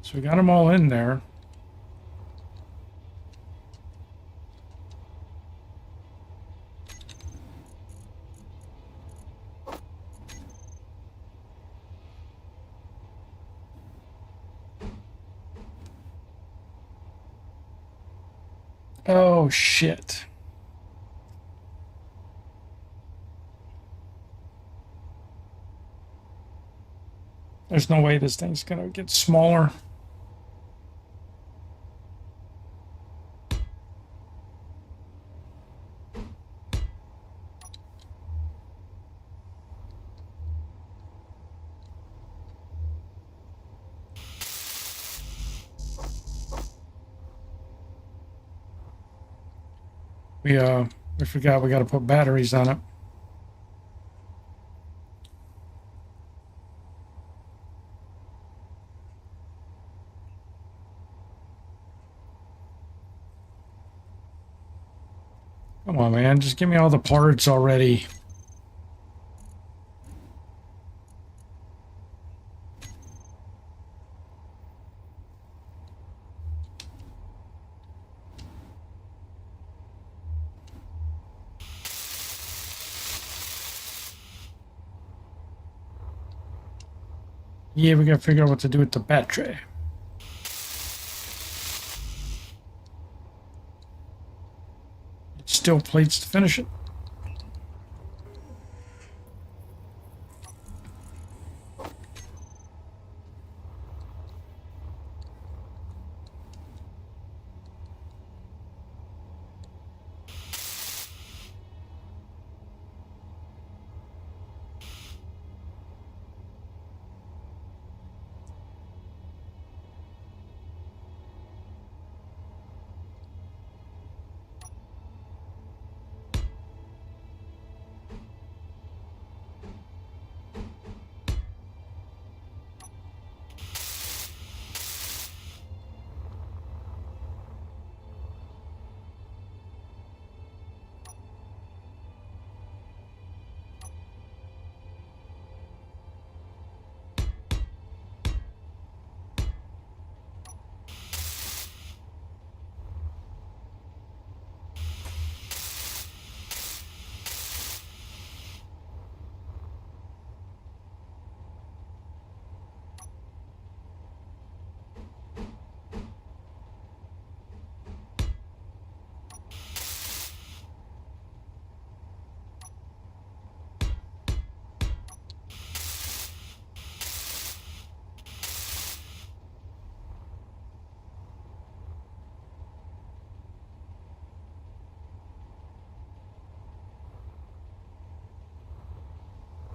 Speaker 1: So we got them all in there. Oh, shit. There's no way this thing's gonna get smaller. We forgot we got to put batteries on it. Come on, man. Just give me all the parts already. Yeah, we gotta figure out what to do with the battery. It's still plates to finish it.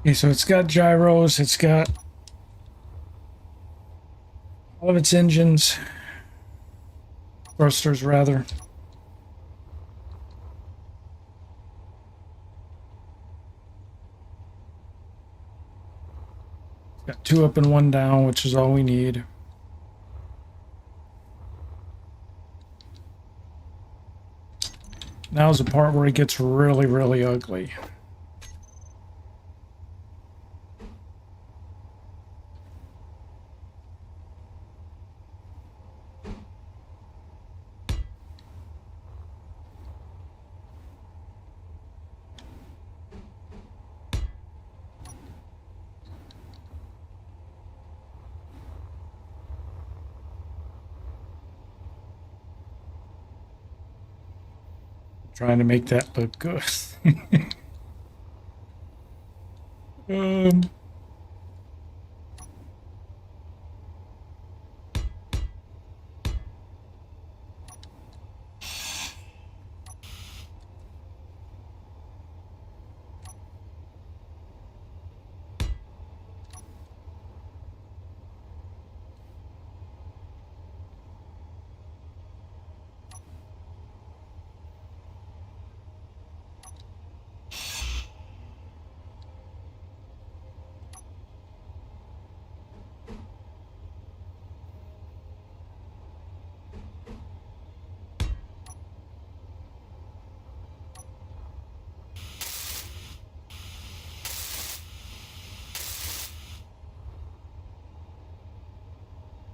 Speaker 1: Okay, so it's got gyros, it's got all of its engines, thrusters rather. It's got 2 up and 1 down, which is all we need. Now's the part where it gets really, really ugly. Trying to make that look good. um,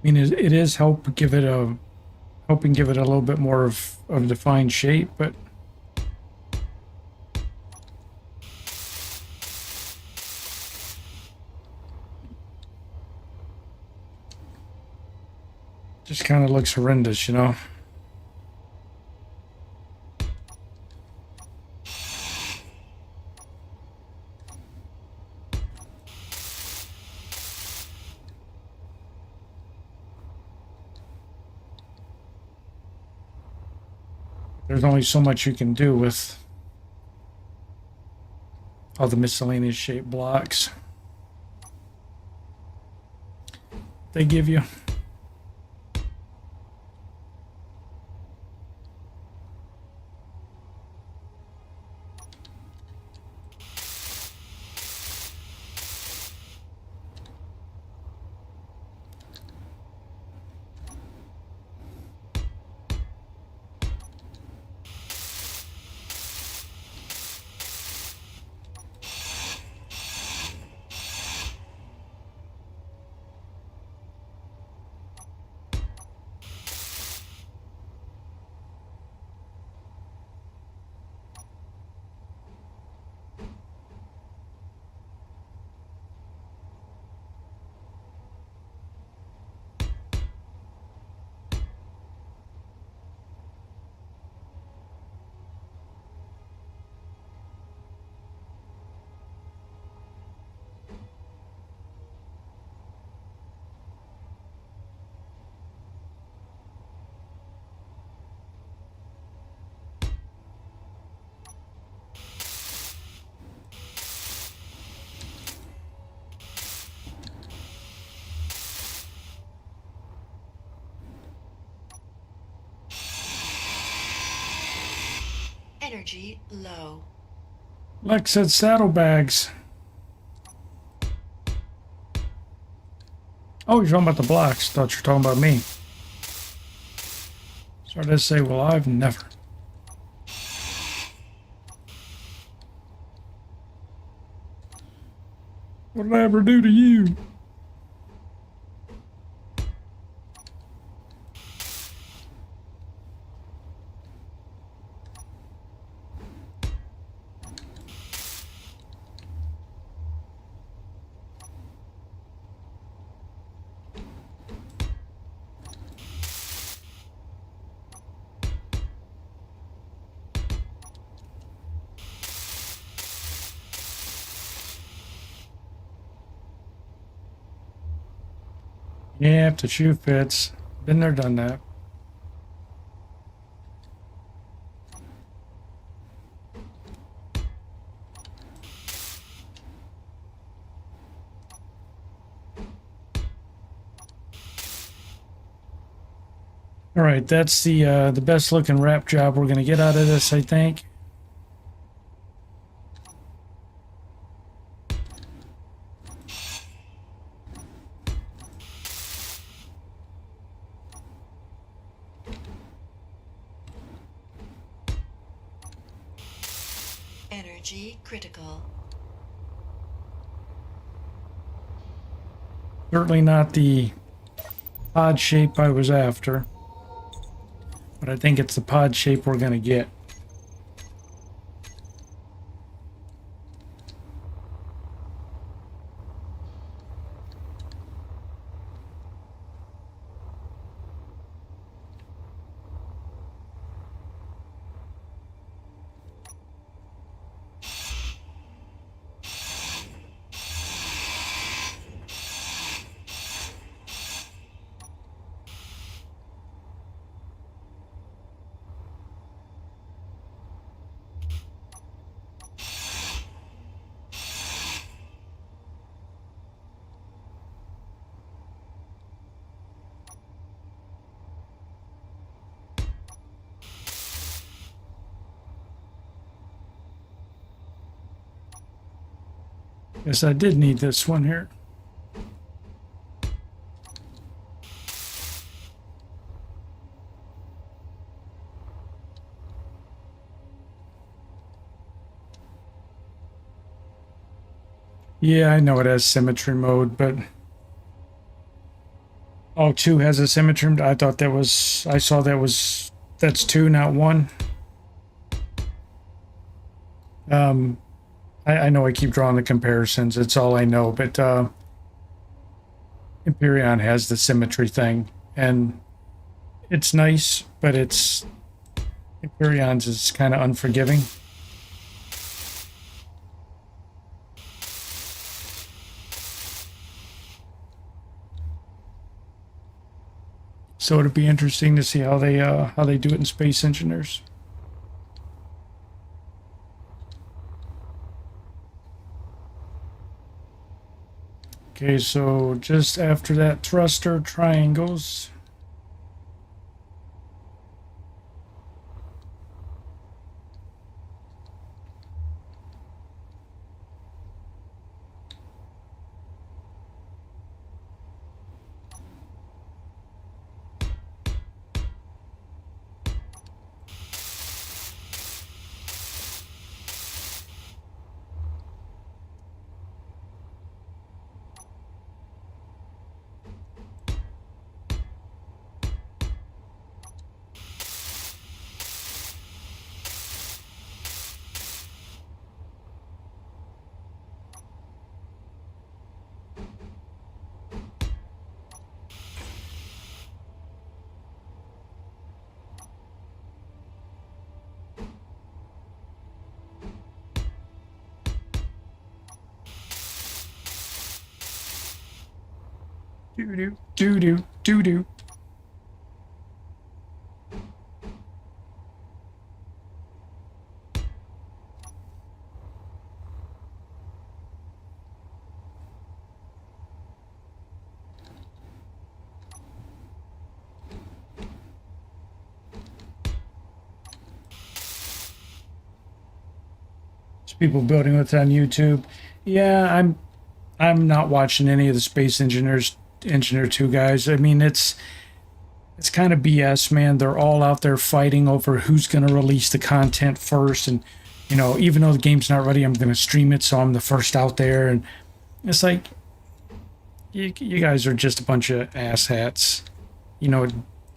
Speaker 1: I mean, it is helping give it a little bit more of a defined shape, but just kind of looks horrendous, you know. There's only so much you can do with all the miscellaneous shaped blocks they give you.
Speaker 2: Energy low.
Speaker 1: Lex said saddlebags. Oh, you're talking about the blocks. Thought you were talking about me. Started to say, well, I've never. What did I ever do to you? Yeah, if the shoe fits. Been there, done that. All right, that's the best looking wrap job we're gonna get out of this, I think.
Speaker 2: Energy critical.
Speaker 1: Certainly not the pod shape I was after, but I think it's the pod shape we're gonna get. Yes, I did need this one here. Yeah, I know it has symmetry mode, but oh, 2 has a symmetry mode. I thought that was, I saw that was, that's 2, not 1. I know I keep drawing the comparisons. It's all I know, but Empyrean has the symmetry thing, and it's nice, but it's Empyrean's is kind of unforgiving. So it'd be interesting to see how they do it in Space Engineers. Okay, so just after that thruster, triangles. Doo-doo, doo-doo, doo-doo. There's people building with it on YouTube. Yeah, I'm not watching any of the Space Engineer 2 guys. I mean, it's kind of BS, man. They're all out there fighting over who's going to release the content first, and you know, even though the game's not ready, I'm going to stream it, so I'm the first out there. And it's like, you guys are just a bunch of asshats, you know,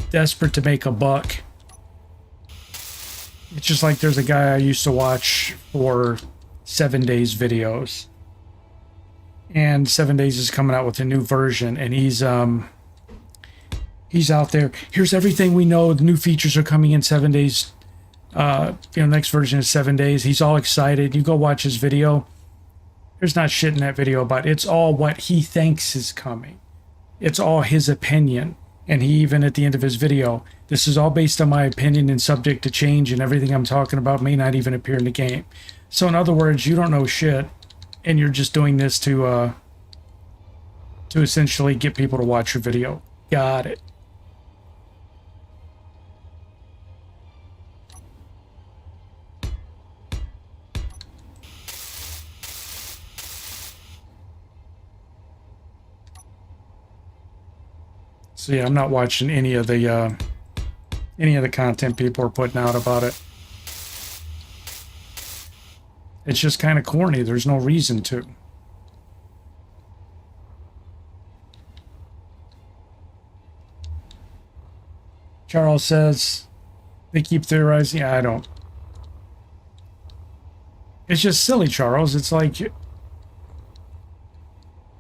Speaker 1: desperate to make a buck. It's just like there's a guy I used to watch for 7 Days videos, and 7 Days is coming out with a new version, and he's out there. Here's everything we know. The new features are coming in 7 days. Next version is 7 days. He's all excited. You go watch his video. There's not shit in that video about it. It's all what he thinks is coming. It's all his opinion. And he even at the end of his video, this is all based on my opinion and subject to change, and everything I'm talking about may not even appear in the game. So in other words, you don't know shit, and you're just doing this to essentially get people to watch your video. Got it. So yeah, I'm not watching any of the content people are putting out about it. It's just kind of corny. There's no reason to. Charles says they keep theorizing. Yeah, I don't. It's just silly, Charles. It's like, you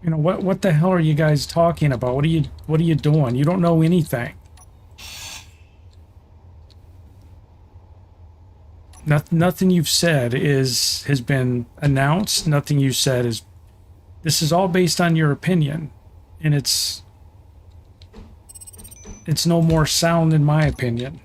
Speaker 1: know, what the hell are you guys talking about? What are you doing? You don't know anything. Nothing you've said has been announced. Nothing you said is. This is all based on your opinion, and it's no more sound in my opinion.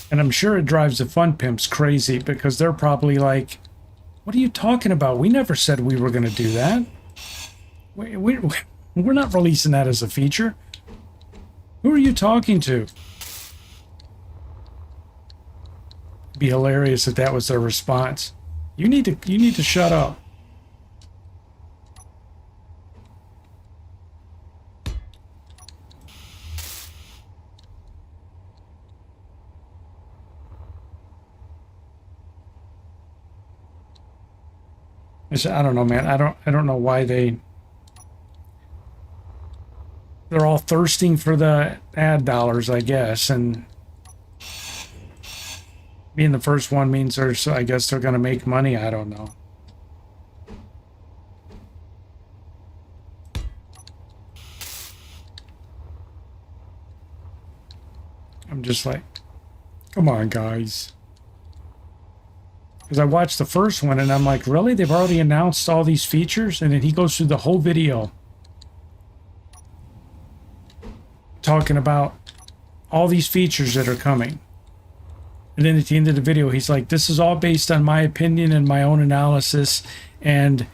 Speaker 1: And I'm sure it drives the fun pimps crazy because they're probably like, what are you talking about? We never said we were going to do that. We're not releasing that as a feature. Who are you talking to? It'd be hilarious if that was their response. You need to shut up. I don't know, man. I don't know why they're all thirsting for the ad dollars, I guess, and being the first one means I guess they're gonna make money. I don't know. I'm just like, come on, guys. Because I watched the first one and I'm like, really? They've already announced all these features? And then he goes through the whole video talking about all these features that are coming. And then at the end of the video, he's like, this is all based on my opinion and my own analysis and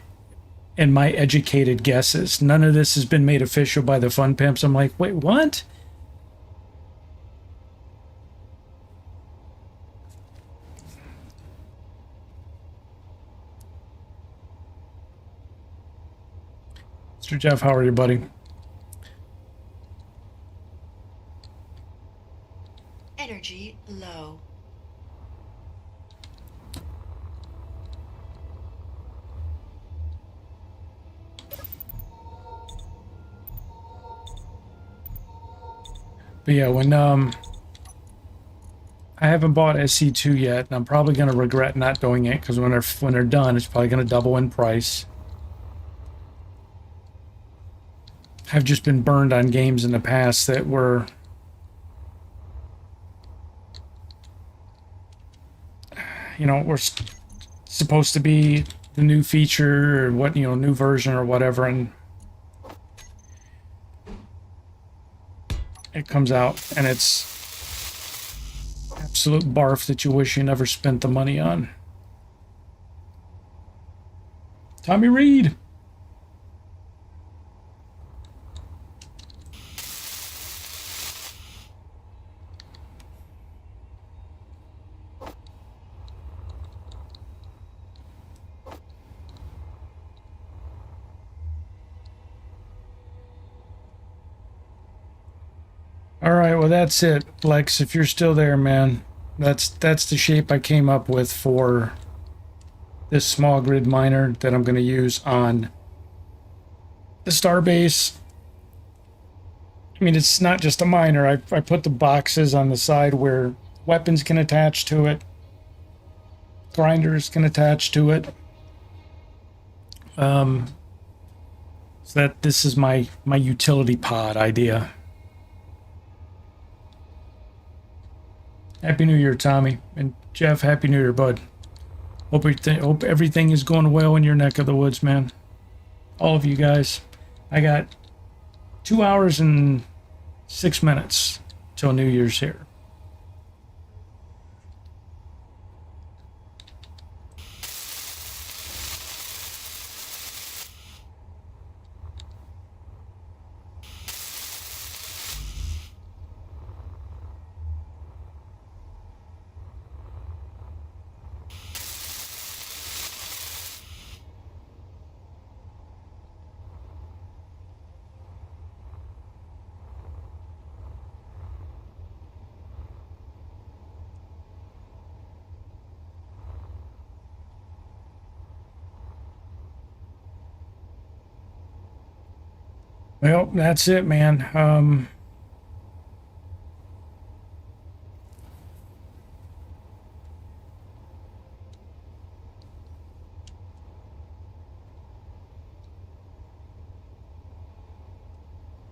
Speaker 1: my educated guesses. None of this has been made official by the fun pimps. I'm like, wait, what? Mr. Jeff, how are you, buddy?
Speaker 2: Energy low.
Speaker 1: But yeah, when I haven't bought SC2 yet, and I'm probably gonna regret not doing it because when they're done, it's probably gonna double in price. I've just been burned on games in the past that were were supposed to be the new feature or what, new version or whatever, and it comes out and it's absolute barf that you wish you never spent the money on. Tommy Reed. All right, well that's it, Lex. If you're still there, man, that's the shape I came up with for this small grid miner that I'm going to use on the Starbase. I mean, it's not just a miner. I put the boxes on the side where weapons can attach to it, grinders can attach to it. So that this is my utility pod idea. Happy New Year, Tommy. And Jeff, Happy New Year, bud. Hope everything is going well in your neck of the woods, man. All of you guys. I got 2 hours and 6 minutes till New Year's here. Well, that's it, man.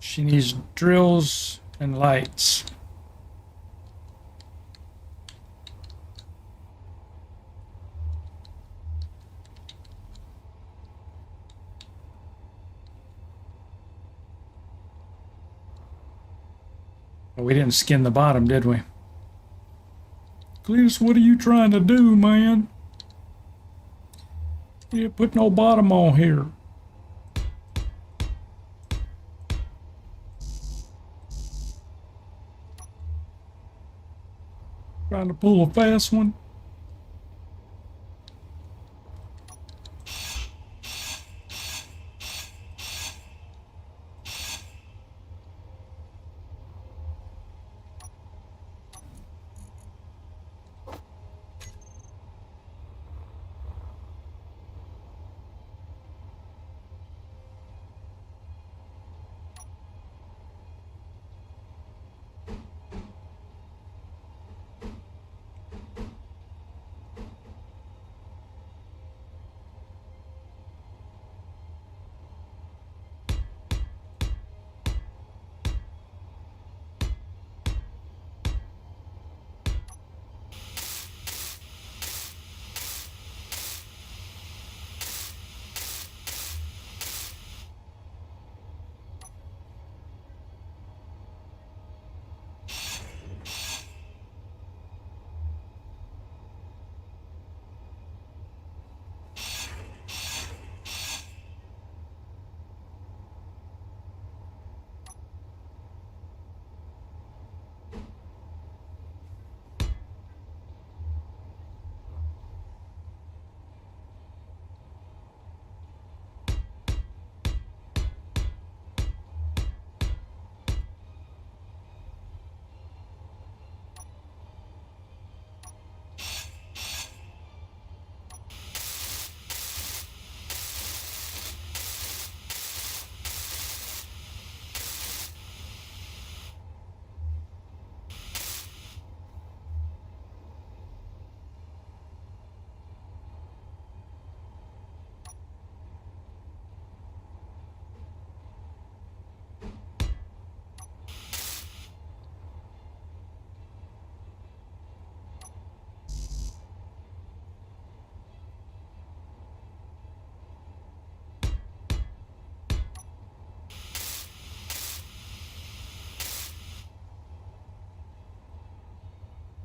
Speaker 1: She needs drills and lights. We didn't skin the bottom, did we? Cletus, what are you trying to do, man? You didn't put no bottom on here. Trying to pull a fast one.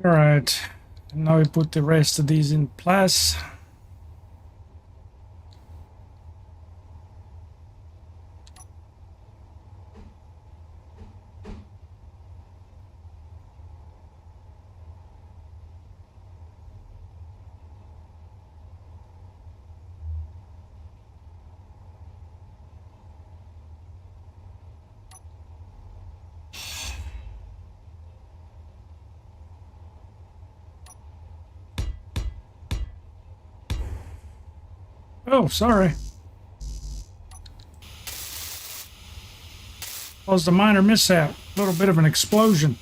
Speaker 1: All right, now we put the rest of these in place. Oh, sorry. Caused a minor mishap. A little bit of an explosion.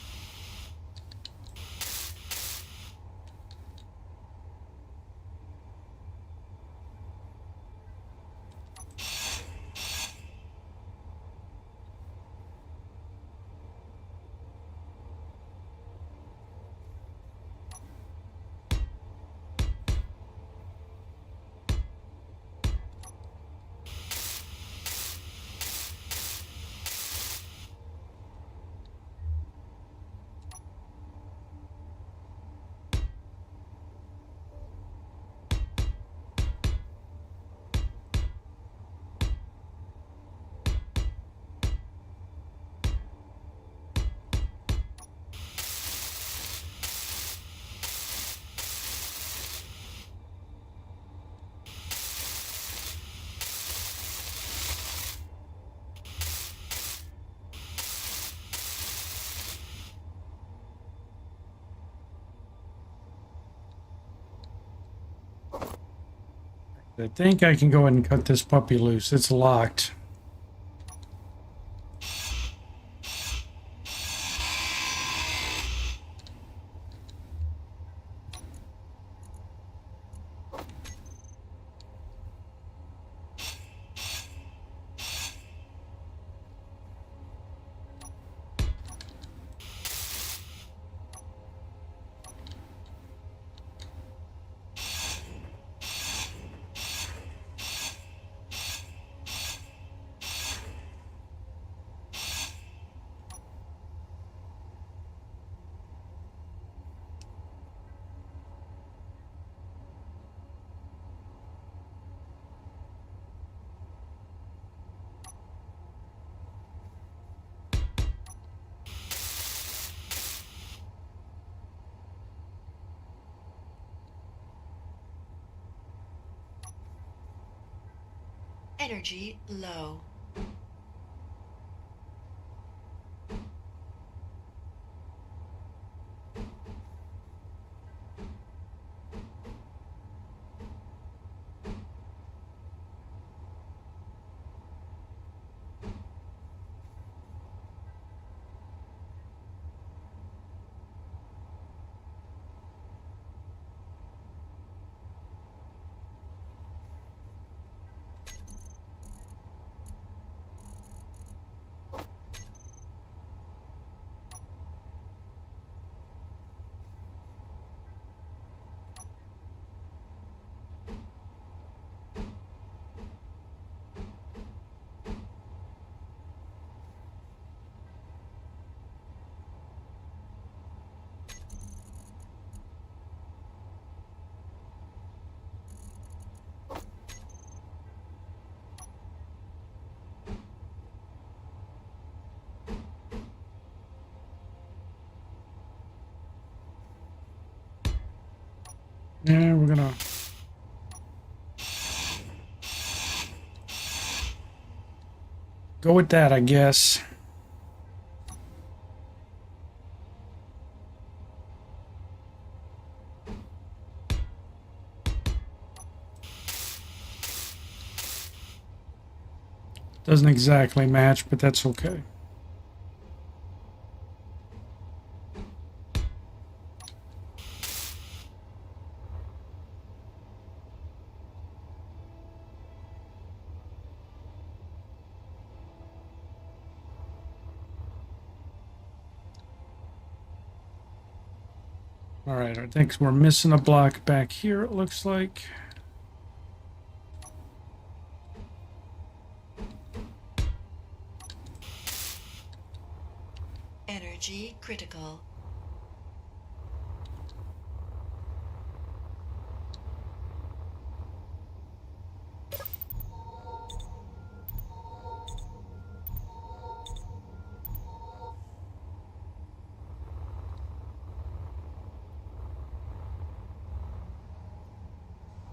Speaker 1: I think I can go ahead and cut this puppy loose. It's locked.
Speaker 2: Energy low.
Speaker 1: Yeah, we're gonna go with that, I guess. Doesn't exactly match, but that's okay. All right, I think we're missing a block back here, it looks like.
Speaker 2: Energy critical.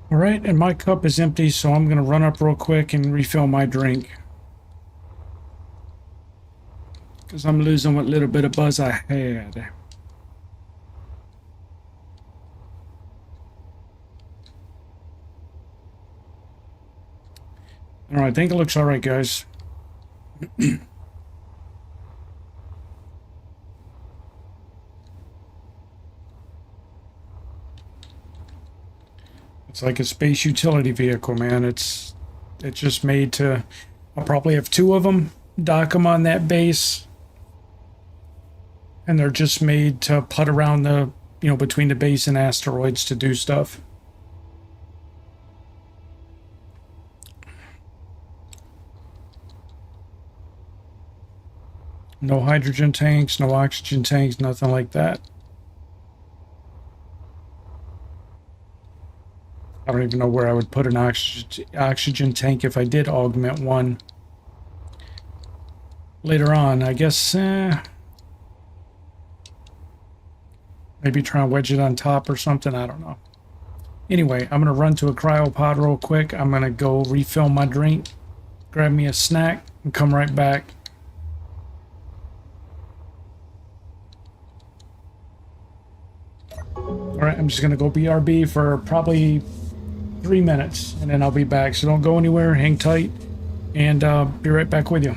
Speaker 1: All right, and my cup is empty, so I'm going to run up real quick and refill my drink. Because I'm losing what little bit of buzz I had. All right, I think it looks all right, guys. It's like a space utility vehicle, man. It's just made to... I'll probably have 2 of them, dock them on that base. And they're just made to putt around the, you know, between the base and asteroids to do stuff. No hydrogen tanks, no oxygen tanks, nothing like that. I don't even know where I would put an oxygen tank if I did augment one later on. I guess maybe try and wedge it on top or something. I don't know. Anyway, I'm going to run to a cryopod real quick. I'm going to go refill my drink, grab me a snack, and come right back. All right, I'm just going to go BRB for probably 3 minutes, and then I'll be back. So don't go anywhere, hang tight, and be right back with you.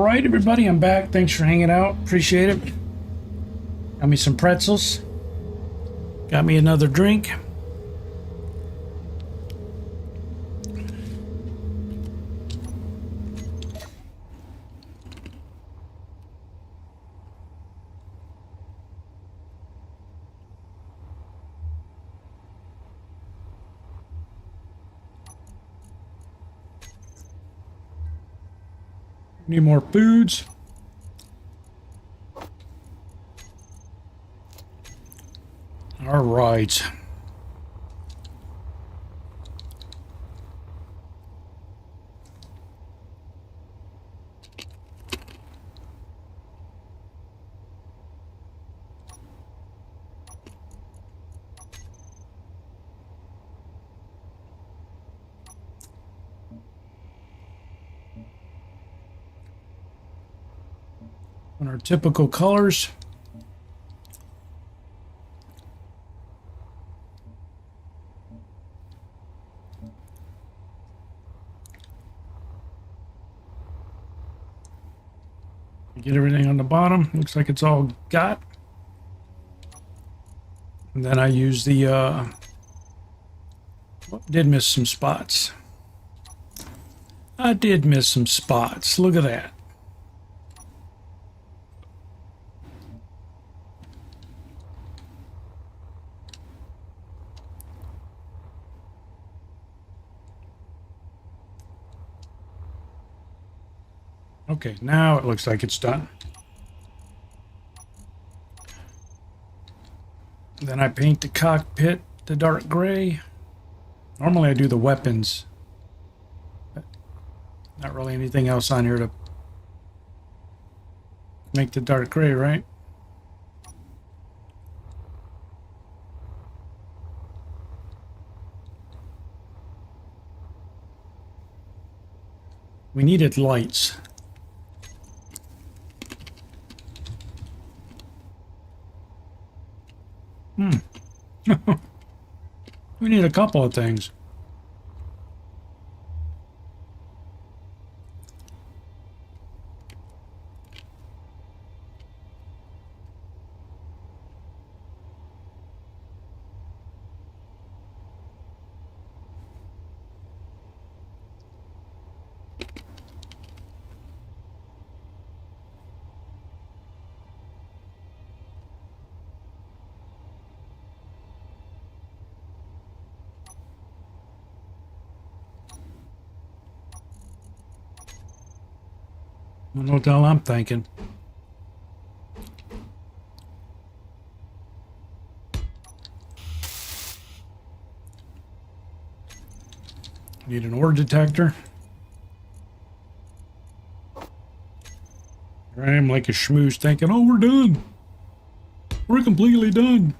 Speaker 1: right, everybody, I'm back. Thanks for hanging out. Appreciate it. Got me some pretzels. Got me another drink. Need more foods. All right. On our typical colors. Get everything on the bottom. Looks like it's all got. And then I use the, did miss some spots. I did miss some spots. Look at that. Okay, now it looks like it's done. Then I paint the cockpit the dark gray. Normally I do the weapons. But not really anything else on here to make the dark gray, right? We needed lights. We need a couple of things. I don't know what the hell I'm thinking. Need an ore detector. Here I am like a schmooze thinking, oh, we're done. We're completely done.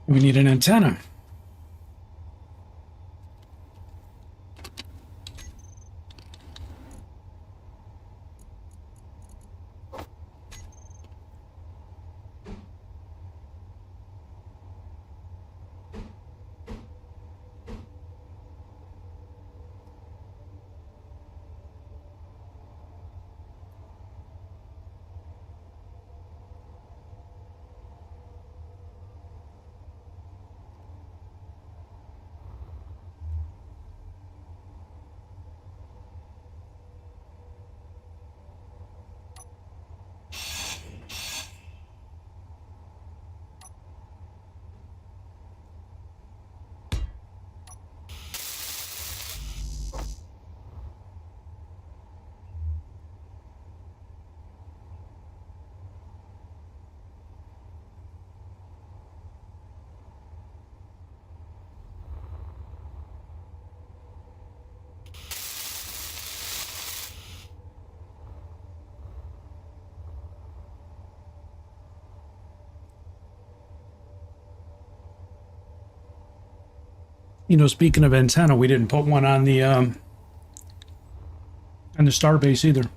Speaker 1: We need an antenna. You know, speaking of antenna, we didn't put one on the And the starbase either.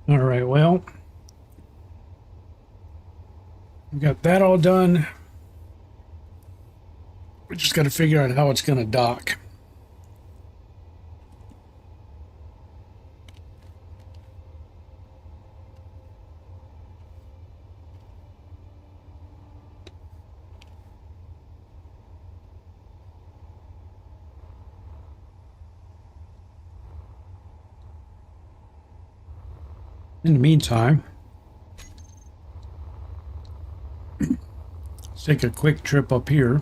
Speaker 1: All right, well, we got that all done. We just got to figure out how it's going to dock. In the meantime, let's take a quick trip up here.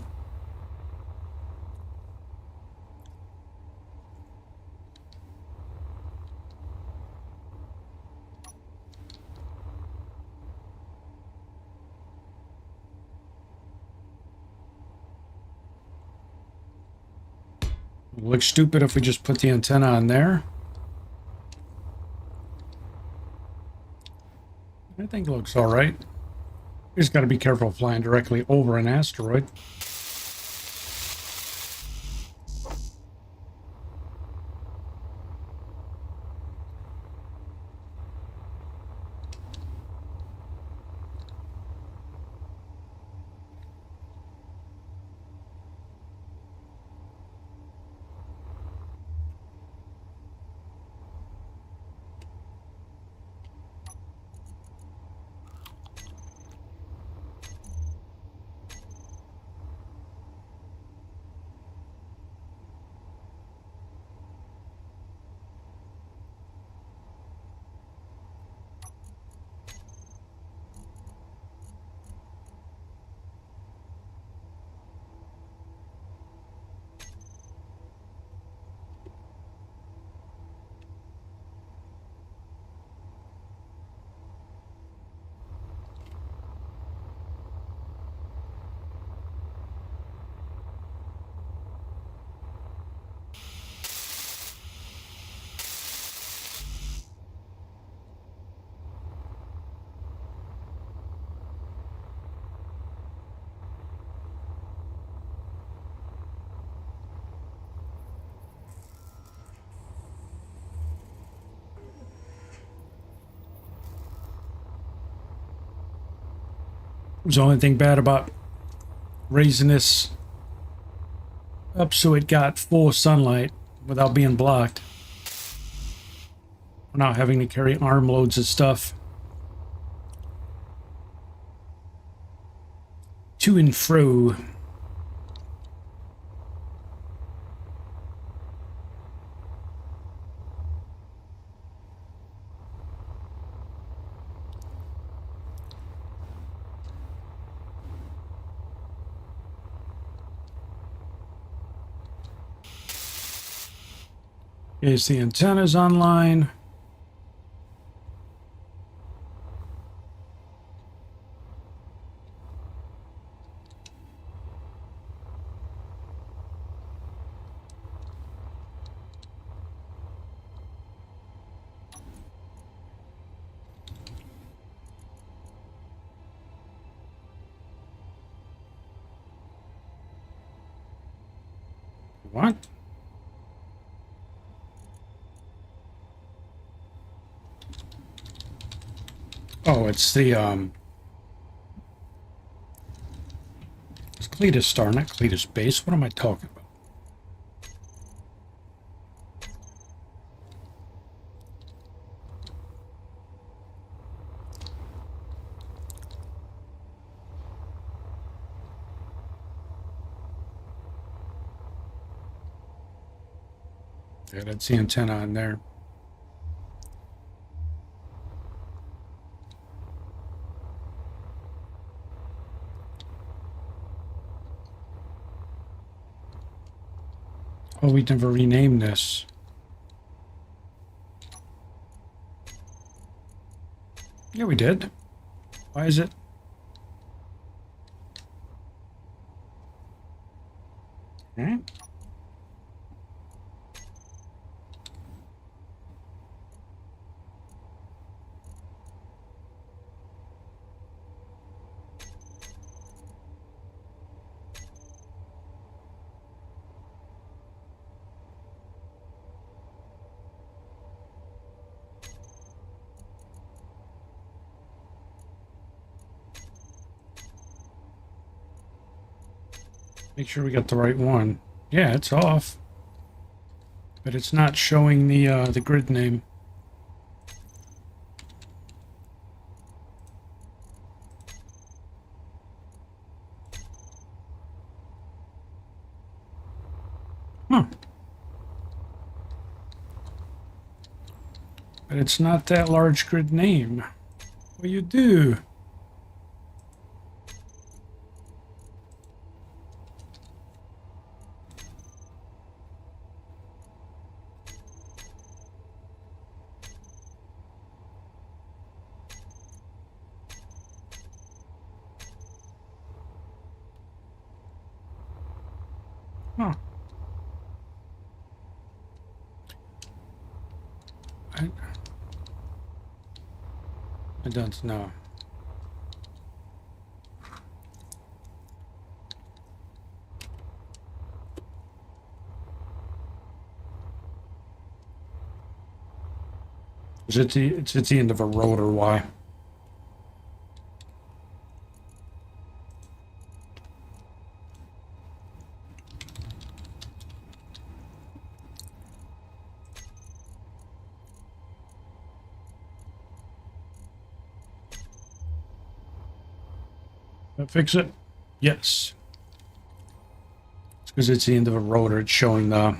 Speaker 1: It'll look stupid if we just put the antenna on there. I think it looks all right. You just got to be careful flying directly over an asteroid. There's the only thing bad about raising this up so it got full sunlight without being blocked. We're not having to carry armloads of stuff to and fro. Is the antennas online? What? Oh, it's the it's Cletus Star, not Cletus Base. What am I talking about? Yeah, that's the antenna on there. Oh, we never renamed this. Yeah, we did. Why is it? Hmm? Make sure we got the right one. Yeah, it's off. But it's not showing the grid name. Huh. But it's not that large grid name. What do you do? Huh. I don't know. It's at the end of a road or why? That fix it? Yes. It's because it's the end of a road or it's showing the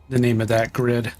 Speaker 1: name of that grid.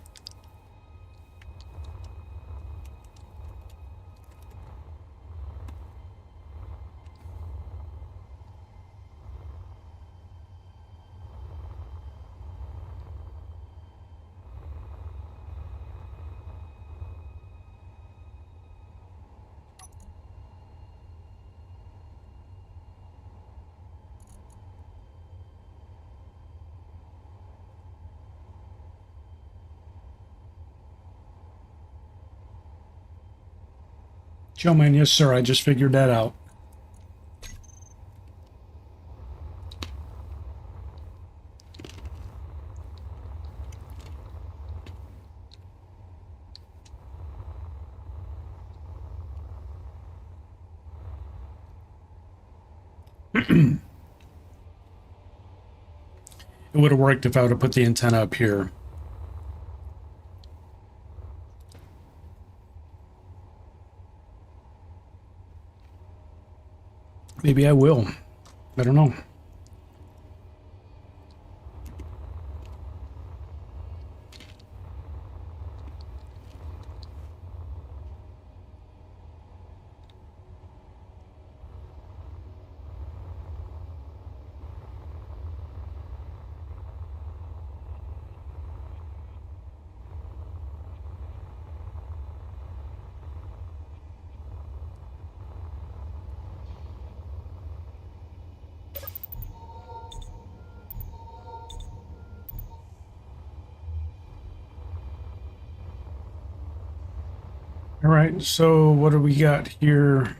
Speaker 1: Joe man, yes sir, I just figured that out. It would have worked if I would have put the antenna up here. Maybe I will. I don't know. All right, so what do we got here?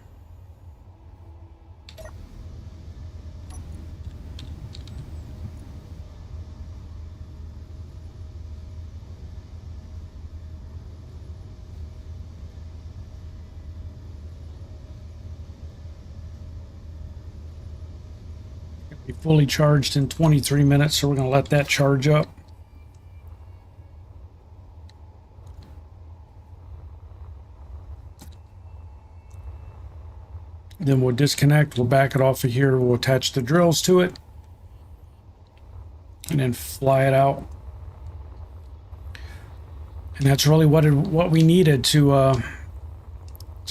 Speaker 1: Be fully charged in 23 minutes, so we're going to let that charge up. Then we'll disconnect, we'll back it off of here, we'll attach the drills to it, and then fly it out. And that's really what we needed to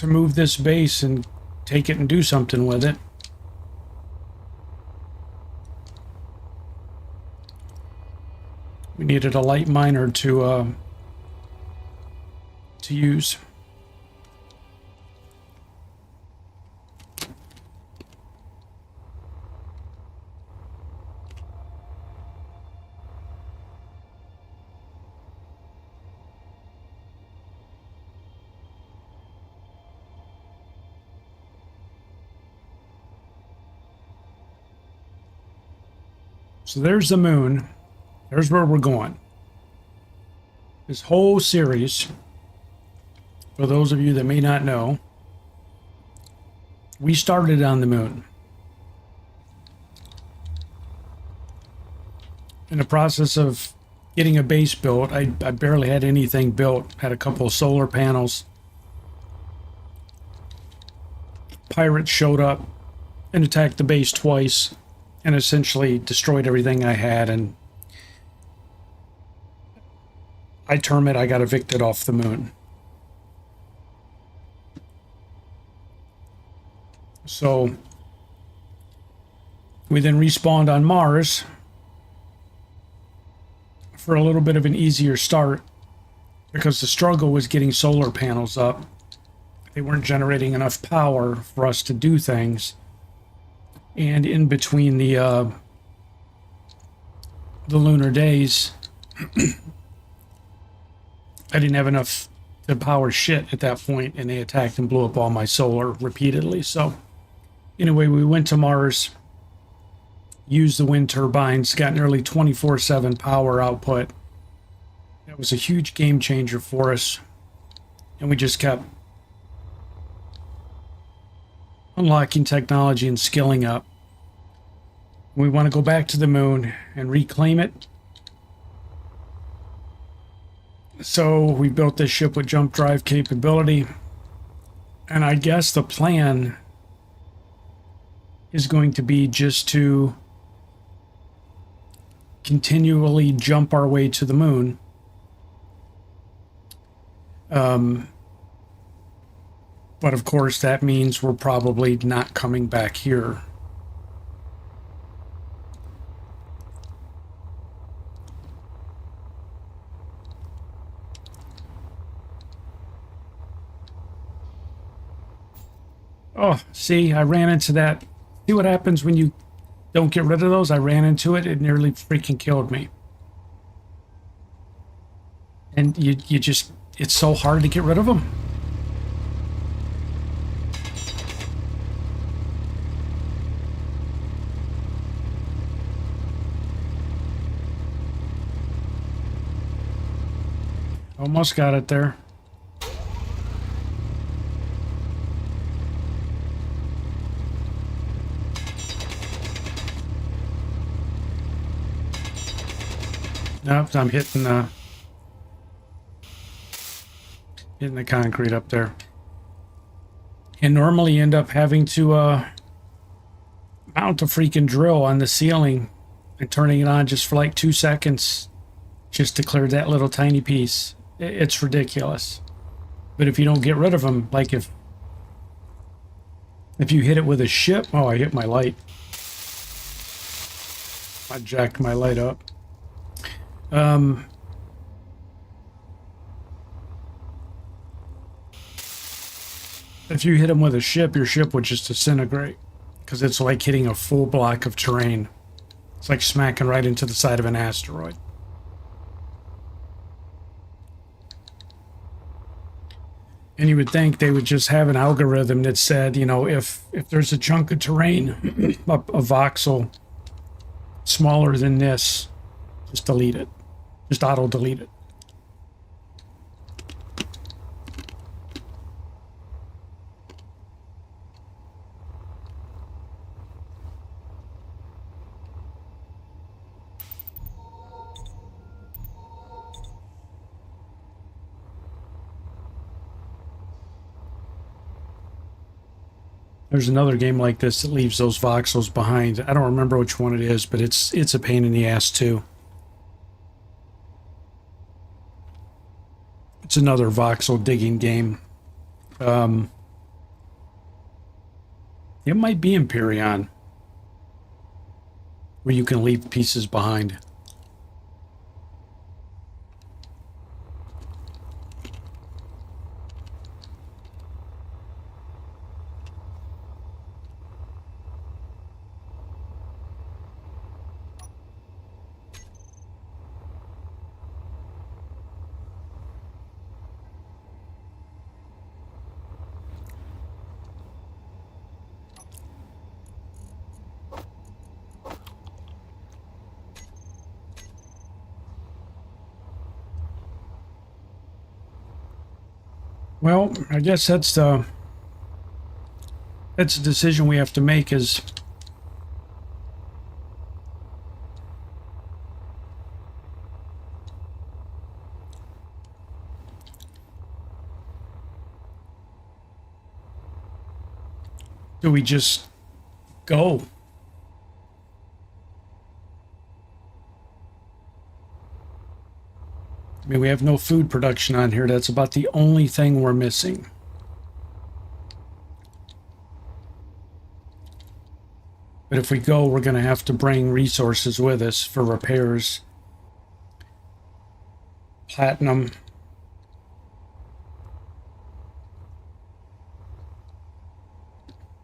Speaker 1: move this base and take it and do something with it. We needed a light miner to use. So there's the moon. There's where we're going. This whole series, for those of you that may not know, we started on the moon. In the process of getting a base built, I barely had anything built. Had a couple of solar panels. Pirates showed up and attacked the base twice and essentially destroyed everything I had, and I term it, I got evicted off the moon. So we then respawned on Mars for a little bit of an easier start because the struggle was getting solar panels up. They weren't generating enough power for us to do things. And in between the lunar days, I didn't have enough to power shit at that point, and they attacked and blew up all my solar repeatedly. So anyway, we went to Mars, used the wind turbines, got nearly 24/7 power output. That was a huge game changer for us, and we just kept unlocking technology and skilling up. We want to go back to the moon and reclaim it. So we built this ship with jump drive capability, and I guess the plan is going to be just to continually jump our way to the moon. But of course that means we're probably not coming back here. Oh, see, I ran into that. See what happens when you don't get rid of those? I ran into it. It nearly freaking killed me. And you just, it's so hard to get rid of them. Almost got it there. Nope, I'm hitting the concrete up there. And normally end up having to mount a freaking drill on the ceiling and turning it on just for like 2 seconds just to clear that little tiny piece. It's ridiculous. But if you don't get rid of them, like if you hit it with a ship, oh, I hit my light. I jacked my light up. If you hit them with a ship, your ship would just disintegrate because it's like hitting a full block of terrain. It's like smacking right into the side of an asteroid. And you would think they would just have an algorithm that said, you know, if there's a chunk of terrain, a voxel smaller than this, just delete it. Just auto delete it. There's another game like this that leaves those voxels behind. I don't remember which one it is, but it's a pain in the ass too. It's another voxel digging game. It might be Empyrean, where you can leave pieces behind. Well, I guess that's a decision we have to make is do we just go? I mean, we have no food production on here. That's about the only thing we're missing. But if we go, we're going to have to bring resources with us for repairs. Platinum.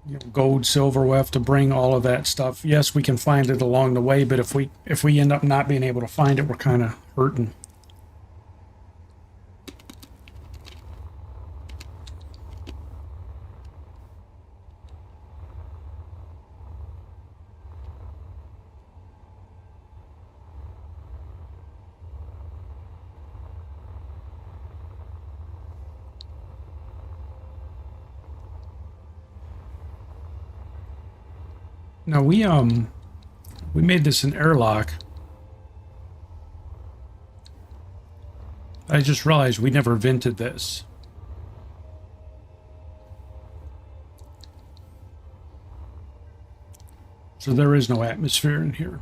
Speaker 1: You know, gold, silver, we'll have to bring all of that stuff. Yes, we can find it along the way, but if we end up not being able to find it, we're kind of hurting. Now we made this an airlock. I just realized we never vented this. So there is no atmosphere in here.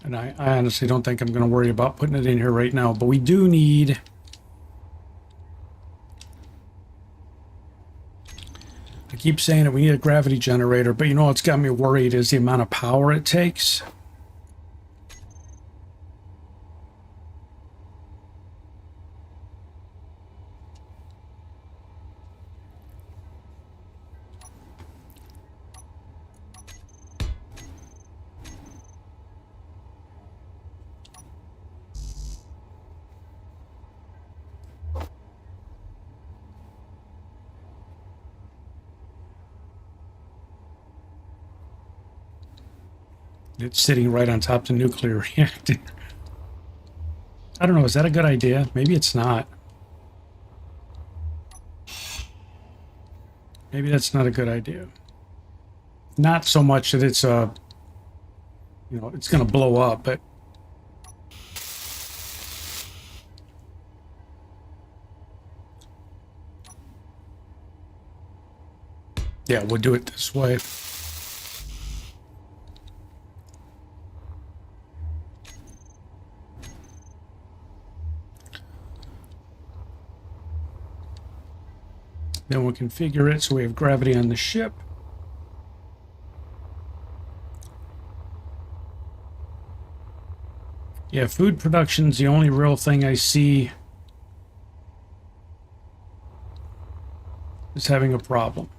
Speaker 1: And I honestly don't think I'm going to worry about putting it in here right now, but we do need... I keep saying that we need a gravity generator, but you know what's got me worried is the amount of power it takes. It's sitting right on top of the nuclear reactor. I don't know, is that a good idea? Maybe it's not. Maybe that's not a good idea. Not so much that it's you know, it's going to blow up, but yeah, we'll do it this way. Then we'll configure it so we have gravity on the ship. Yeah, food production's the only real thing I see is having a problem.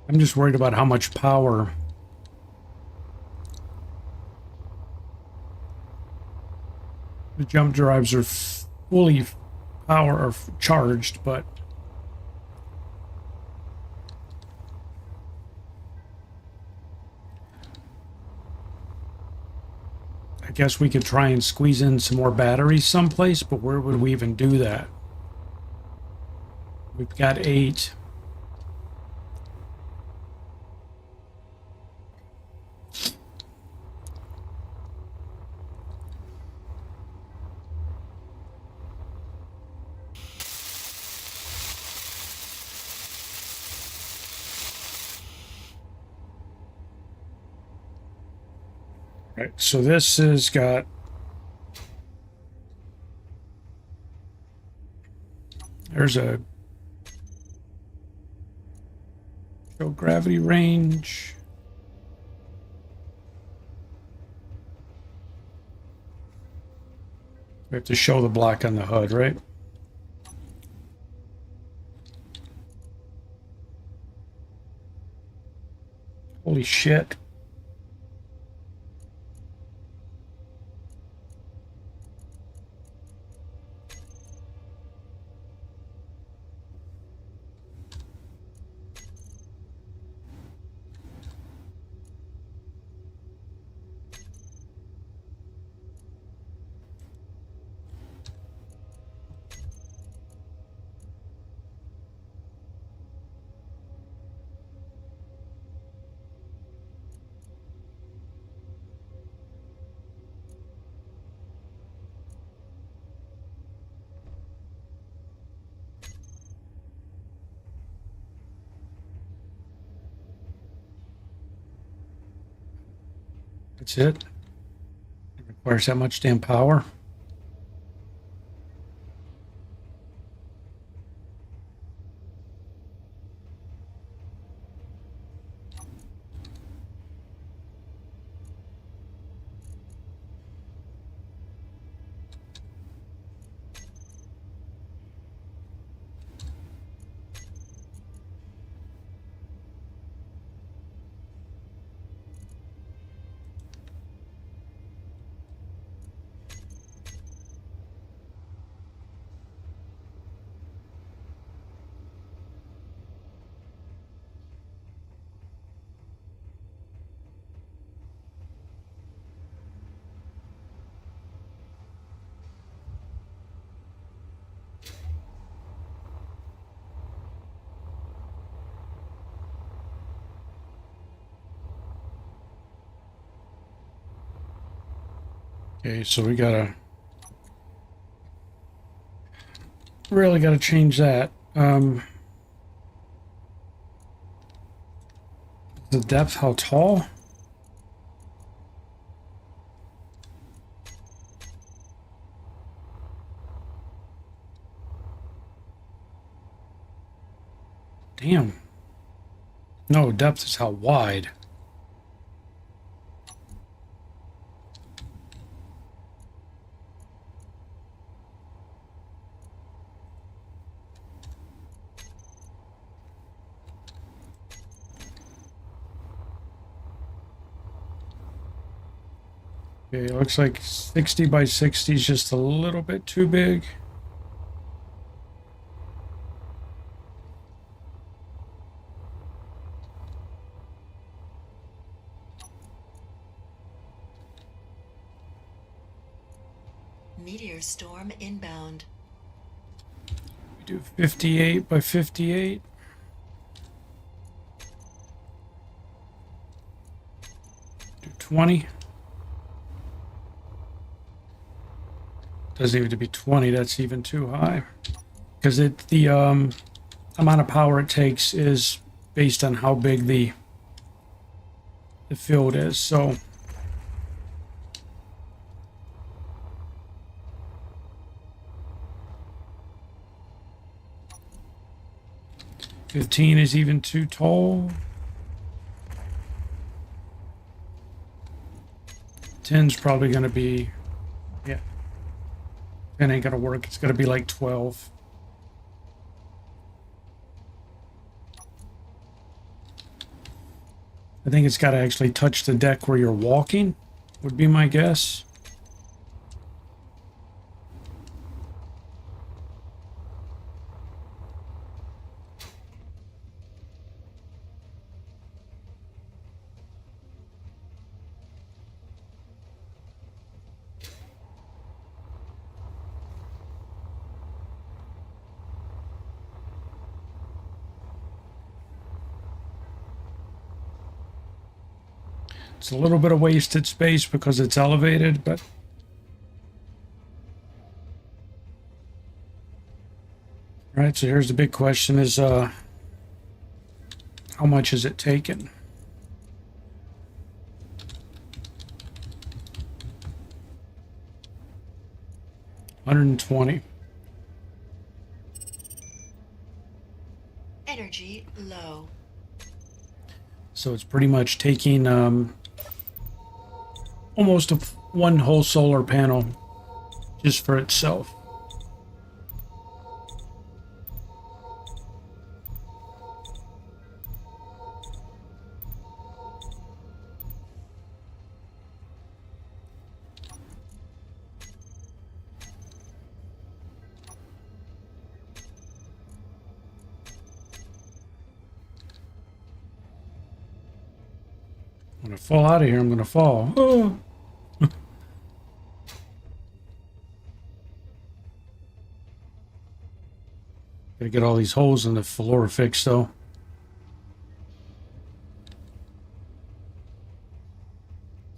Speaker 1: I'm just worried about how much power. The jump drives are fully power or charged, but I guess we could try and squeeze in some more batteries someplace, but where would we even do that? We've got 8. Right, so this has got there's a show gravity range. We have to show the block on the hood, right? Holy shit. That's it. It requires that much damn power. Okay, so we really gotta change that. The depth, how tall? Damn. No, depth is how wide. Okay, it looks like 60 by 60 is just a little bit too big.
Speaker 2: Meteor storm inbound.
Speaker 1: We do 58 by 58. Do 20. Doesn't even to be 20, that's even too high. Because the amount of power it takes is based on how big the field is. So $15 is even too tall. 10's probably going to be, yeah, 10 ain't going to work. It's going to be like 12. I think it's got to actually touch the deck where you're walking, would be my guess. It's a little bit of wasted space because it's elevated, but all right, so here's the big question is how much is it taken? $120.
Speaker 2: Energy low.
Speaker 1: So it's pretty much taking almost one whole solar panel just for itself. When I fall out of here, I'm going to fall. Oh. Gotta get all these holes in the floor fixed, though.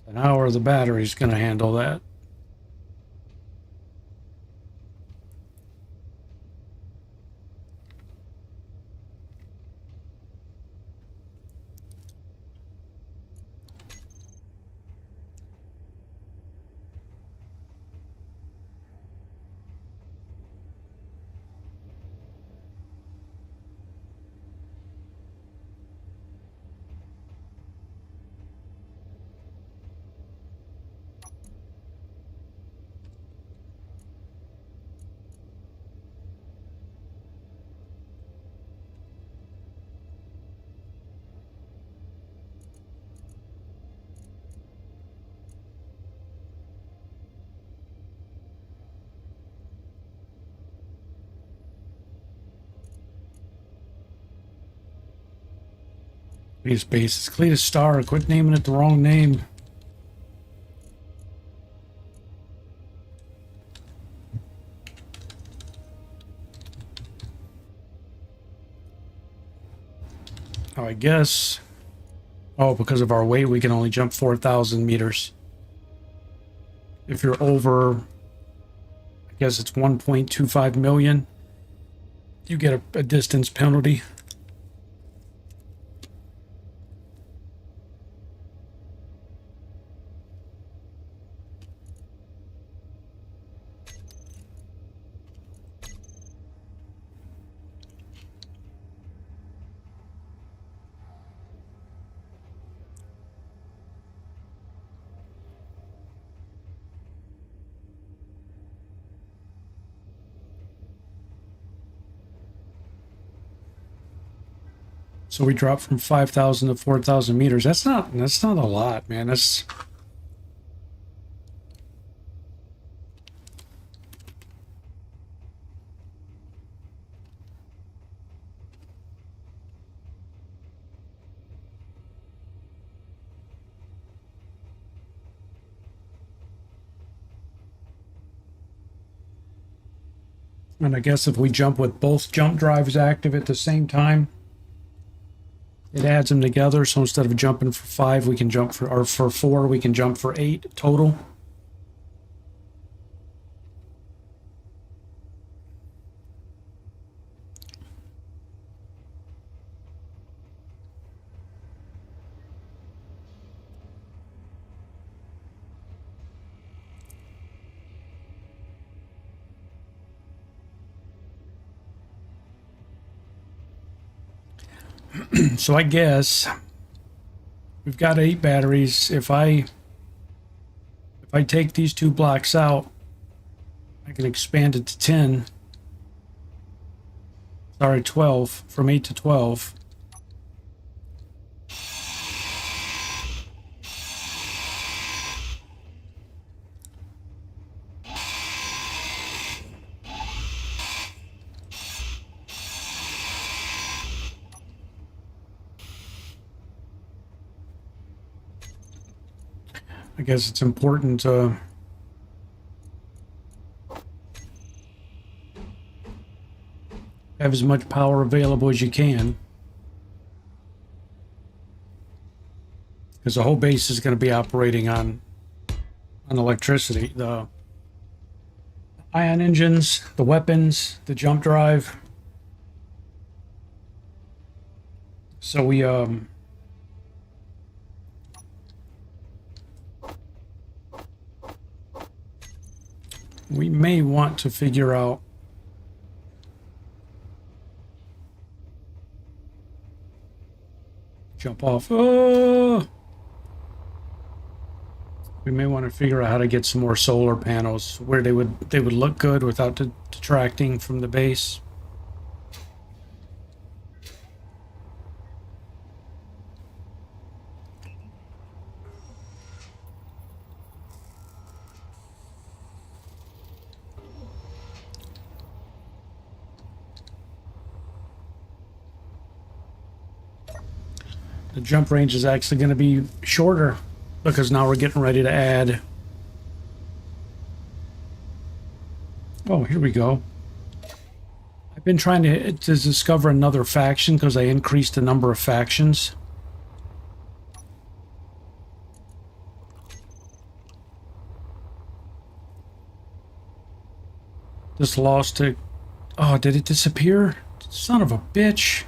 Speaker 1: An hour of the battery's going to handle that. Cletus base. It's Cletus Star. Quit naming it the wrong name. Oh, I guess. Oh, because of our weight, we can only jump 4,000 meters. If you're over, I guess it's 1.25 million, you get a distance penalty. So we dropped from 5,000 to 4,000 meters. That's not a lot, man. That's and I guess if we jump with both jump drives active at the same time, it adds them together. So instead of jumping for 5, we can jump for, or for 4, we can jump for 8 total. So I guess we've got 8 batteries. If I take these 2 blocks out, I can expand it to 10. Sorry, 12, from 8 to 12. I guess it's important to have as much power available as you can. Because the whole base is going to be operating on electricity. The ion engines, the weapons, the jump drive. So we may want to figure out jump off. Oh! We may want to figure out how to get some more solar panels where they would look good without detracting from the base. The jump range is actually going to be shorter because now we're getting ready to add. Oh, here we go. I've been trying to discover another faction because I increased the number of factions. Just lost it. Oh, did it disappear? Son of a bitch.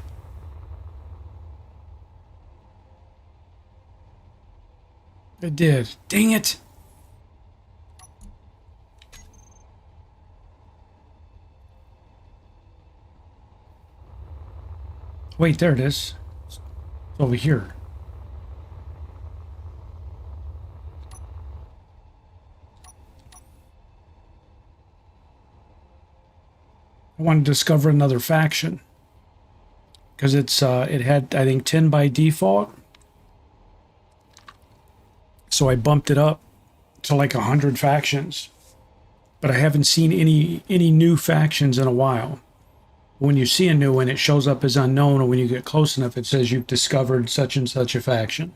Speaker 1: It did. Dang it. Wait, there it is. It's over here. I want to discover another faction. Because it had, I think, 10 by default. So I bumped it up to like 100 factions. But I haven't seen any new factions in a while. When you see a new one, it shows up as unknown, or when you get close enough, it says you've discovered such and such a faction.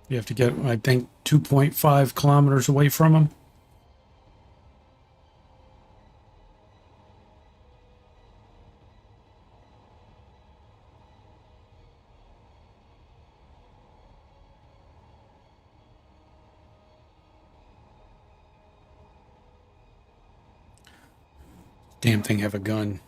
Speaker 1: You have to get, I think, 2.5 kilometers away from them. Damn thing have a gun.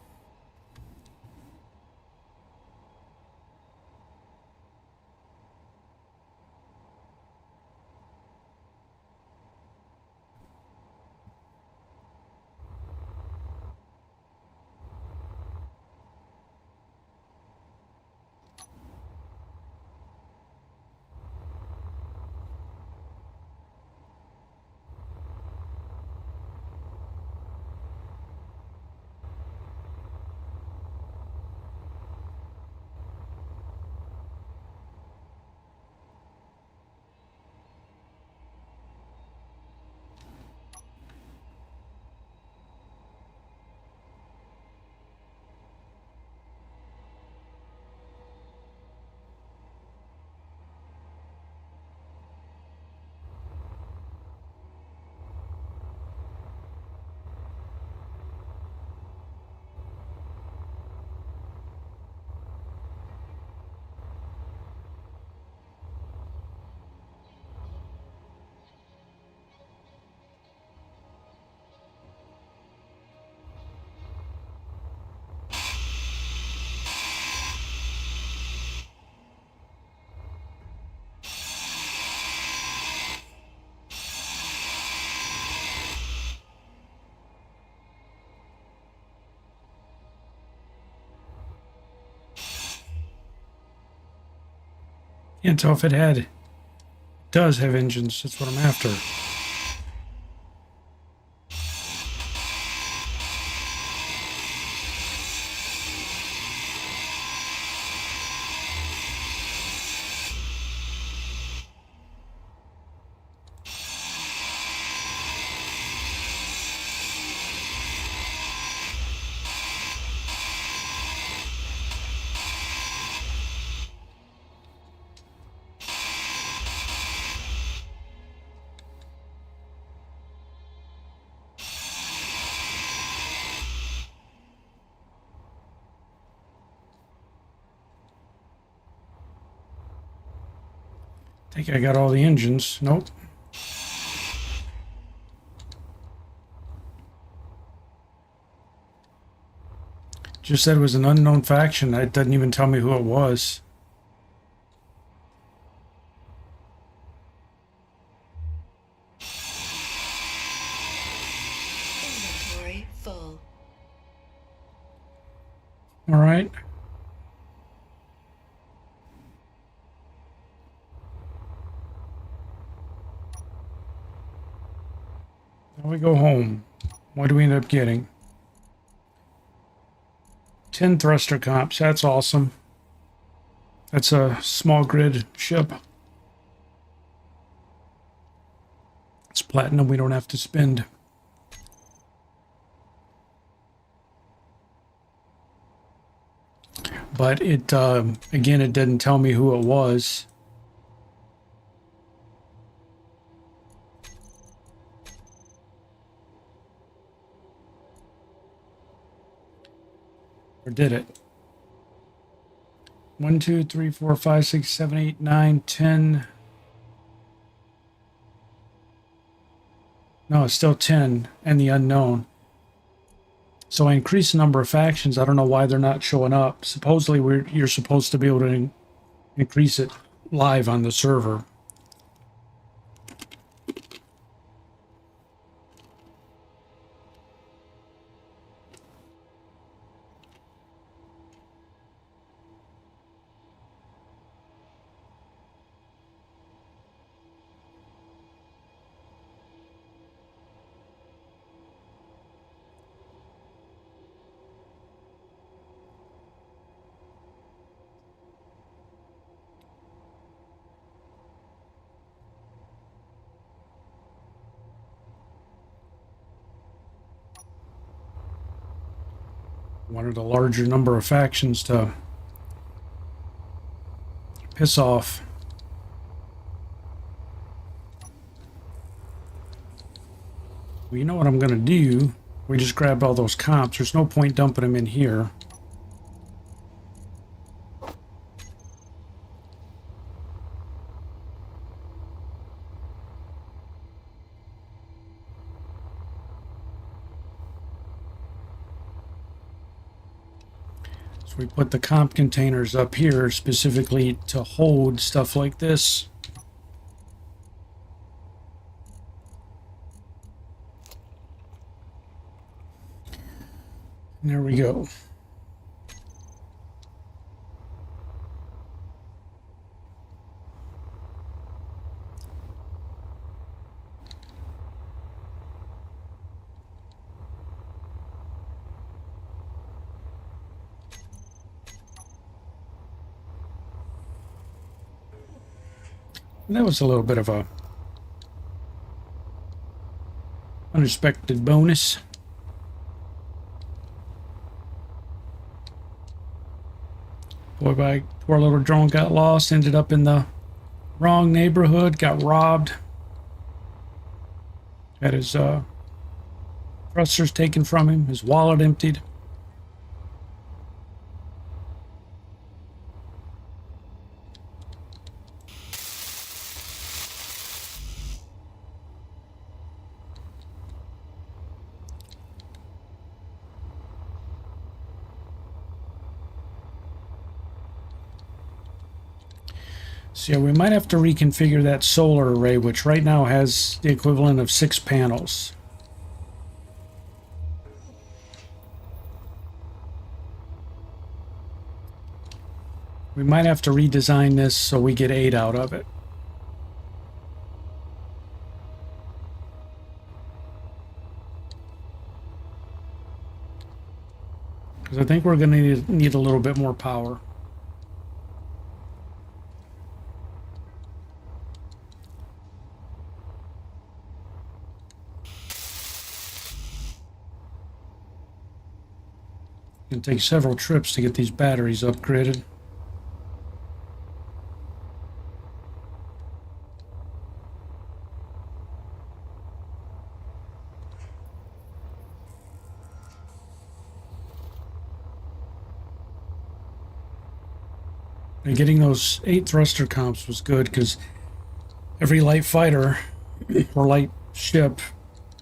Speaker 1: Can't tell if it does have engines. That's what I'm after. think I got all the engines. Nope. Just said it was an unknown faction. It doesn't even tell me who it was.
Speaker 2: Inventory full.
Speaker 1: All right. Now we go home. What do we end up getting? 10 thruster comps. That's awesome. That's a small grid ship. It's platinum. We don't have to spend. But it, again, it didn't tell me who it was. Or did it? 1, 2, 3, 4, 5, 6, 7, 8, 9, 10. No, it's still 10 and the unknown. So I increased the number of factions. I don't know why they're not showing up. Supposedly you're supposed to be able to increase it live on the server. Wanted a larger number of factions to piss off. Well, you know what I'm going to do? We just grabbed all those comps. There's no point dumping them in here. So we put the comp containers up here specifically to hold stuff like this. And there we go. And that was a little bit of a unexpected bonus. Poor little drone got lost, ended up in the wrong neighborhood, got robbed. Had his thrusters taken from him, his wallet emptied. So yeah, we might have to reconfigure that solar array, which right now has the equivalent of 6 panels. We might have to redesign this so we get 8 out of it. Because I think we're going to need a little bit more power. It's going to take several trips to get these batteries upgraded. And getting those 8 thruster comps was good because every light fighter or light ship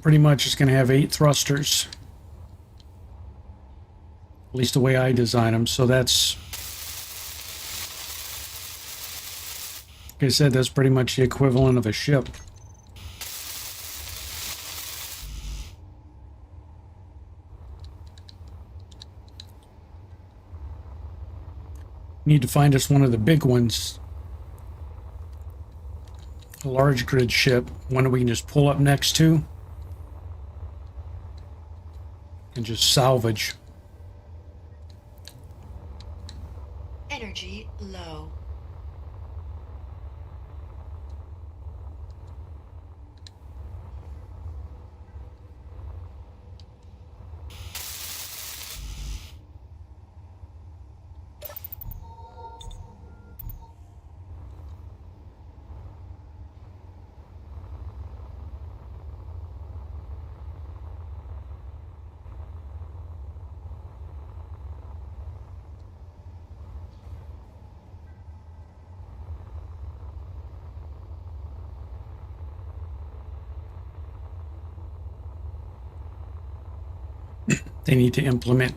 Speaker 1: pretty much is going to have 8 thrusters. At least the way I design them. So that's, like I said, that's pretty much the equivalent of a ship. Need to find us one of the big ones. A large grid ship, one that we can just pull up next to and just salvage.
Speaker 2: Energy low.
Speaker 1: They need to implement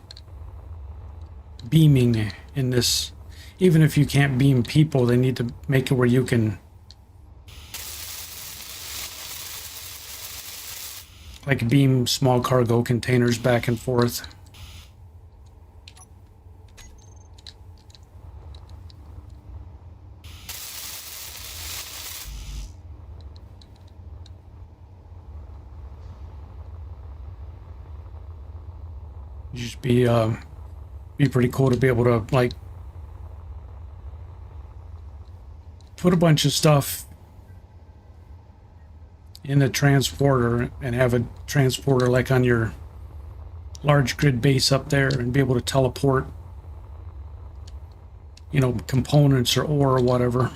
Speaker 1: beaming in this. Even if you can't beam people, they need to make it where you can, like, beam small cargo containers back and forth. Just be pretty cool to be able to, like, put a bunch of stuff in a transporter and have a transporter like on your large grid base up there and be able to teleport, you know, components or ore or whatever.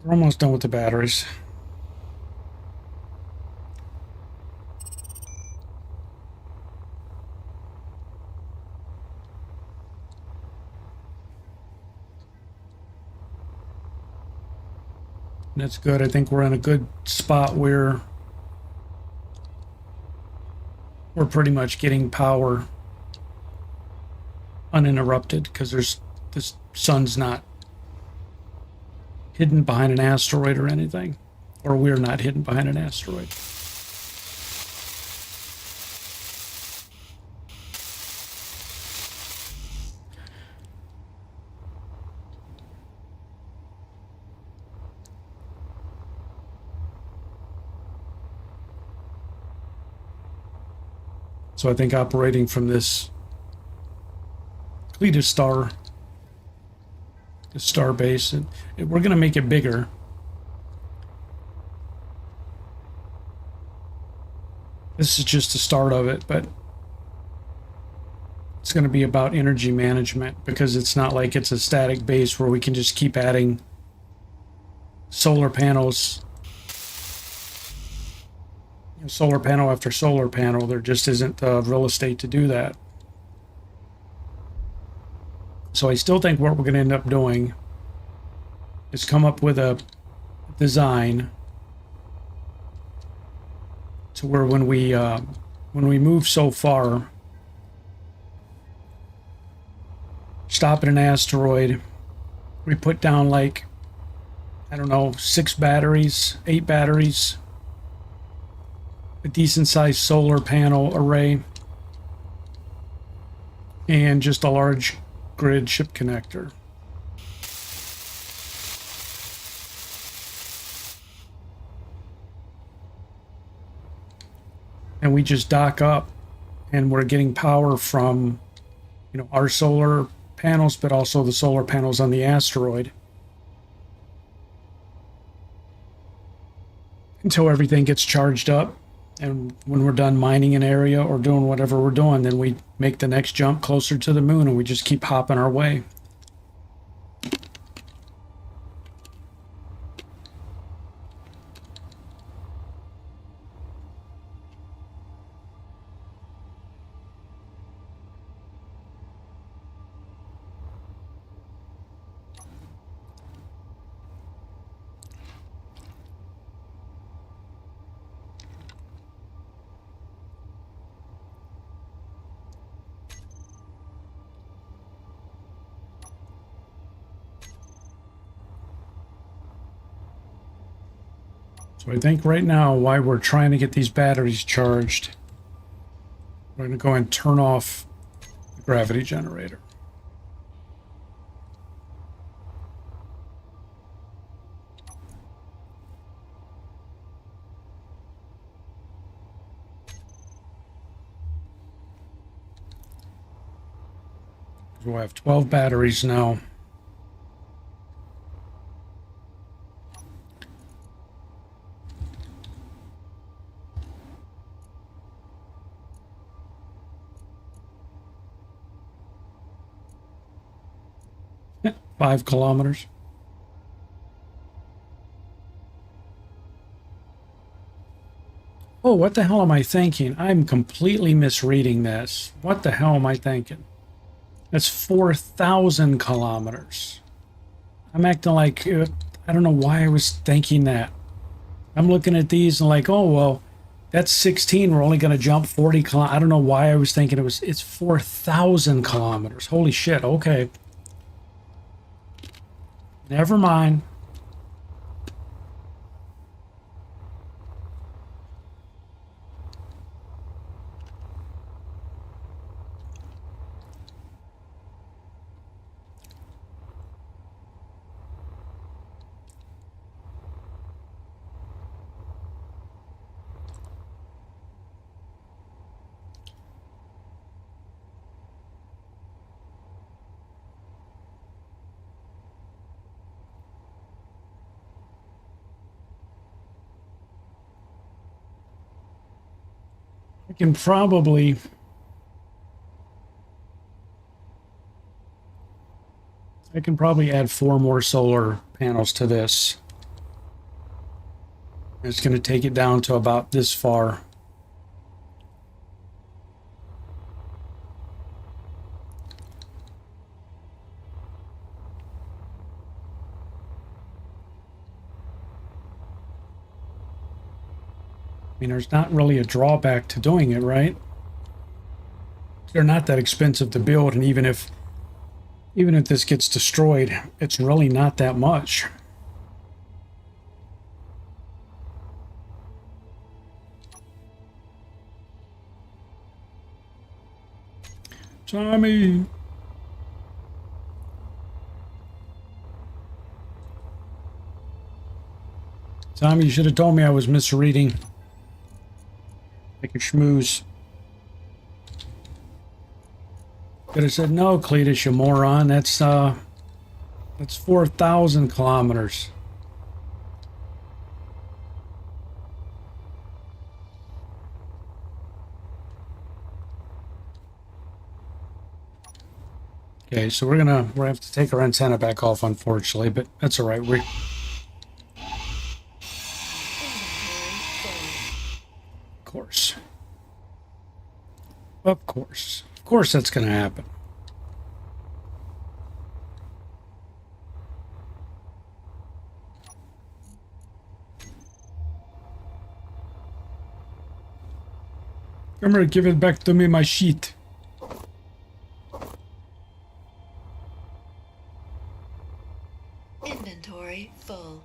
Speaker 1: We're almost done with the batteries. That's good. I think we're in a good spot where we're pretty much getting power uninterrupted because this sun's not hidden behind an asteroid or anything, or we're not hidden behind an asteroid. So I think operating from this Cletus star base, and we're going to make it bigger. This is just the start of it, but it's going to be about energy management because it's not like it's a static base where we can just keep adding solar panels, solar panel after solar panel. There just isn't real estate to do that. So I still think what we're going to end up doing is come up with a design to where when we move so far, stop at an asteroid, we put down, like, I don't know, 6 batteries, 8 batteries, a decent sized solar panel array, and just a large grid ship connector. And we just dock up and we're getting power from, you know, our solar panels, but also the solar panels on the asteroid until everything gets charged up. And when we're done mining an area or doing whatever we're doing, then we make the next jump closer to the moon and we just keep hopping our way. So I think right now, while we're trying to get these batteries charged, we're going to go and turn off the gravity generator. We'll have 12 batteries now. Yeah, 5 kilometers. Oh, what the hell am I thinking? I'm completely misreading this. What the hell am I thinking? That's 4,000 kilometers. I'm acting like, I don't know why I was thinking that. I'm looking at these and like, oh, well, that's 16. We're only going to jump 40 kilometers. I don't know why I was thinking it's 4,000 kilometers. Holy shit. Okay. Never mind. I can probably add 4 more solar panels to this. It's going to take it down to about this far. I mean, there's not really a drawback to doing it, right? They're not that expensive to build, and even if this gets destroyed, it's really not that much. Tommy. Tommy, you should have told me I was misreading. Like a schmooze. Could have said, no, Cletus, you moron. That's 4,000 kilometers. Okay, so we're gonna have to take our antenna back off, unfortunately, but that's all right.
Speaker 2: Inventory full.
Speaker 1: Of course. Of course. Of course that's gonna happen. Come here, give it back to me, my sheet.
Speaker 2: Inventory full.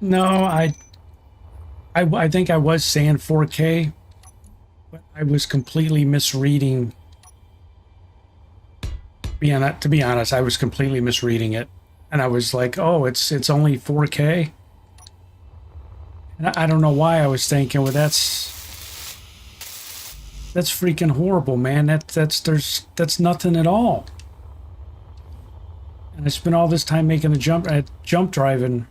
Speaker 1: No, I think I was saying 4K, but I was completely misreading. To be honest, I was completely misreading it, and I was like, "Oh, it's only 4K." And I don't know why I was thinking, well, that's freaking horrible, man. That's nothing at all. And I spent all this time making a jump drive, and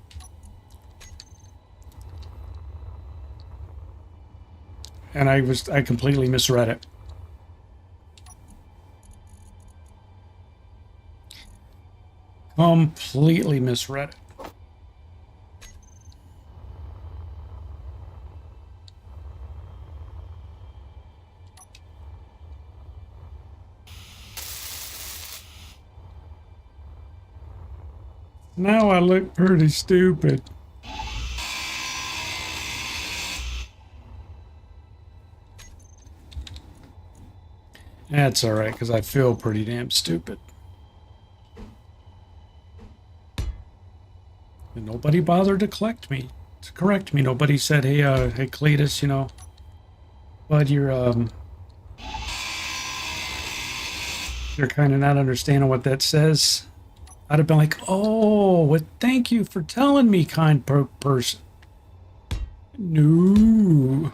Speaker 1: I completely misread it. Completely misread it. Now I look pretty stupid. That's alright, because I feel pretty damn stupid. And nobody bothered to correct me. Nobody said, hey, hey, Cletus, you know, bud, you're kind of not understanding what that says. I'd have been like, oh, well, thank you for telling me, kind person. No.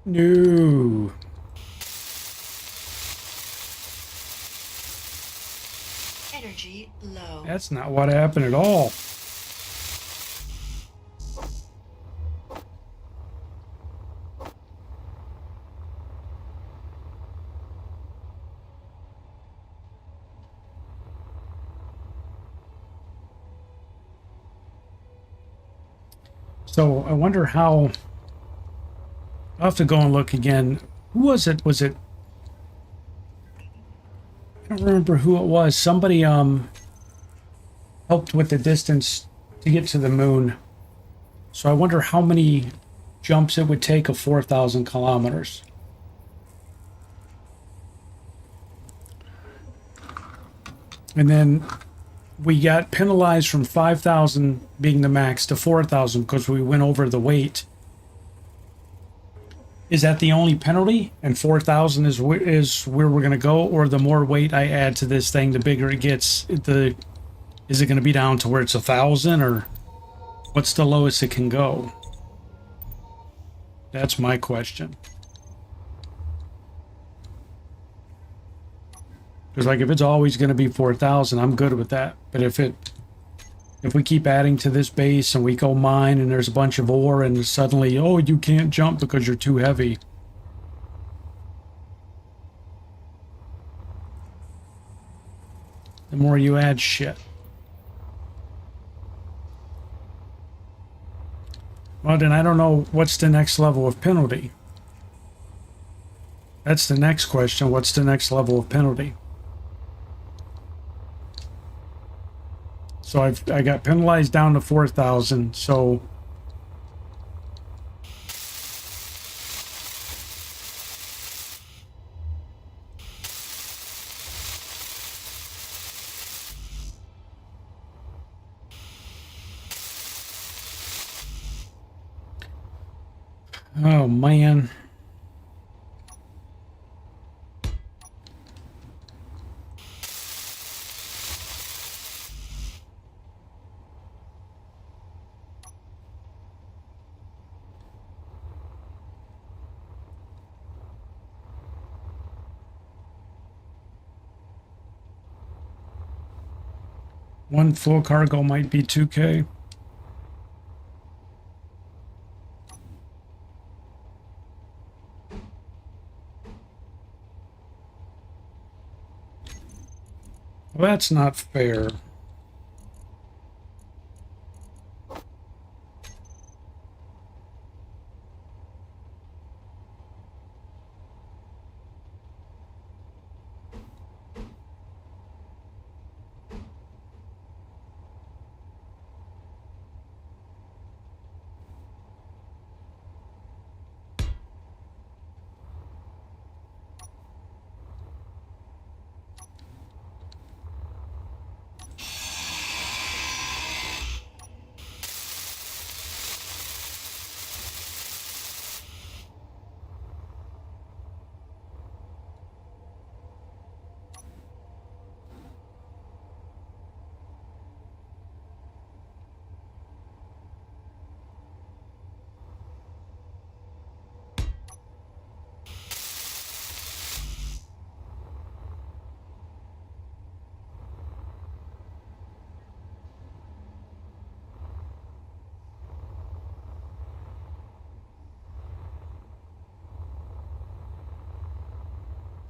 Speaker 1: No.
Speaker 2: Energy low.
Speaker 1: That's not what happened at all. So I wonder how. I'll have to go and look again. Who was it? Was it? I don't remember who it was. Somebody helped with the distance to get to the moon. So I wonder how many jumps it would take of 4,000 kilometers. And then we got penalized from 5,000 being the max to 4,000 because we went over the weight. Is that the only penalty? And 4,000 is where we're going to go? Or the more weight I add to this thing, the bigger it gets? Is it going to be down to where it's 1,000? Or what's the lowest it can go? That's my question. Because like if it's always going to be 4,000, I'm good with that. But if we keep adding to this base and we go mine and there's a bunch of ore and suddenly, oh, you can't jump because you're too heavy. The more you add shit. Well, then I don't know what's the next level of penalty. That's the next question. What's the next level of penalty? So I got penalized down to 4,000. So oh man. One full cargo might be 2K. Well, that's not fair.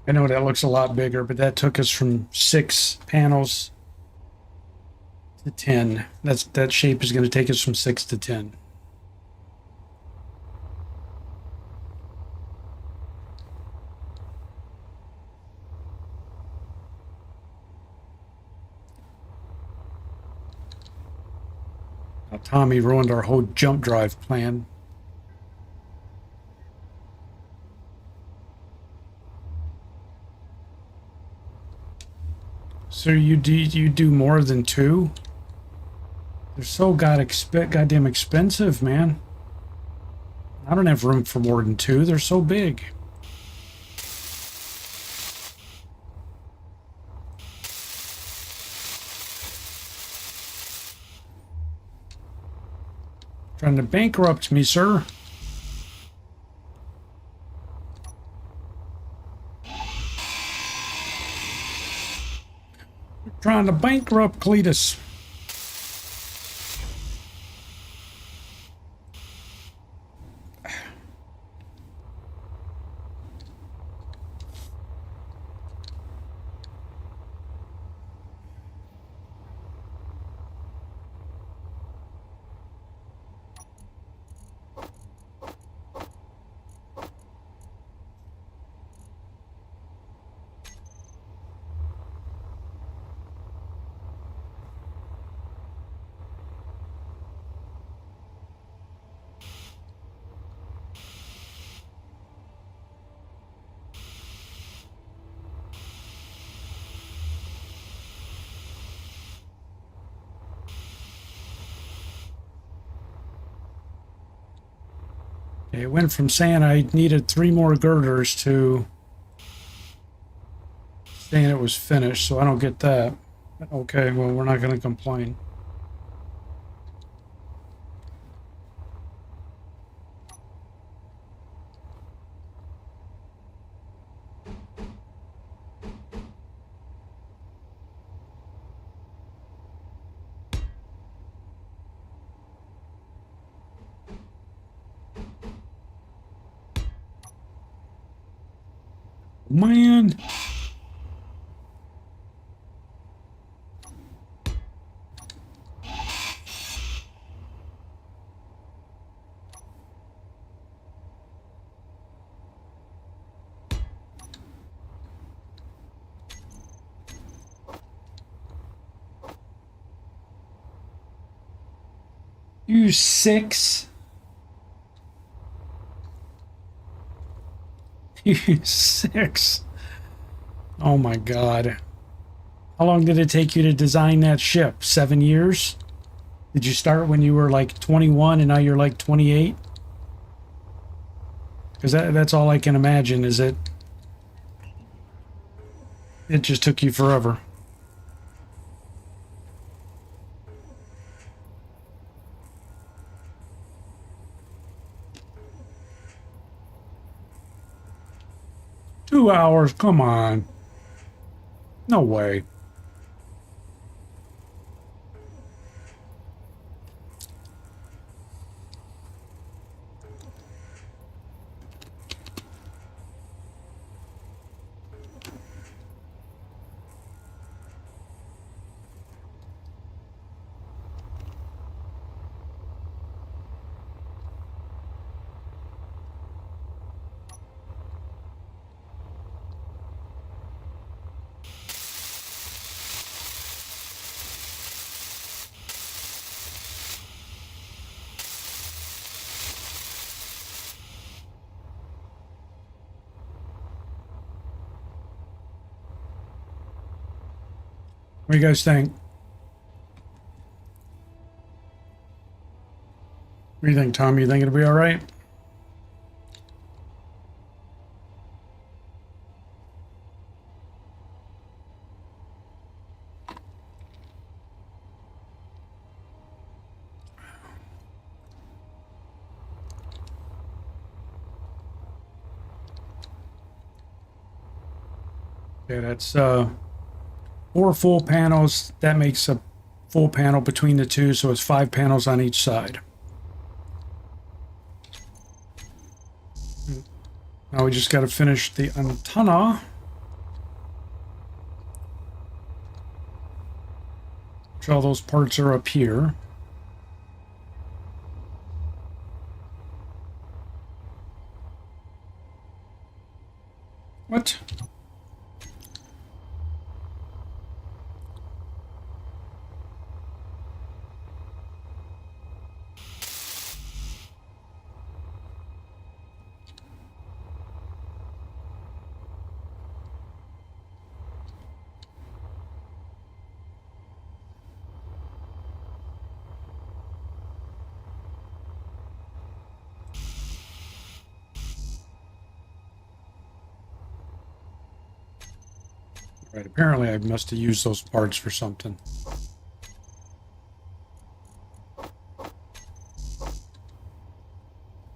Speaker 1: I know that looks a lot bigger, but that took us from 6 panels to 10. That shape is going to take us from 6 to 10. Now, Tommy ruined our whole jump drive plan. So you do more than 2? They're so goddamn expensive, man. I don't have room for more than 2. They're so big. Trying to bankrupt me, sir. You're trying to bankrupt Cletus. It went from saying I needed 3 more girders to saying it was finished, so I don't get that. Okay, well, we're not going to complain. Man. You 6. You 6. Oh my God. How long did it take you to design that ship? 7 years? Did you start when you were like 21 and now you're like 28? Because that's all I can imagine is it just took you forever. Two hours, come on. No way. What do you guys think? What do you think, Tom? You think it'll be all right? Okay, that's 4 full panels. That makes a full panel between the two, so it's 5 panels on each side. Now we just got to finish the antenna. Which all those parts are up here. What? Right, apparently I must have used those parts for something.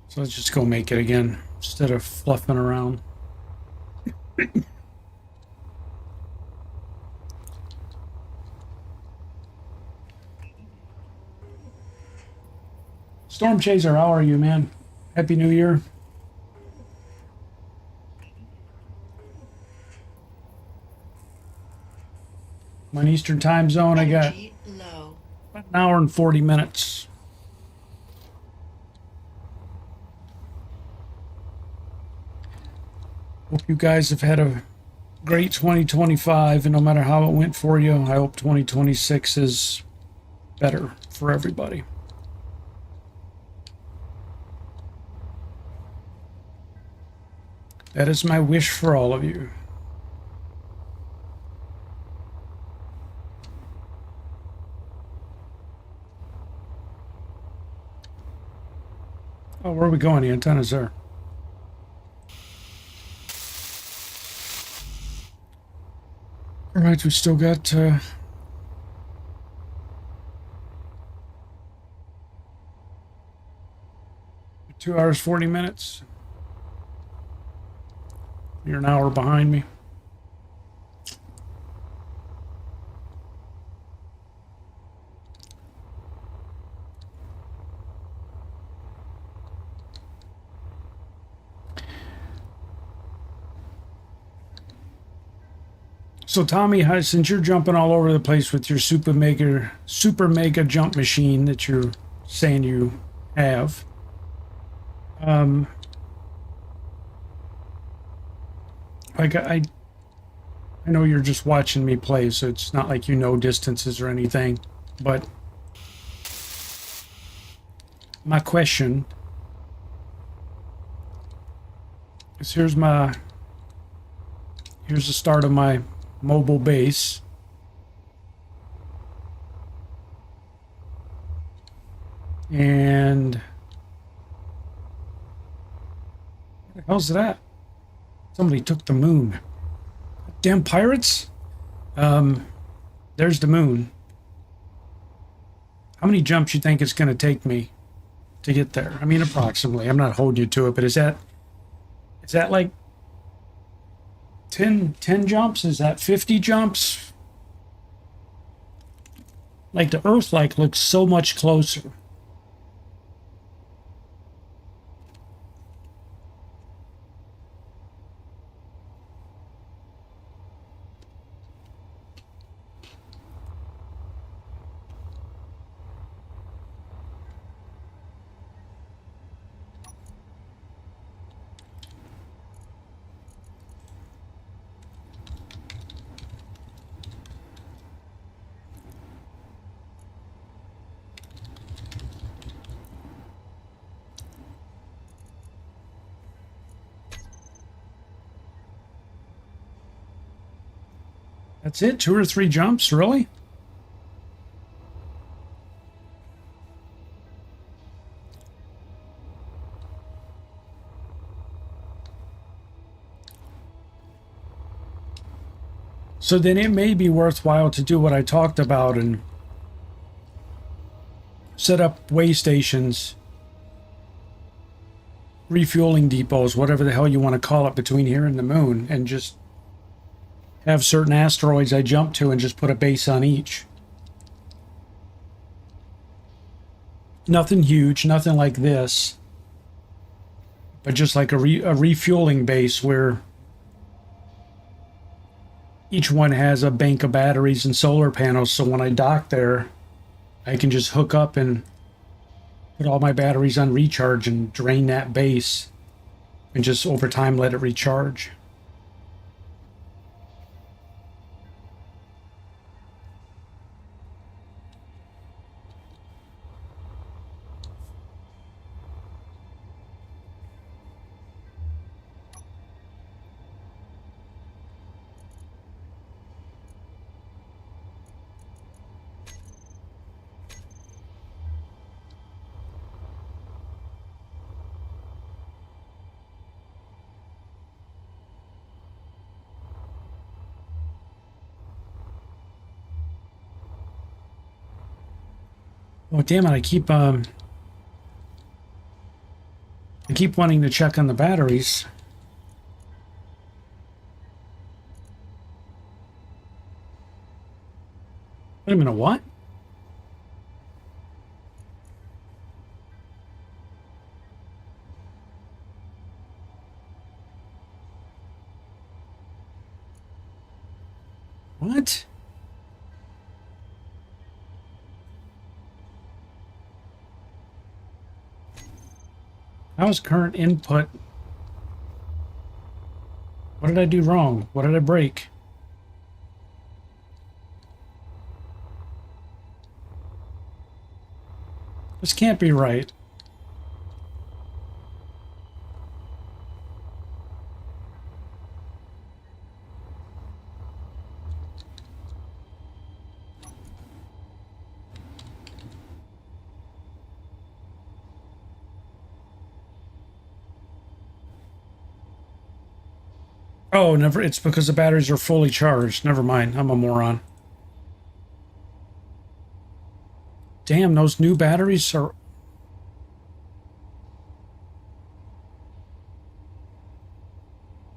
Speaker 1: So let's just go make it again instead of fluffing around. Storm Chaser, how are you, man? Happy New Year. I'm on Eastern Time Zone. I got
Speaker 2: Energy low.
Speaker 1: about an hour and 40 minutes. Hope you guys have had a great 2025, and no matter how it went for you, I hope 2026 is better for everybody. That is my wish for all of you. Oh, where are we going? The antenna's there. All right, we still got 2 hours, 40 minutes. You're an hour behind me. So Tommy, since you're jumping all over the place with your super mega jump machine that you're saying you have, like I know you're just watching me play, so it's not like you know distances or anything, but my question is, here's the start of my mobile base. And what the hell's that? Somebody took the moon. Damn pirates. There's the moon. How many jumps you think it's going to take me to get there? I mean, approximately. I'm not holding you to it, but is that like 10 jumps? Is that 50 jumps? Like the Earth looks so much closer. That's it? 2 or 3 jumps? Really? So then it may be worthwhile to do what I talked about and set up way stations, refueling depots, whatever the hell you want to call it, between here and the moon, and just have certain asteroids I jump to and just put a base on each. Nothing huge, nothing like this, but just like a refueling base where each one has a bank of batteries and solar panels, so when I dock there, I can just hook up and put all my batteries on recharge and drain that base and just over time let it recharge. Oh, damn it, I keep wanting to check on the batteries. Wait a minute, what? What? How's current input? What did I do wrong? What did I break? This can't be right. Oh, never. It's because the batteries are fully charged. Never mind. I'm a moron. Damn, those new batteries are...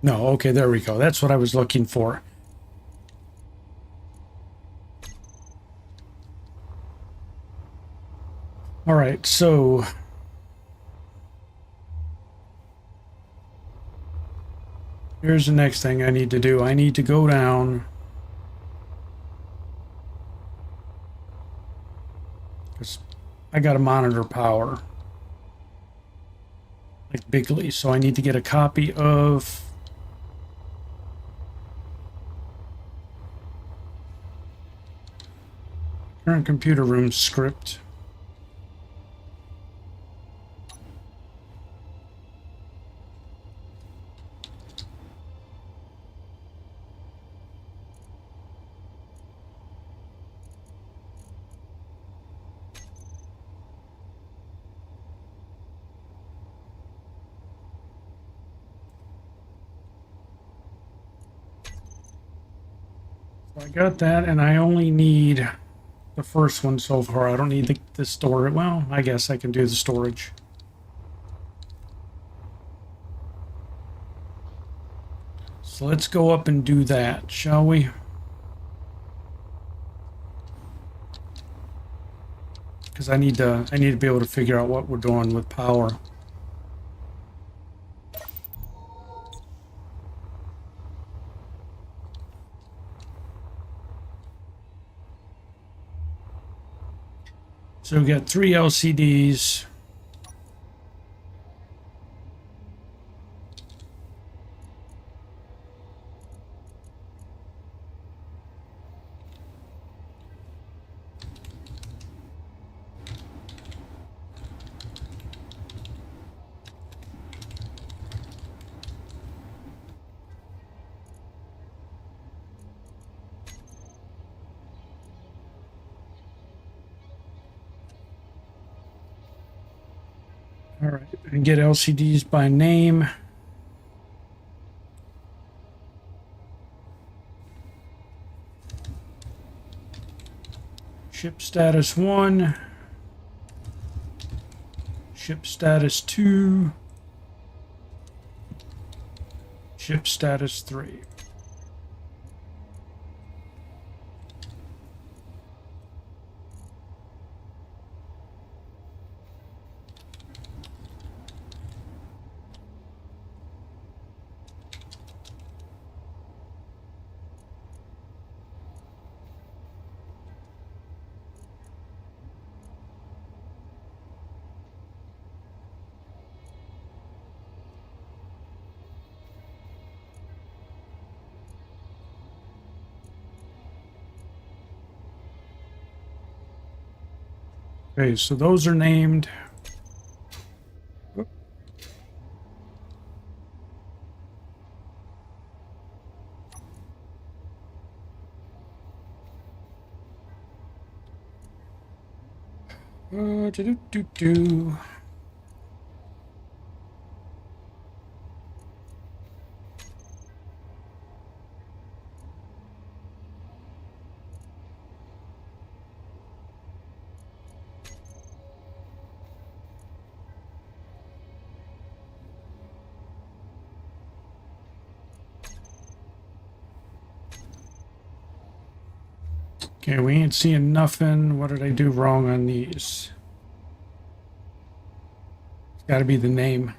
Speaker 1: No, okay, there we go. That's what I was looking for. All right, so... Here's the next thing I need to do. I need to go down... Because I got to monitor power. Like bigly. So I need to get a copy of... Current computer room script. So I got that, and I only need the first one so far. I don't need the storage. Well, I guess I can do the storage. So let's go up and do that, shall we? Because I need to be able to figure out what we're doing with power. So we got 3 LCDs. All right, and get LCDs by name. Ship status 1. Ship status 2. Ship status 3. Okay, so those are named. Do. Okay, we ain't seeing nothing. What did I do wrong on these? It's got to be the name.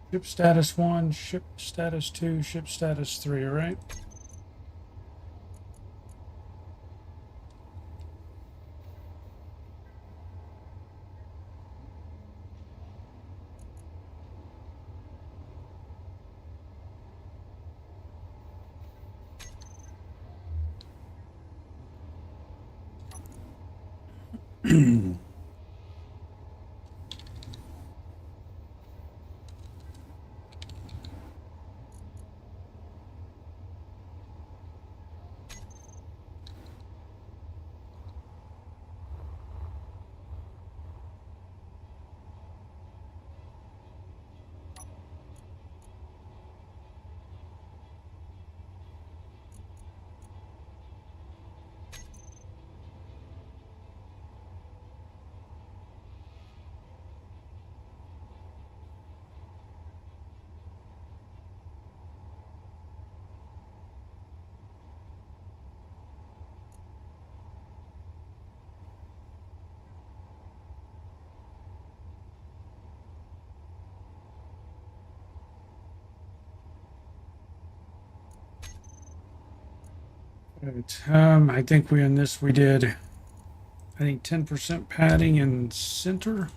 Speaker 1: Ship status 1, ship status 2, ship status 3, right? Right. I think we did, I think 10% padding in center.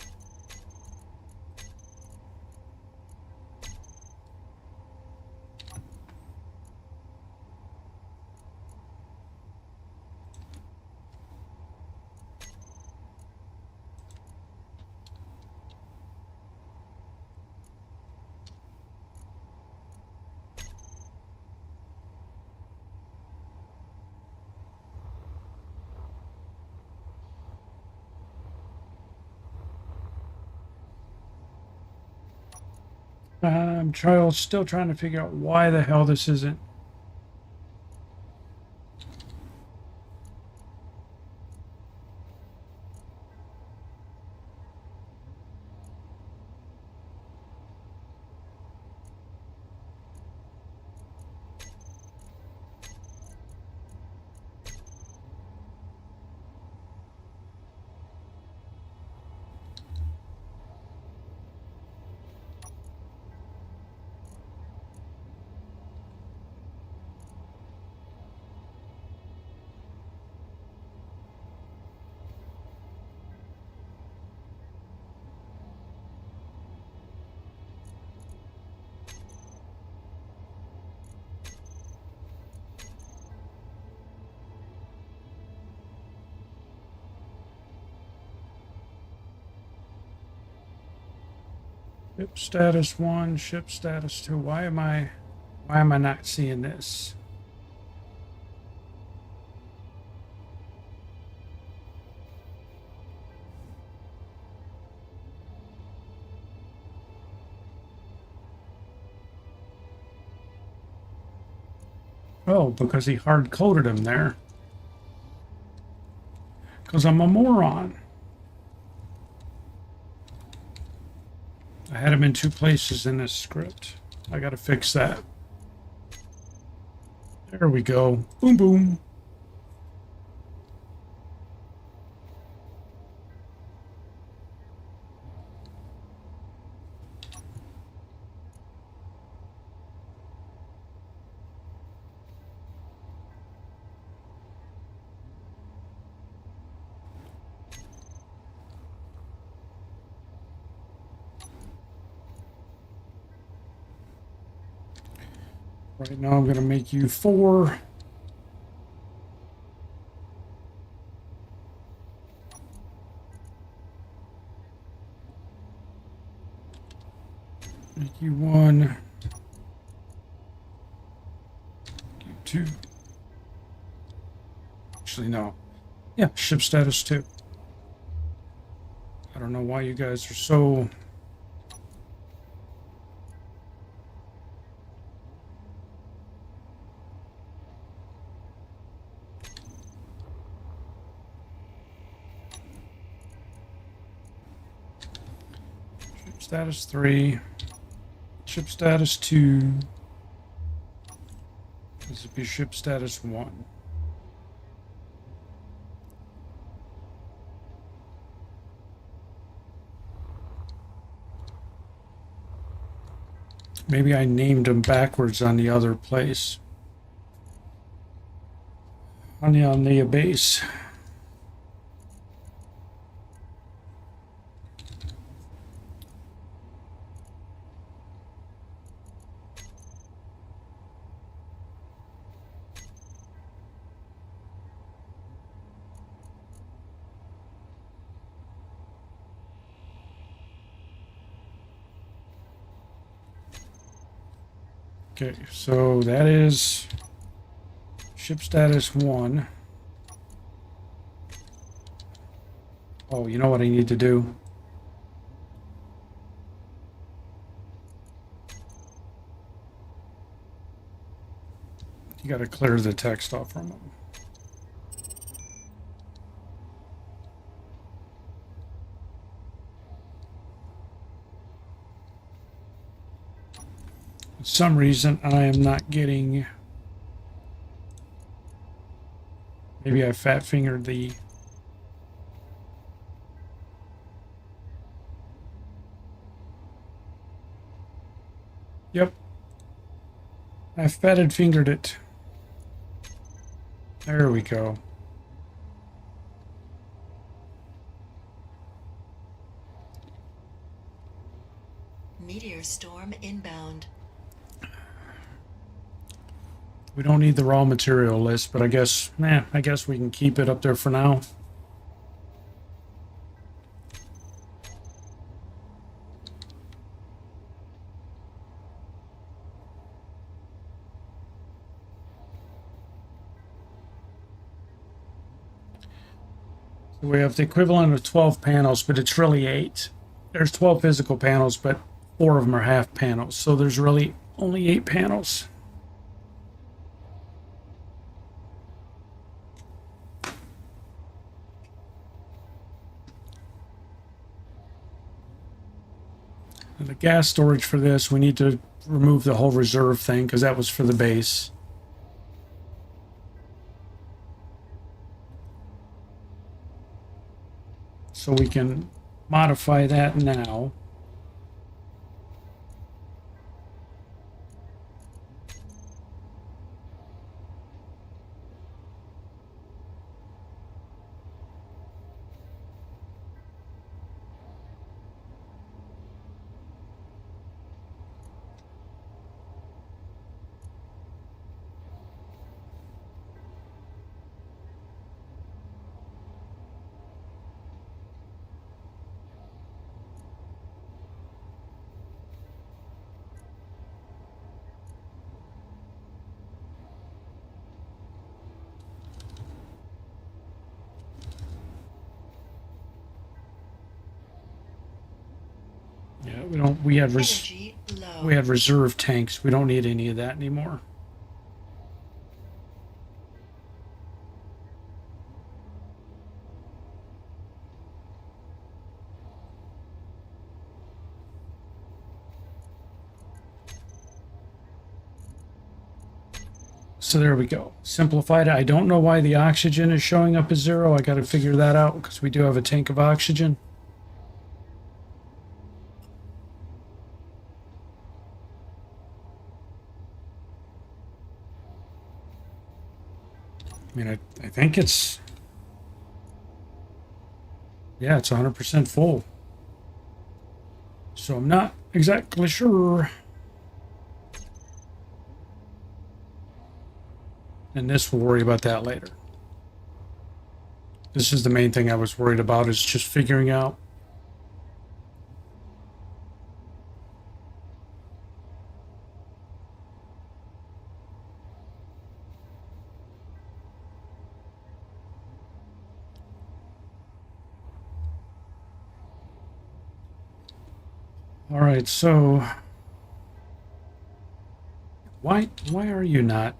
Speaker 1: I'm still trying to figure out why the hell this isn't. Ship status 1, ship status 2. Why am I not seeing this? Oh, because he hard-coded him there. Because I'm a moron. I had him in 2 places in this script. I gotta fix that. There we go. Boom, boom. Right now I'm gonna make you 4. Make you 1. Make you 2. Actually, no. Yeah, ship status 2. I don't know why you guys are so status 3. Ship status 2. This would be ship status 1. Maybe I named them backwards on the other place. On the base. Okay, so that is ship status 1. Oh, you know what I need to do? You got to clear the text off from them. For some reason, I am not getting... Maybe I fat fingered the... Yep. I fatted fingered it. There we go.
Speaker 2: Meteor storm inbound.
Speaker 1: We don't need the raw material list, but I guess we can keep it up there for now. So we have the equivalent of 12 panels, but it's really 8. There's 12 physical panels, but 4 of them are half panels. So there's really only 8 panels. And the gas storage for this, we need to remove the whole reserve thing because that was for the base. So we can modify that now. Yeah, we had
Speaker 2: Energy low.
Speaker 1: we had reserve tanks. We don't need any of that anymore. So there we go. Simplified it. I don't know why the oxygen is showing up as 0. I got to figure that out because we do have a tank of oxygen. I mean, I think it's... Yeah, it's 100% full. So I'm not exactly sure. And this, we'll worry about that later. This is the main thing I was worried about, is just figuring out. All right, so why are you not?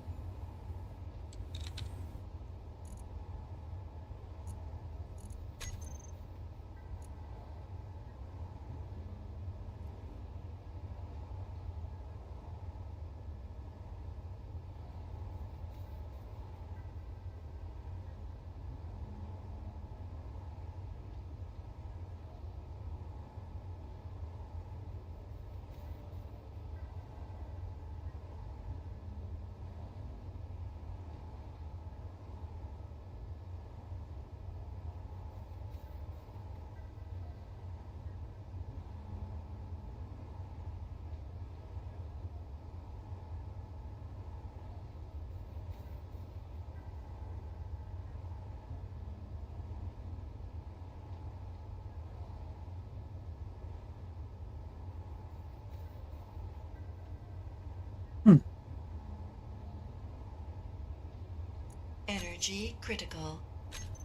Speaker 2: Energy critical.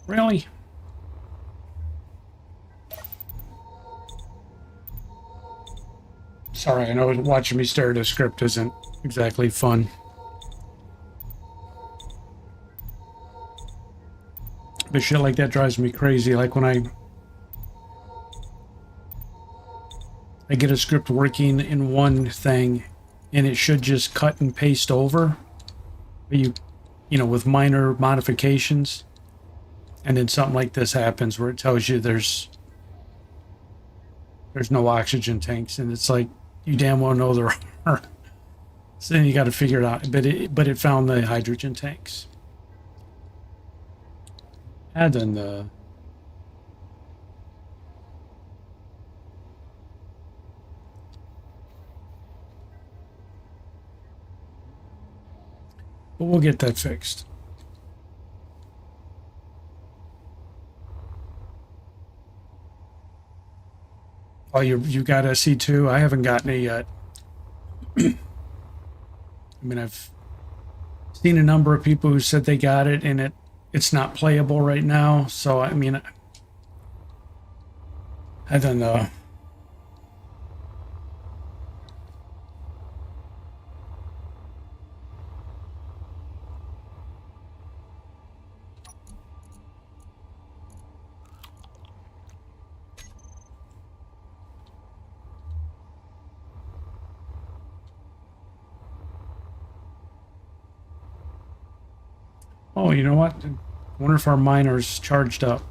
Speaker 1: Really? Sorry, I know watching me stare at a script isn't exactly fun. But shit like that drives me crazy. Like when I get a script working in one thing and it should just cut and paste over. But you know, with minor modifications. And then something like this happens where it tells you there's no oxygen tanks, and it's like you damn well know there are. So then you got to figure it out. But it found the hydrogen tanks. And then but we'll get that fixed. Oh, you got SC2? I haven't gotten it yet. I mean, I've seen a number of people who said they got it, and it's not playable right now. So I mean, I don't know. Oh, you know what? I wonder if our miner's charged up.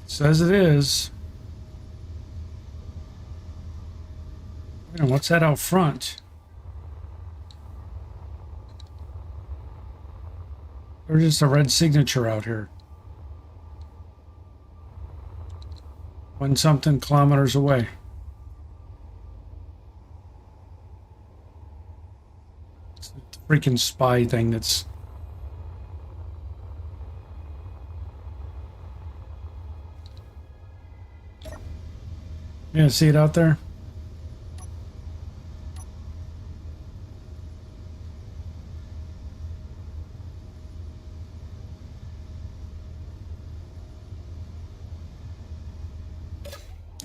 Speaker 1: Says it is. Man, what's that out front? There's just a red signature out here. 1-something kilometers away. It's the freaking spy thing that's... Yeah, see it out there?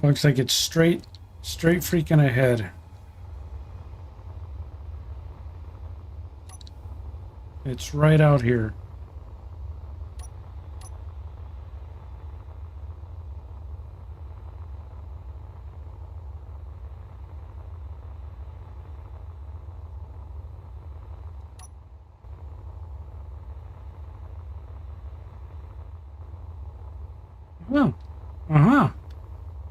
Speaker 1: Looks like it's straight freaking ahead. It's right out here. Oh, uh-huh.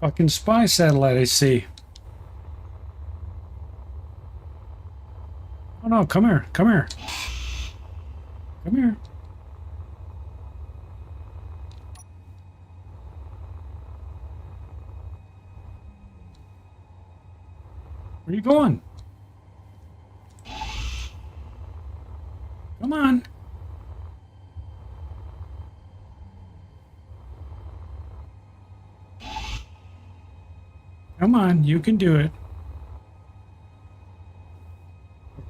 Speaker 1: Fucking spy satellite, I see. Oh no, come here, come here. Come here. Where are you going? Come on. Come on, you can do it.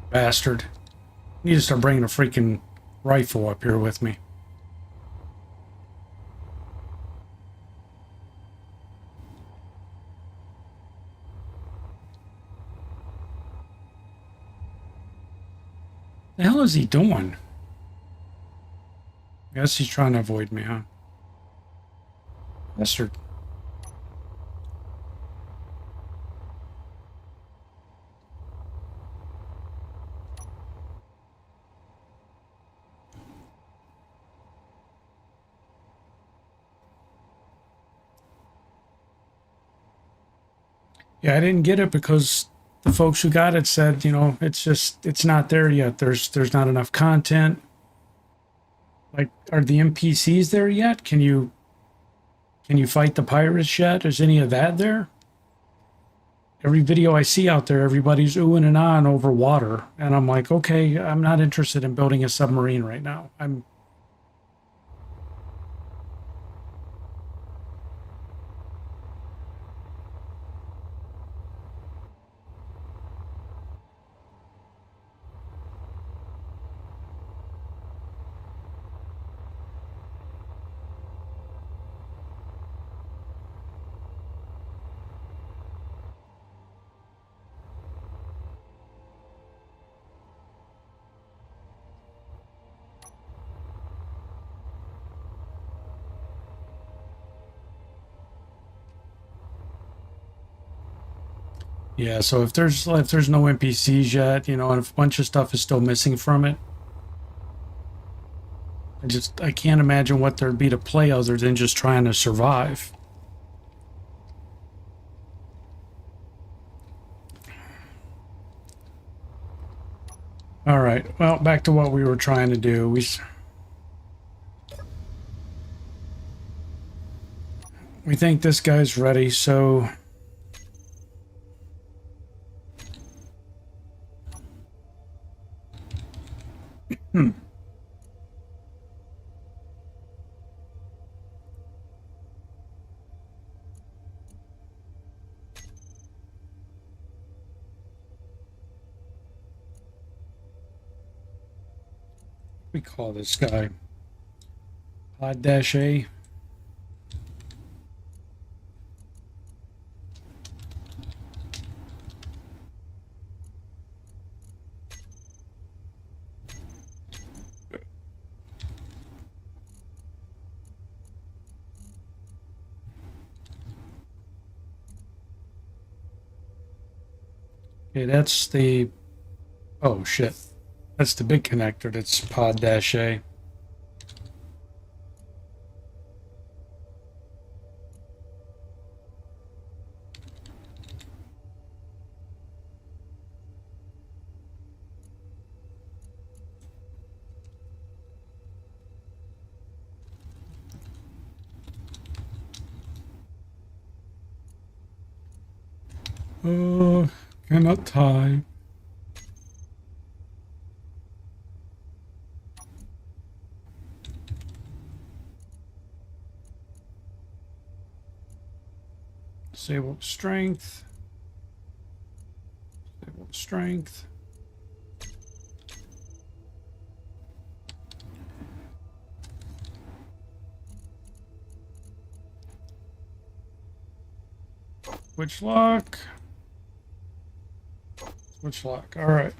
Speaker 1: Bastard. Need to start bringing a freaking rifle up here with me. The hell is he doing? I guess he's trying to avoid me, huh? Bastard. Yeah, I didn't get it because the folks who got it said, you know, it's not there yet. There's not enough content. Like, are the NPCs there yet? Can you fight the pirates yet? Is any of that there? every video I see out there, everybody's oohing and ahhing over water. And I'm like, okay, I'm not interested in building a submarine right now. Yeah, so if there's no NPCs yet, you know, and if a bunch of stuff is still missing from it, I can't imagine what there'd be to play other than just trying to survive. All right, well, back to what we were trying to do. We think this guy's ready, so we call this guy Pod-A. Okay, that's the... Oh, shit. That's the big connector. That's Pod-A. Cannot tie. Disable strength. Disable strength. Switch lock. Switch lock. All right.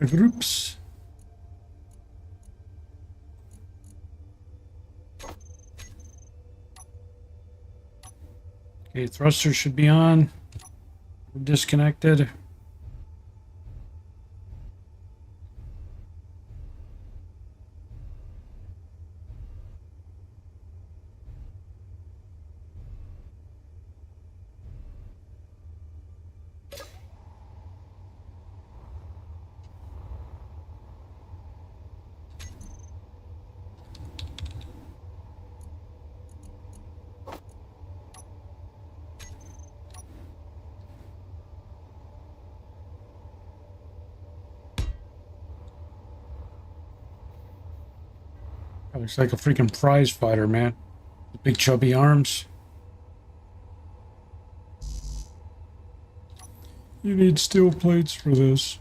Speaker 1: Groups. Okay, thruster should be on. We're disconnected. That looks like a freaking prize fighter, man. The big chubby arms. You need steel plates for this.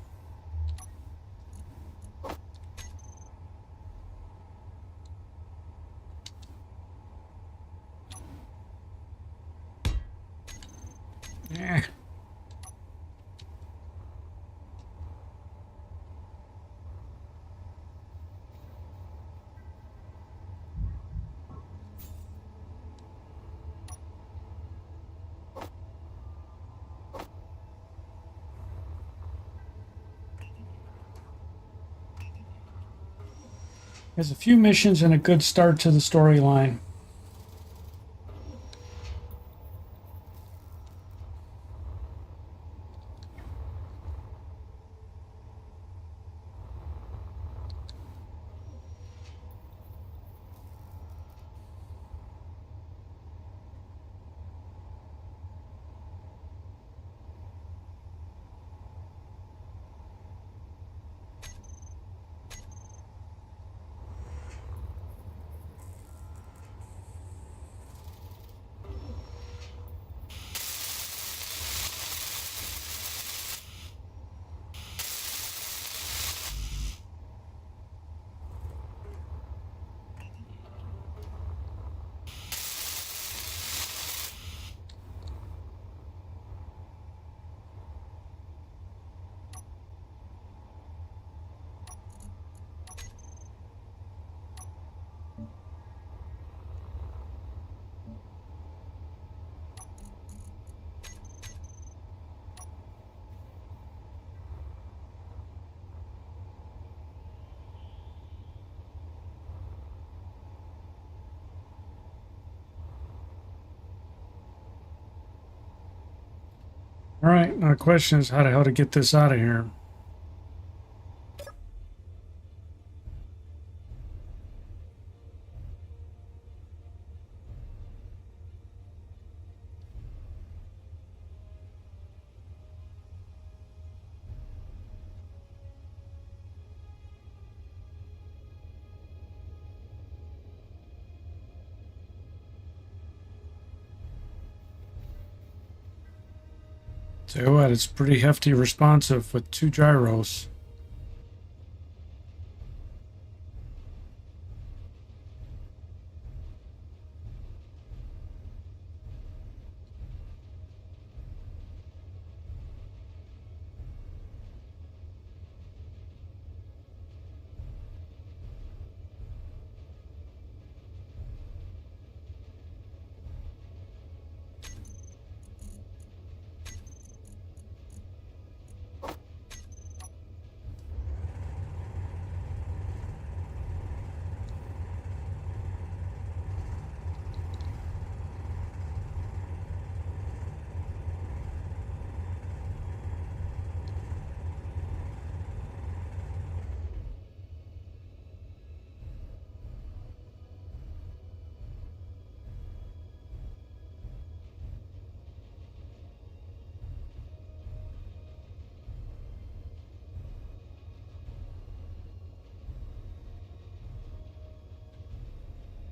Speaker 1: Yeah. There's a few missions and a good start to the storyline. All right, now the question is how the hell to get this out of here. Tell you what, it's pretty hefty responsive with 2 gyros.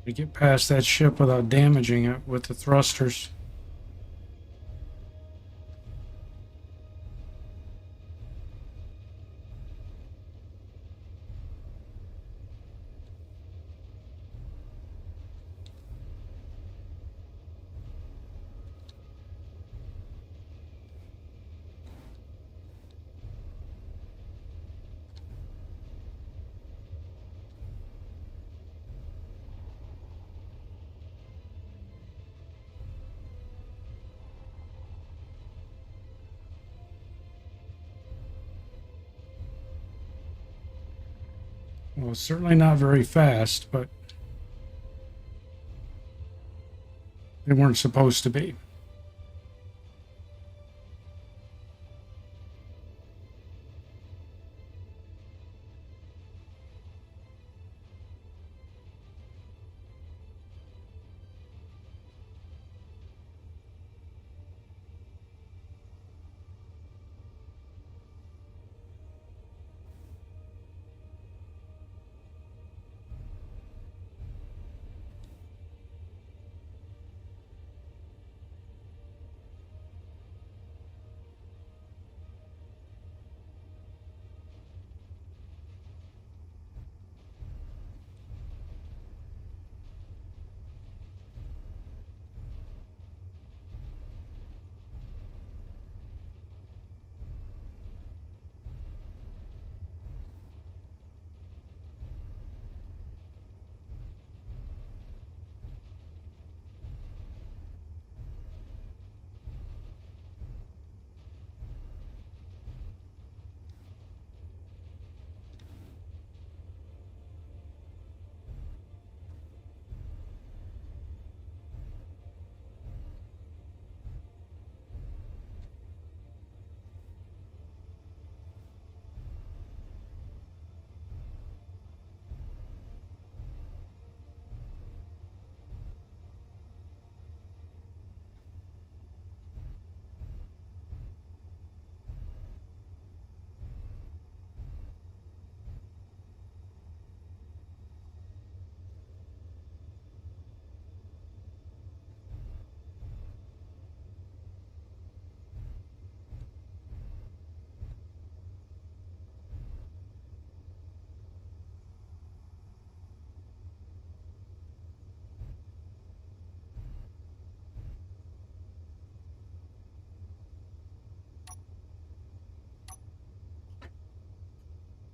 Speaker 1: To get past that ship without damaging it with the thrusters. Well, certainly not very fast, but they weren't supposed to be.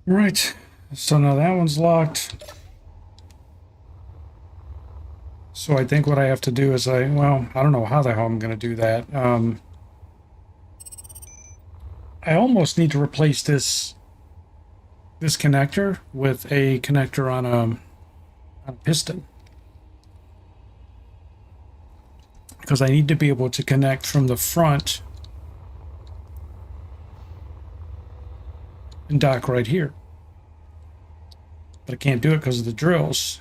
Speaker 1: All right, so now that one's locked. So I think what I have to do is well, I don't know how the hell I'm going to do that. I almost need to replace this connector with a connector on a piston. Because I need to be able to connect from the front and dock right here. But I can't do it because of the drills.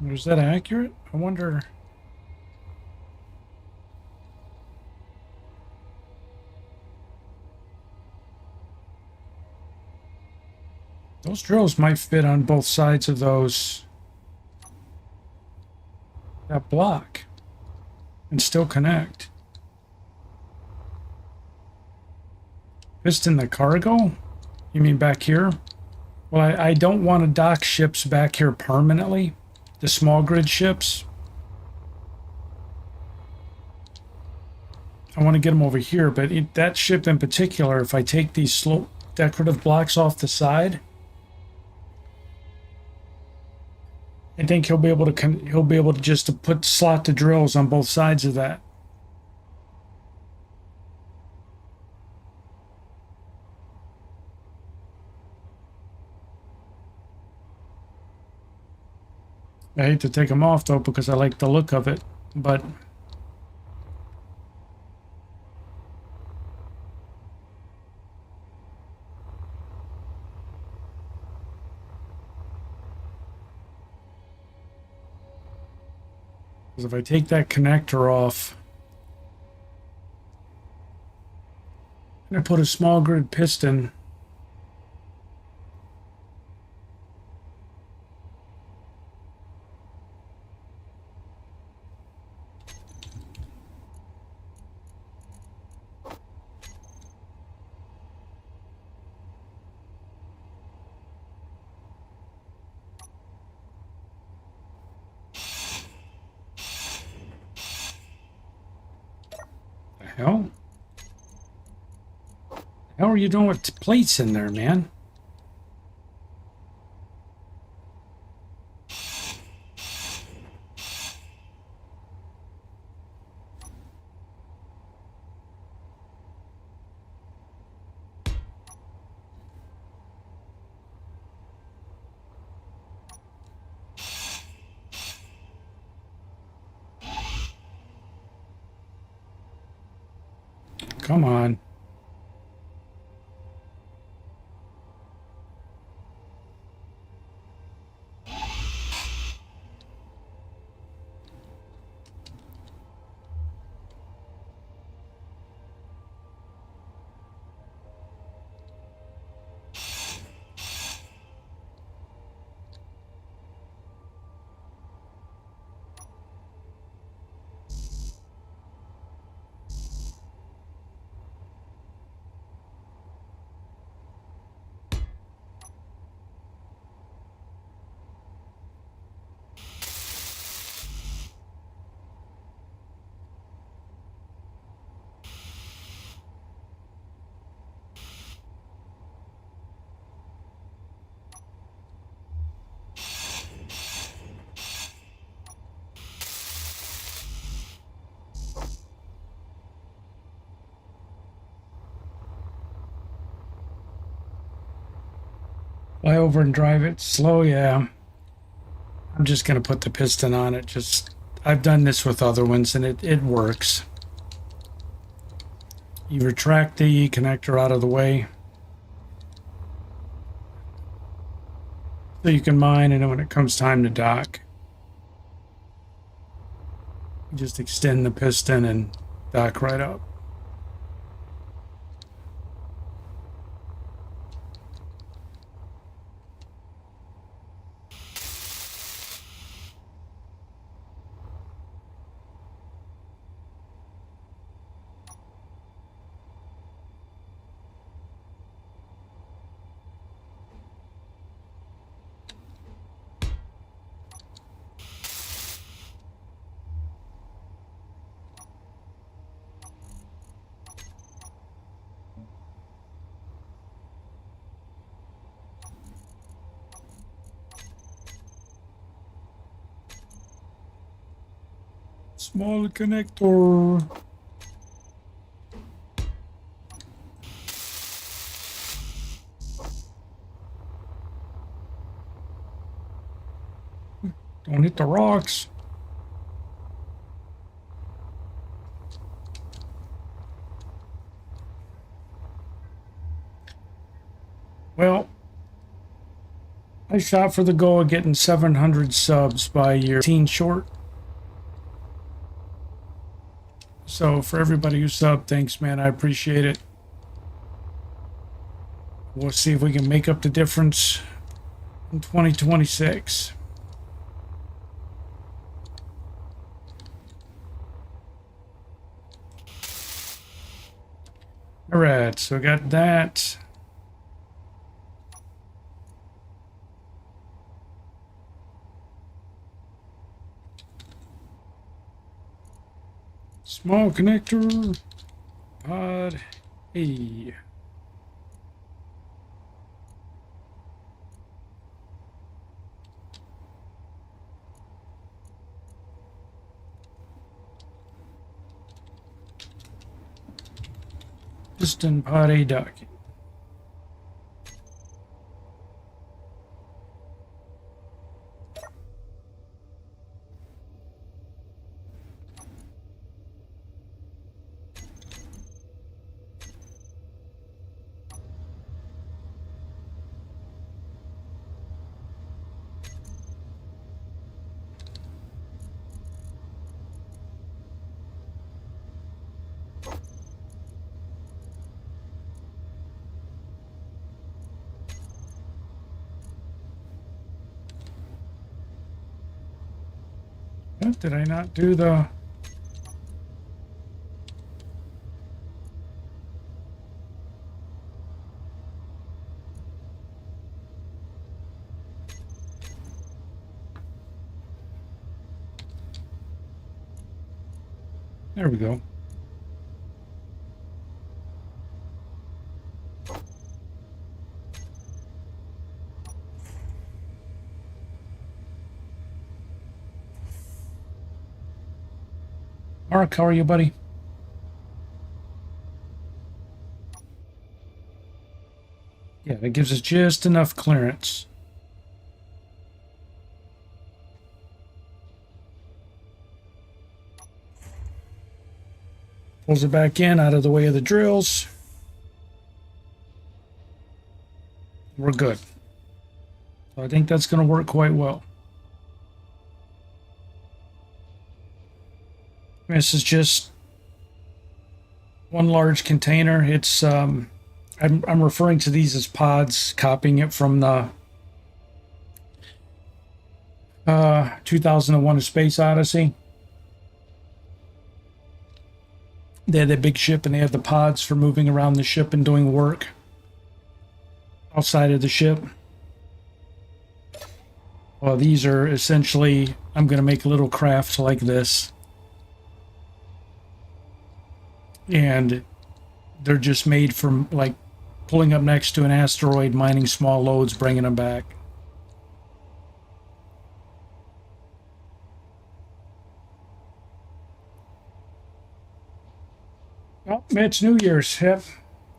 Speaker 1: Is that accurate? I wonder. Those drills might fit on both sides of that block and still connect. Piston the cargo? You mean back here? Well, I don't want to dock ships back here permanently. The small grid ships. I want to get them over here, but that ship in particular, if I take these slope decorative blocks off the side, I think he'll be able to just to slot the drills on both sides of that. I hate to take them off though because I like the look of it, but because if I take that connector off and I put a small grid piston, hell? How are you doing with plates in there, man? Come on. Fly over and drive it slow, yeah. I'm just gonna put the piston on it. I've done this with other ones and it works. You retract the connector out of the way so you can mine, and then when it comes time to dock, you just extend the piston and dock right up. Small connector. Don't hit the rocks. Well, I shot for the goal of getting 700 subs by year 18 short. So for everybody who subbed, thanks, man. I appreciate it. We'll see if we can make up the difference in 2026. All right, so I got that. Small connector, pod A. Piston pod A docking. What, did I not do the... There we go. Mark, how are you, buddy? Yeah, that gives us just enough clearance. Pulls it back in out of the way of the drills. We're good. So I think that's going to work quite well. This is just one large container. It's I'm referring to these as pods, copying it from the 2001: A Space Odyssey. They had that big ship and they have the pods for moving around the ship and doing work outside of the ship. Well, these are essentially, I'm going to make little crafts like this. And they're just made from, like, pulling up next to an asteroid, mining small loads, bringing them back. Oh, it's New Year's. Yep.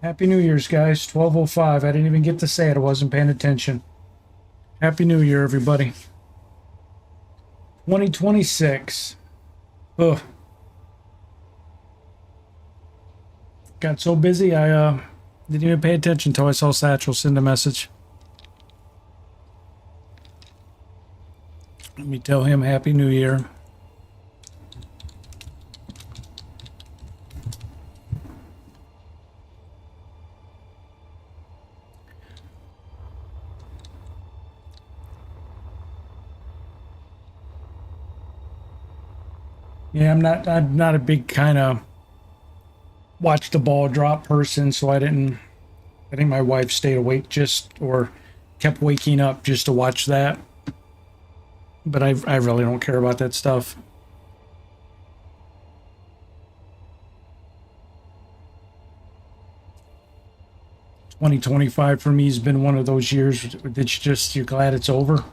Speaker 1: Happy New Year's, guys. 12:05. I didn't even get to say it. I wasn't paying attention. Happy New Year, everybody. 2026. Ugh. Got so busy, I didn't even pay attention until I saw Satchel send a message. Let me tell him Happy New Year. Yeah, I'm not a big kind of watch the ball drop person, so I think my wife stayed awake or kept waking up just to watch that. But I really don't care about that stuff. $2025 for me has been one of those years that you're glad it's over.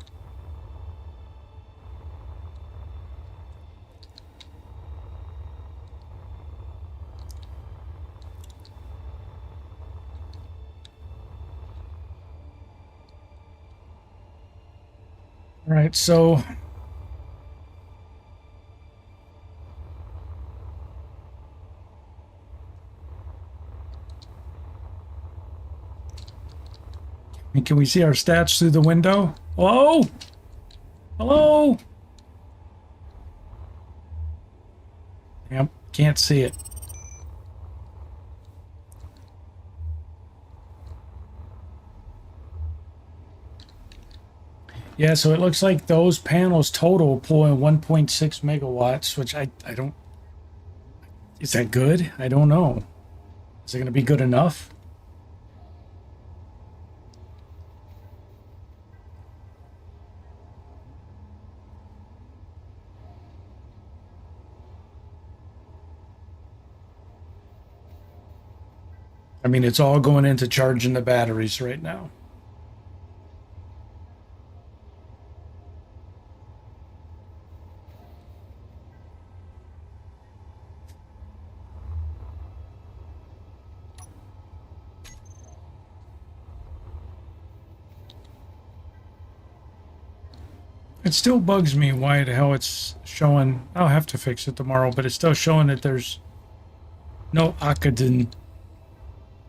Speaker 1: All right, so can we see our stats through the window? Hello? Hello? Yep, can't see it. Yeah, so it looks like those panels total pulling 1.6 megawatts, which I don't... Is that good? I don't know. Is it going to be good enough? I mean, it's all going into charging the batteries right now. It still bugs me why the hell it's showing. I'll have to fix it tomorrow, but it's still showing that there's no oxygen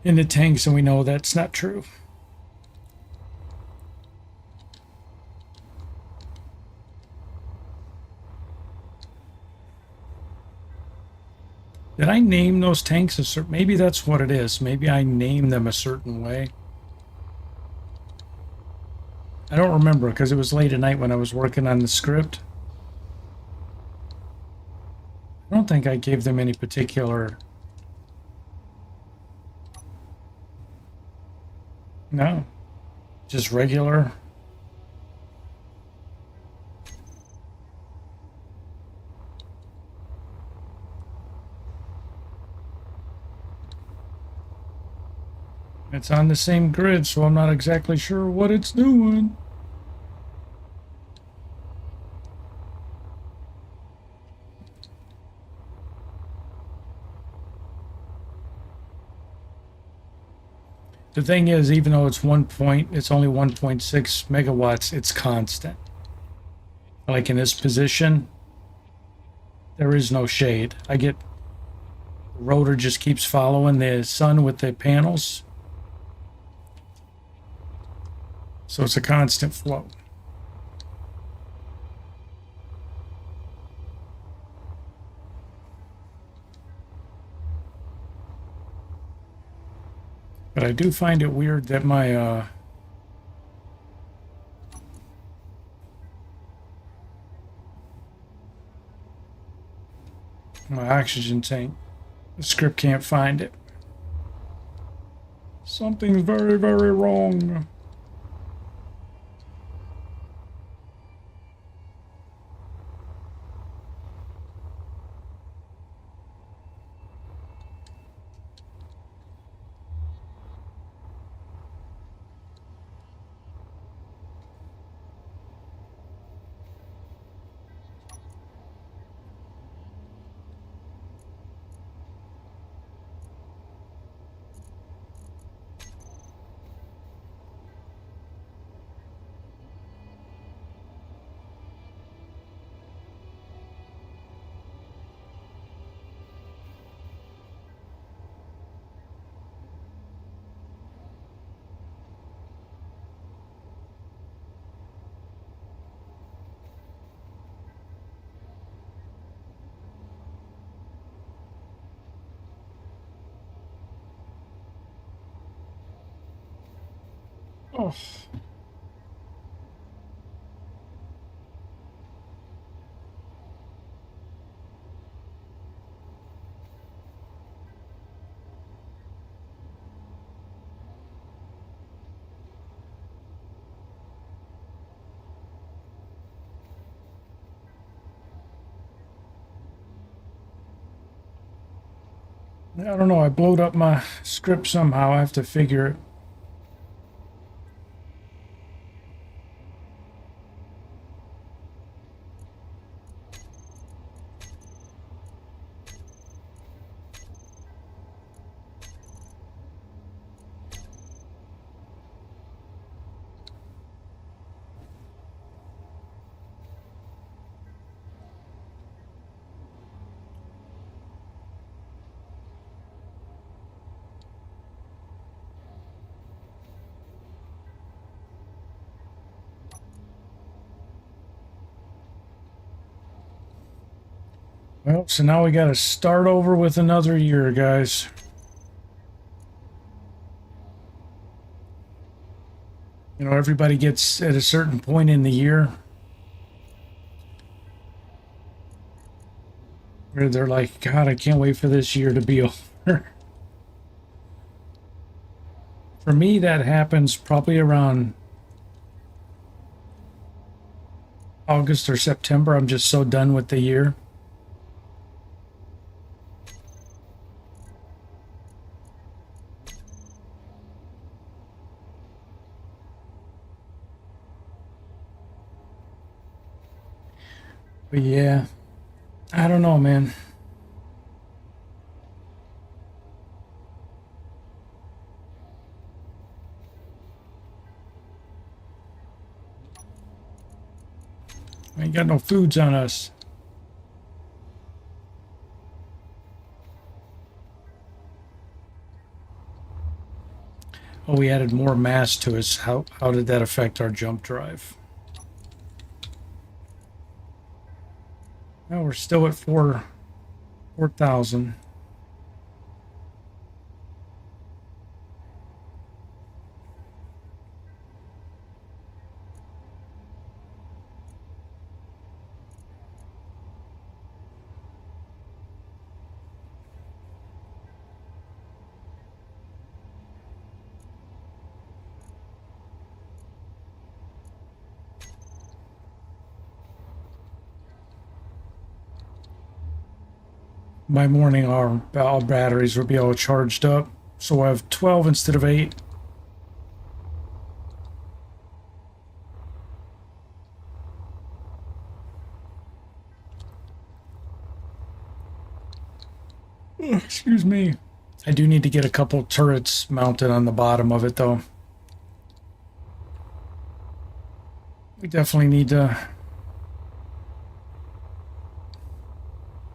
Speaker 1: in the tanks, and we know that's not true. Did I name those tanks a certain... Maybe that's what it is. Maybe I named them a certain way. I don't remember because it was late at night when I was working on the script. I don't think I gave them any particular... No. Just regular. It's on the same grid, so I'm not exactly sure what it's doing. The thing is, even though it's it's only 1.6 megawatts, it's constant. Like in this position, there is no shade. The rotor just keeps following the sun with the panels. So it's a constant flow. But I do find it weird that my my oxygen tank, the script can't find it. Something's very, very wrong. Oh. I don't know, I blowed up my script somehow. I have to figure it. Well, so now we got to start over with another year, guys. You know, everybody gets at a certain point in the year where they're like, God, I can't wait for this year to be over. For me, that happens probably around August or September. I'm just so done with the year. But yeah, I don't know, man. We ain't got no foods on us. Oh, we added more mass to us. How did that affect our jump drive? Well, we're still at 4,000. By morning, our batteries will be all charged up. So we'll have 12 instead of 8. Excuse me. I do need to get a couple turrets mounted on the bottom of it, though. We definitely need to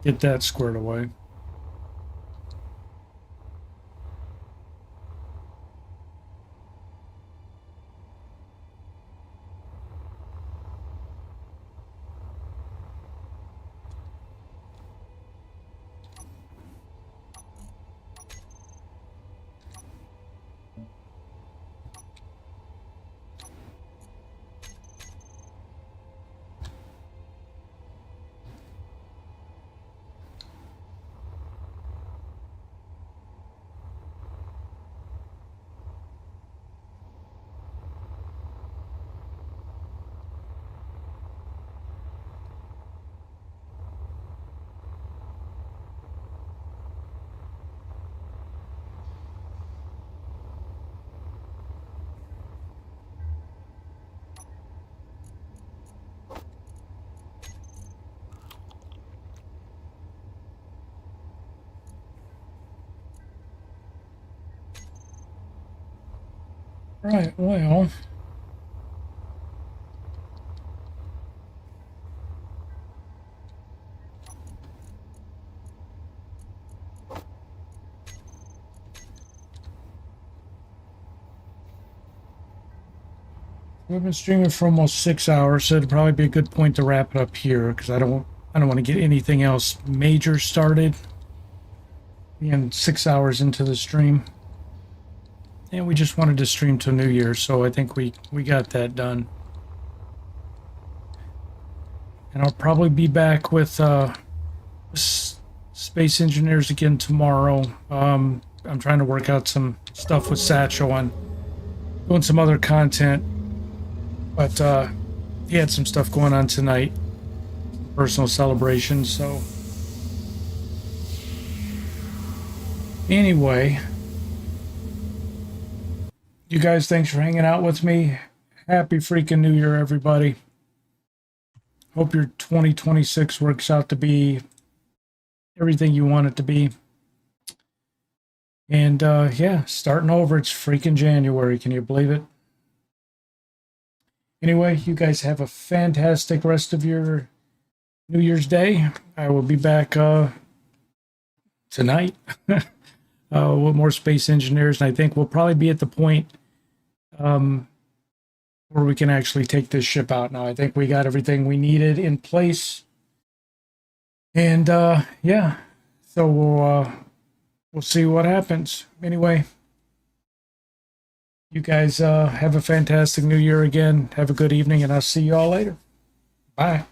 Speaker 1: get that squared away. Right, well, we've been streaming for almost 6 hours, so it'd probably be a good point to wrap it up here, because I don't want to get anything else major started. Being 6 hours into the stream. And we just wanted to stream till New Year, so I think we got that done. And I'll probably be back with Space Engineers again tomorrow. I'm trying to work out some stuff with Satchel and doing some other content. But he had some stuff going on tonight. Personal celebration, so... Anyway... You guys, thanks for hanging out with me. Happy freaking New Year, everybody. Hope your 2026 works out to be everything you want it to be. And yeah, starting over. It's freaking January. Can you believe it? Anyway, you guys have a fantastic rest of your New Year's Day. I will be back tonight with more Space Engineers. And I think we'll probably be at the point where we can actually take this ship out now. I think we got everything we needed in place. And yeah, so we'll see what happens. Anyway, you guys have a fantastic new year again. Have a good evening, and I'll see you all later. Bye.